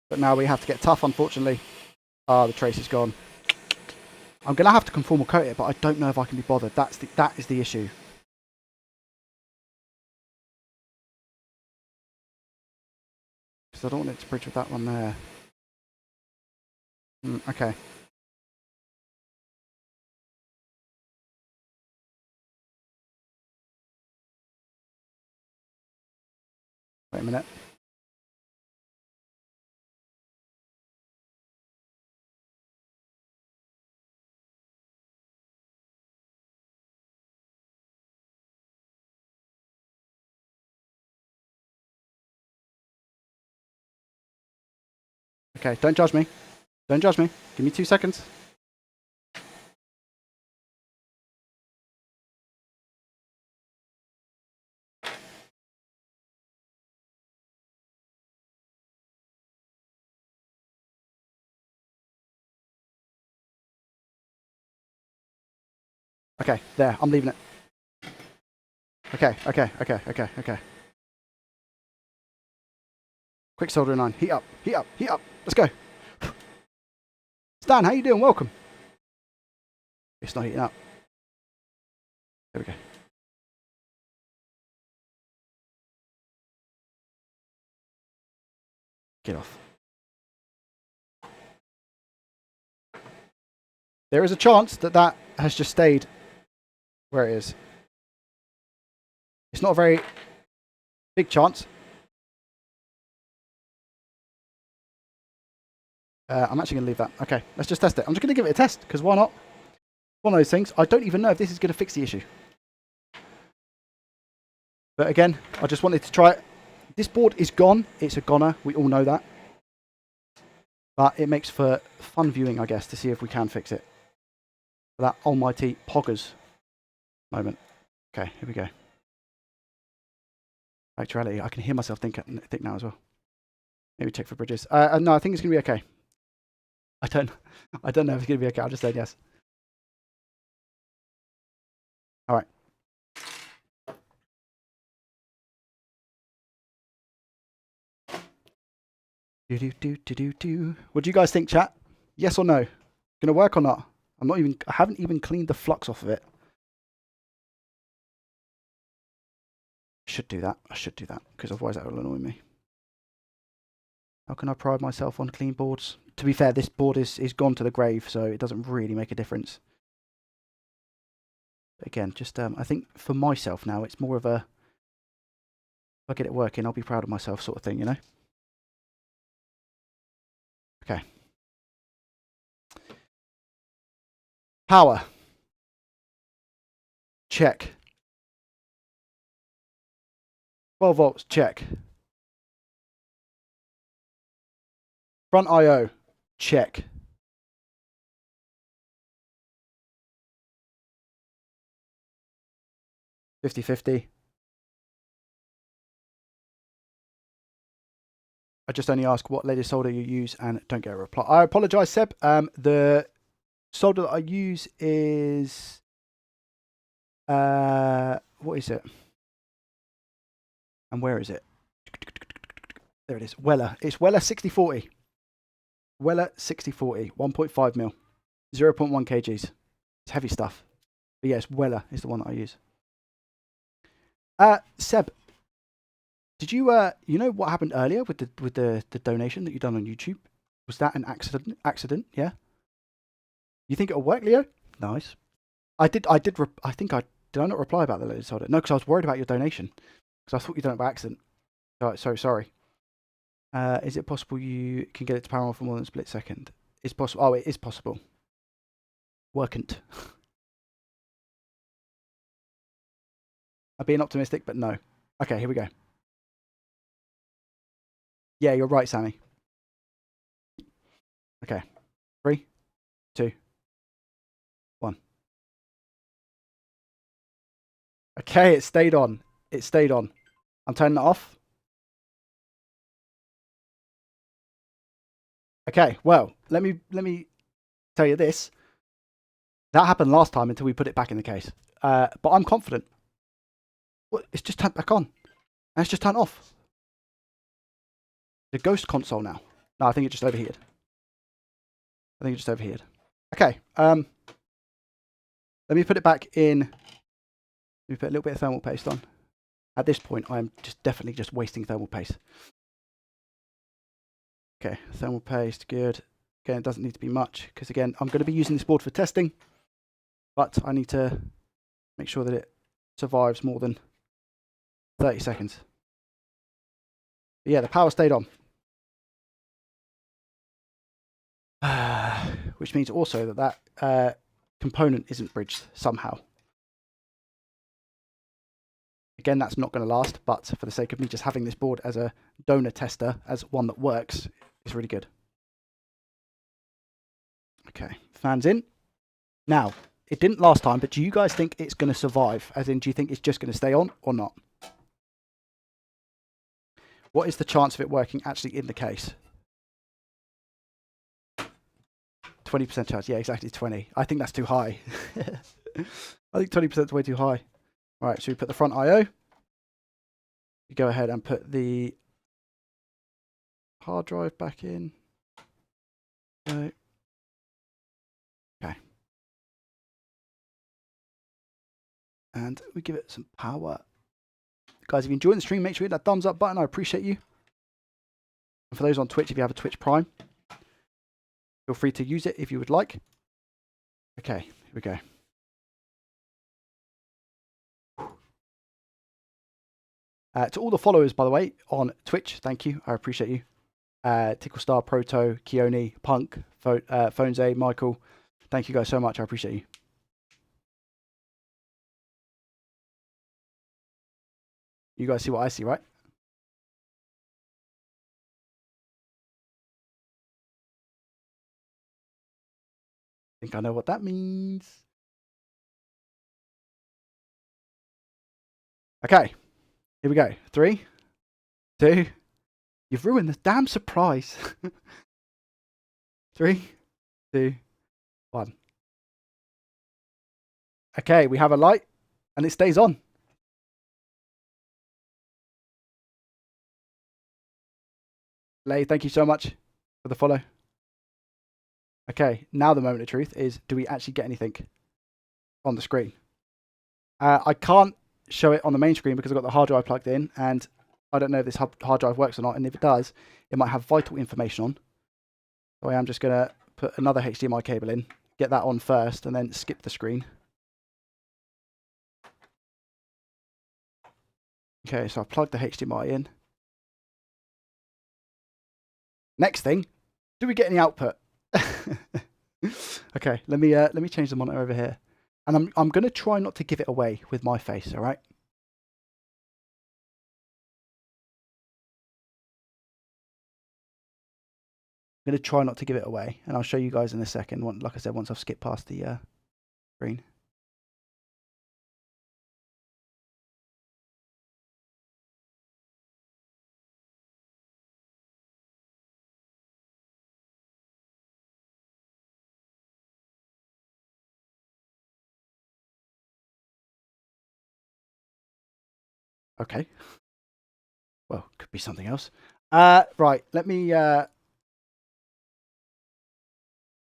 But now we have to get tough, unfortunately. Ah, the trace is gone. I'm going to have to conformal coat it, but I don't know if I can be bothered. That is the issue. Because I don't want it to bridge with that one there. Okay. Wait a minute. Okay, don't judge me. Don't judge me. Give me 2 seconds. Okay, there. I'm leaving it. Okay. Quick soldering line. Heat up. Let's go. Stan, how you doing? Welcome. It's not heating up. There we go. Get off. There is a chance that that has just stayed where it is. It's not a very big chance. I'm actually going to leave that. Okay, let's just test it. I'm just going to give it a test, because why not? One of those things. I don't even know if this is going to fix the issue. But again, I just wanted to try it. This board is gone. It's a goner. We all know that. But it makes for fun viewing, I guess, to see if we can fix it. For that almighty poggers moment. Okay, here we go. Actuality, I can hear myself think now as well. Maybe check for bridges. No, I think it's going to be okay. I don't know if it's going to be okay. I'll just say yes. All right. What do you guys think, chat? Yes or no? Gonna work or not? I haven't even cleaned the flux off of it. I should do that, because otherwise that will annoy me. How can I pride myself on clean boards? To be fair, this board is gone to the grave, so it doesn't really make a difference. But again, just I think for myself now, it's more of a, if I get it working, I'll be proud of myself sort of thing, you know? Okay. Power. Check. 12 volts, check. Front I/O, check. (50/50) I just only ask what latest solder you use and don't get a reply. I apologise, Seb. The solder that I use is what is it? And where is it? There it is. Weller. It's Weller 6040. Weller 6040, 1.5 mil, 0.1 kgs. It's heavy stuff. But yes, Weller is the one that I use. Seb, did you you know what happened earlier with the donation that you done on YouTube? Was that an accident? Yeah. You think it'll work, Leo? Nice. I think I did not reply about the latest solder? No, because I was worried about your donation. Because I thought you done it by accident. So sorry. Is it possible you can get it to power on for more than a split second? It's possible. Oh, it is possible. Workn't. I'm being optimistic, but no. Okay, here we go. Yeah, you're right, Sammy. Okay. 3, 2, 1. Okay, it stayed on. It stayed on. I'm turning it off. Okay, well, let me tell you this. That happened last time until we put it back in the case. But I'm confident. Well, it's just turned back on. And it's just turned off. The ghost console now. No, I think it just overheated. Okay. Let me put it back in. Let me put a little bit of thermal paste on. At this point, I'm definitely just wasting thermal paste. Okay, thermal paste, good. Again, it doesn't need to be much because again, I'm going to be using this board for testing, but I need to make sure that it survives more than 30 seconds. But yeah, the power stayed on. Which means also that component isn't bridged somehow. Again, that's not going to last, but for the sake of me just having this board as a donor tester, as one that works, is really good. Okay, fans in. Now, it didn't last time, but do you guys think it's going to survive? As in, do you think it's just going to stay on or not? What is the chance of it working actually in the case? 20% chance. Yeah, exactly 20. I think that's too high. I think 20% is way too high. All right, so we put the front I/O. You go ahead and put the hard drive back in. Okay. And we give it some power. Guys, if you enjoyed the stream, make sure you hit that thumbs up button. I appreciate you. And for those on Twitch, if you have a Twitch Prime, feel free to use it if you would like. Okay, here we go. To all the followers, by the way, on Twitch, thank you. I appreciate you. Ticklestar, Proto, Keone, Punk, Phones, Michael. Thank you guys so much. I appreciate you. You guys see what I see, right? I think I know what that means. Okay, here we go. 3, 2. You've ruined the damn surprise. 3, 2, 1. Okay, we have a light and it stays on. Lay, thank you so much for the follow. Okay, now the moment of truth is, do we actually get anything on the screen? I can't show it on the main screen because I've got the hard drive plugged in and I don't know if this hard drive works or not. And if it does, it might have vital information on. So I am just going to put another HDMI cable in, get that on first and then skip the screen. Okay, so I've plugged the HDMI in. Next thing, do we get any output? Okay, let me change the monitor over here. And I'm going to try not to give it away with my face, all right? I'm going to try not to give it away, and I'll show you guys in a second, like I said, once I've skipped past the screen. Okay. Well, could be something else. Right, let me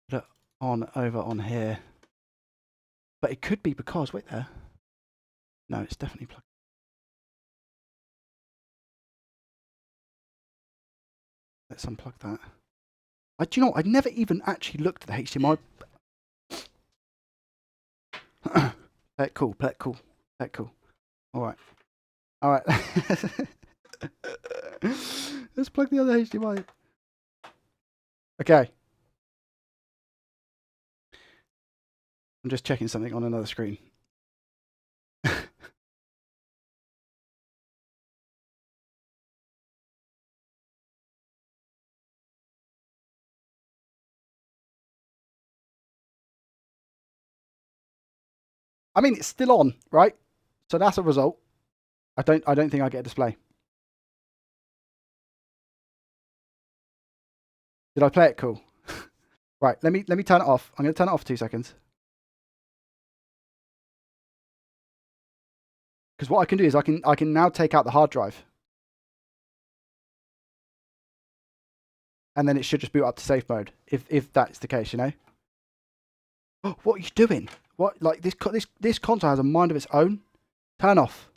put it on over on here. But it could be because, wait there. No, it's definitely plugged. Let's unplug that. Do you know what? I never even actually looked at the HDMI. Play it cool, play it cool, play it cool. Alright. Alright. Let's plug the other HDMI. Okay. I'm just checking something on another screen. I mean, it's still on, right? So that's a result. I don't think I get a display. Did I play it cool? Right, let me turn it off. I'm going to turn it off for 2 seconds. Because what I can do is I can now take out the hard drive. And then it should just boot up to safe mode if that's the case, you know. Oh, what are you doing? What, like this console has a mind of its own. Turn off.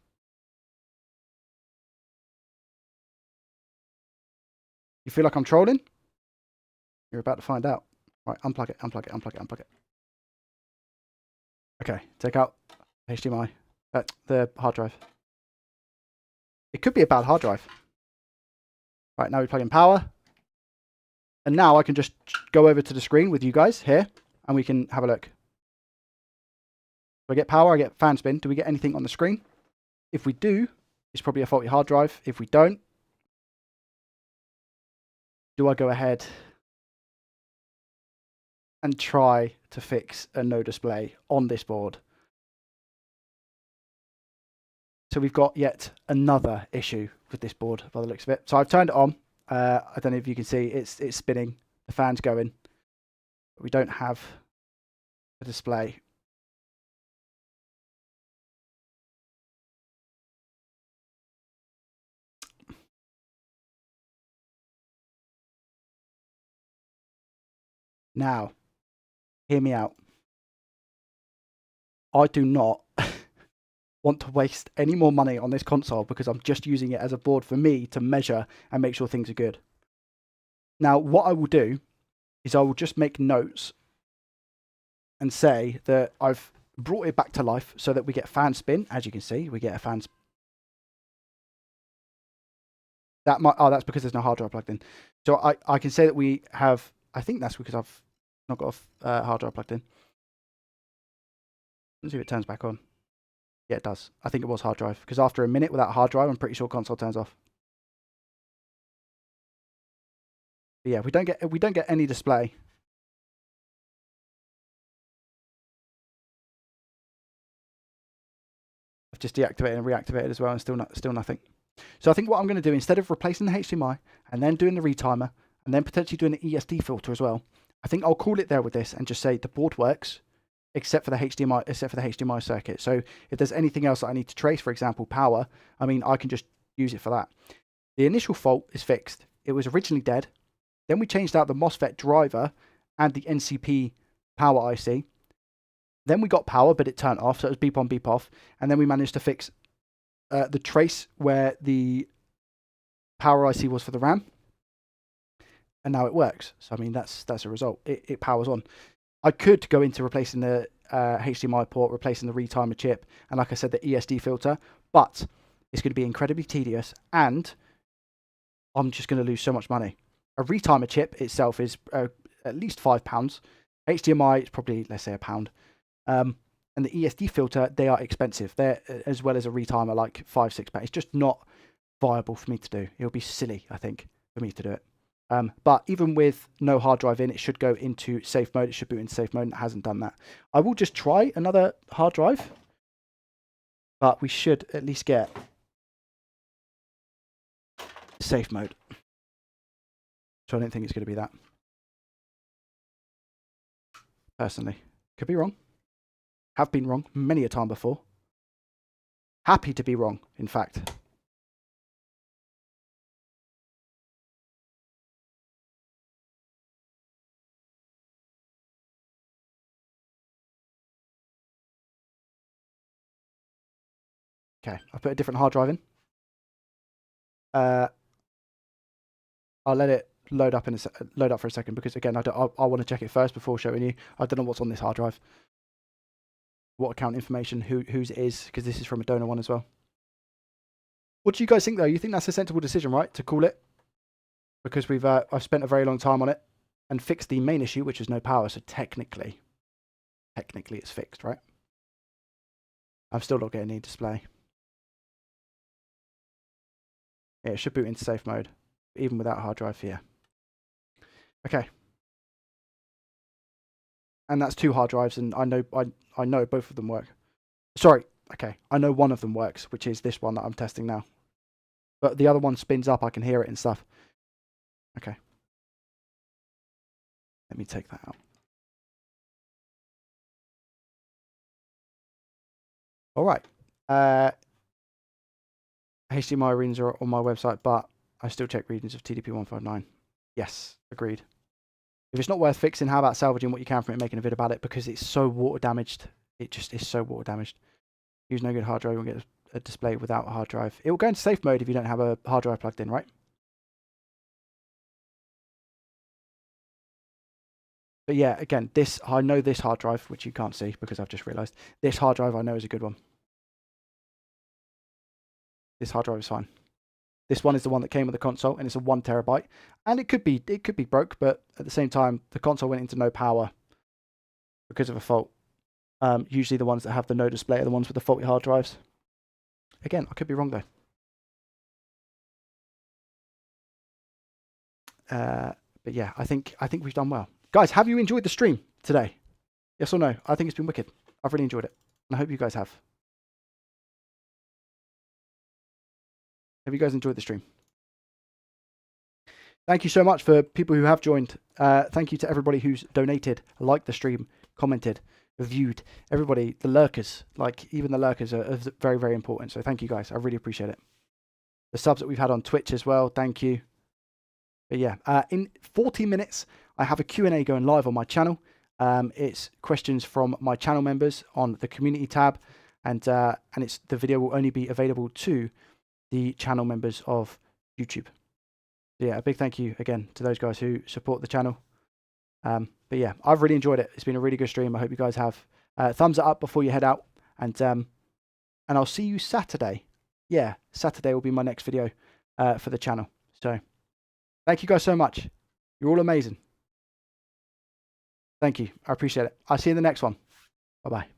You feel like I'm trolling? You're about to find out. Right, unplug it, unplug it, unplug it, unplug it. Okay, take out HDMI, the hard drive. It could be a bad hard drive. Right, now we plug in power. And now I can just go over to the screen with you guys here, and we can have a look. Do I get power? I get fan spin. Do we get anything on the screen? If we do, it's probably a faulty hard drive. If we don't, do I go ahead and try to fix a no display on this board? So we've got yet another issue with this board by the looks of it. So I've turned it on. I don't know if you can see it's spinning. The fan's going. But we don't have a display. Now, hear me out. I do not want to waste any more money on this console because I'm just using it as a board for me to measure and make sure things are good. Now, what I will do is I will just make notes and say that I've brought it back to life so that we get fan spin. As you can see, we get a fan spin. That's because there's no hard drive plugged in. So I can say that we have, I think that's because I've not got a hard drive plugged in. Let's see if it turns back on. Yeah, it does. I think it was hard drive because after a minute without a hard drive, I'm pretty sure console turns off. But yeah, we don't get any display. I've just deactivated and reactivated as well, and still nothing. So I think what I'm going to do, instead of replacing the HDMI and then doing the retimer and then potentially doing the ESD filter as well, I think I'll call it there with this and just say the board works except for the HDMI circuit. So if there's anything else that I need to trace, for example, power, I mean, I can just use it for that. The initial fault is fixed. It was originally dead. Then we changed out the MOSFET driver and the NCP power IC. Then we got power, but it turned off, so it was beep on, beep off. And then we managed to fix the trace where the power IC was for the RAM. And now it works. So, I mean, that's a result. It powers on. I could go into replacing the HDMI port, replacing the retimer chip, and like I said, the ESD filter, but it's going to be incredibly tedious, and I'm just going to lose so much money. A retimer chip itself is at least £5. HDMI is probably, let's say, £1. And the ESD filter, they are expensive. They're as well as a retimer, like £5-6. It's just not viable for me to do. It would be silly, I think, for me to do it. But even with no hard drive in, it should go into safe mode. It should boot into safe mode, and it hasn't done that. I will just try another hard drive, but we should at least get safe mode. So I don't think it's going to be that. Personally, could be wrong. Have been wrong many a time before. Happy to be wrong, in fact. Okay, I put a different hard drive in. I'll let it load up for a second because again, I want to check it first before showing you. I don't know what's on this hard drive, what account information, whose it is, because this is from a donor one as well. What do you guys think though? You think that's a sensible decision, right, to call it? Because I've spent a very long time on it and fixed the main issue, which is no power. So technically it's fixed, right? I'm still not getting any display. Yeah, it should boot into safe mode, even without a hard drive here. Okay. And that's 2 hard drives, and I know both of them work. Sorry, okay. I know one of them works, which is this one that I'm testing now. But the other one spins up, I can hear it and stuff. Okay. Let me take that out. All right. HDMI readings are on my website, but I still check readings of TDP159. Yes, agreed. If it's not worth fixing, how about salvaging what you can from it and making a vid about it, because it's so water damaged. It just is so water damaged. Use no good hard drive, you won't get a display without a hard drive. It will go into safe mode if you don't have a hard drive plugged in, right? But yeah, again, I know this hard drive, which you can't see because I've just realised. This hard drive I know is a good one. This hard drive is fine. This one is the one that came with the console, and it's a 1 terabyte. And it could be broke, but at the same time, the console went into no power because of a fault. Usually the ones that have the no display are the ones with the faulty hard drives. Again, I could be wrong though. But yeah, I think we've done well. Guys, have you enjoyed the stream today? Yes or no? I think it's been wicked. I've really enjoyed it. And I hope you guys have. Have you guys enjoyed the stream? Thank you so much for people who have joined. Thank you to everybody who's donated, liked the stream, commented, viewed. Everybody, the lurkers, like even the lurkers are very, very important. So thank you guys. I really appreciate it. The subs that we've had on Twitch as well. Thank you. But yeah, in 40 minutes, I have a Q&A going live on my channel. It's questions from my channel members on the community tab. And the video will only be available to the channel members of YouTube. Yeah, a big thank you again to those guys who support the channel. But yeah, I've really enjoyed it. It's been a really good stream. I hope you guys have. Thumbs it up before you head out. And I'll see you Saturday. Yeah, Saturday will be my next video for the channel. So thank you guys so much. You're all amazing. Thank you. I appreciate it. I'll see you in the next one. Bye-bye.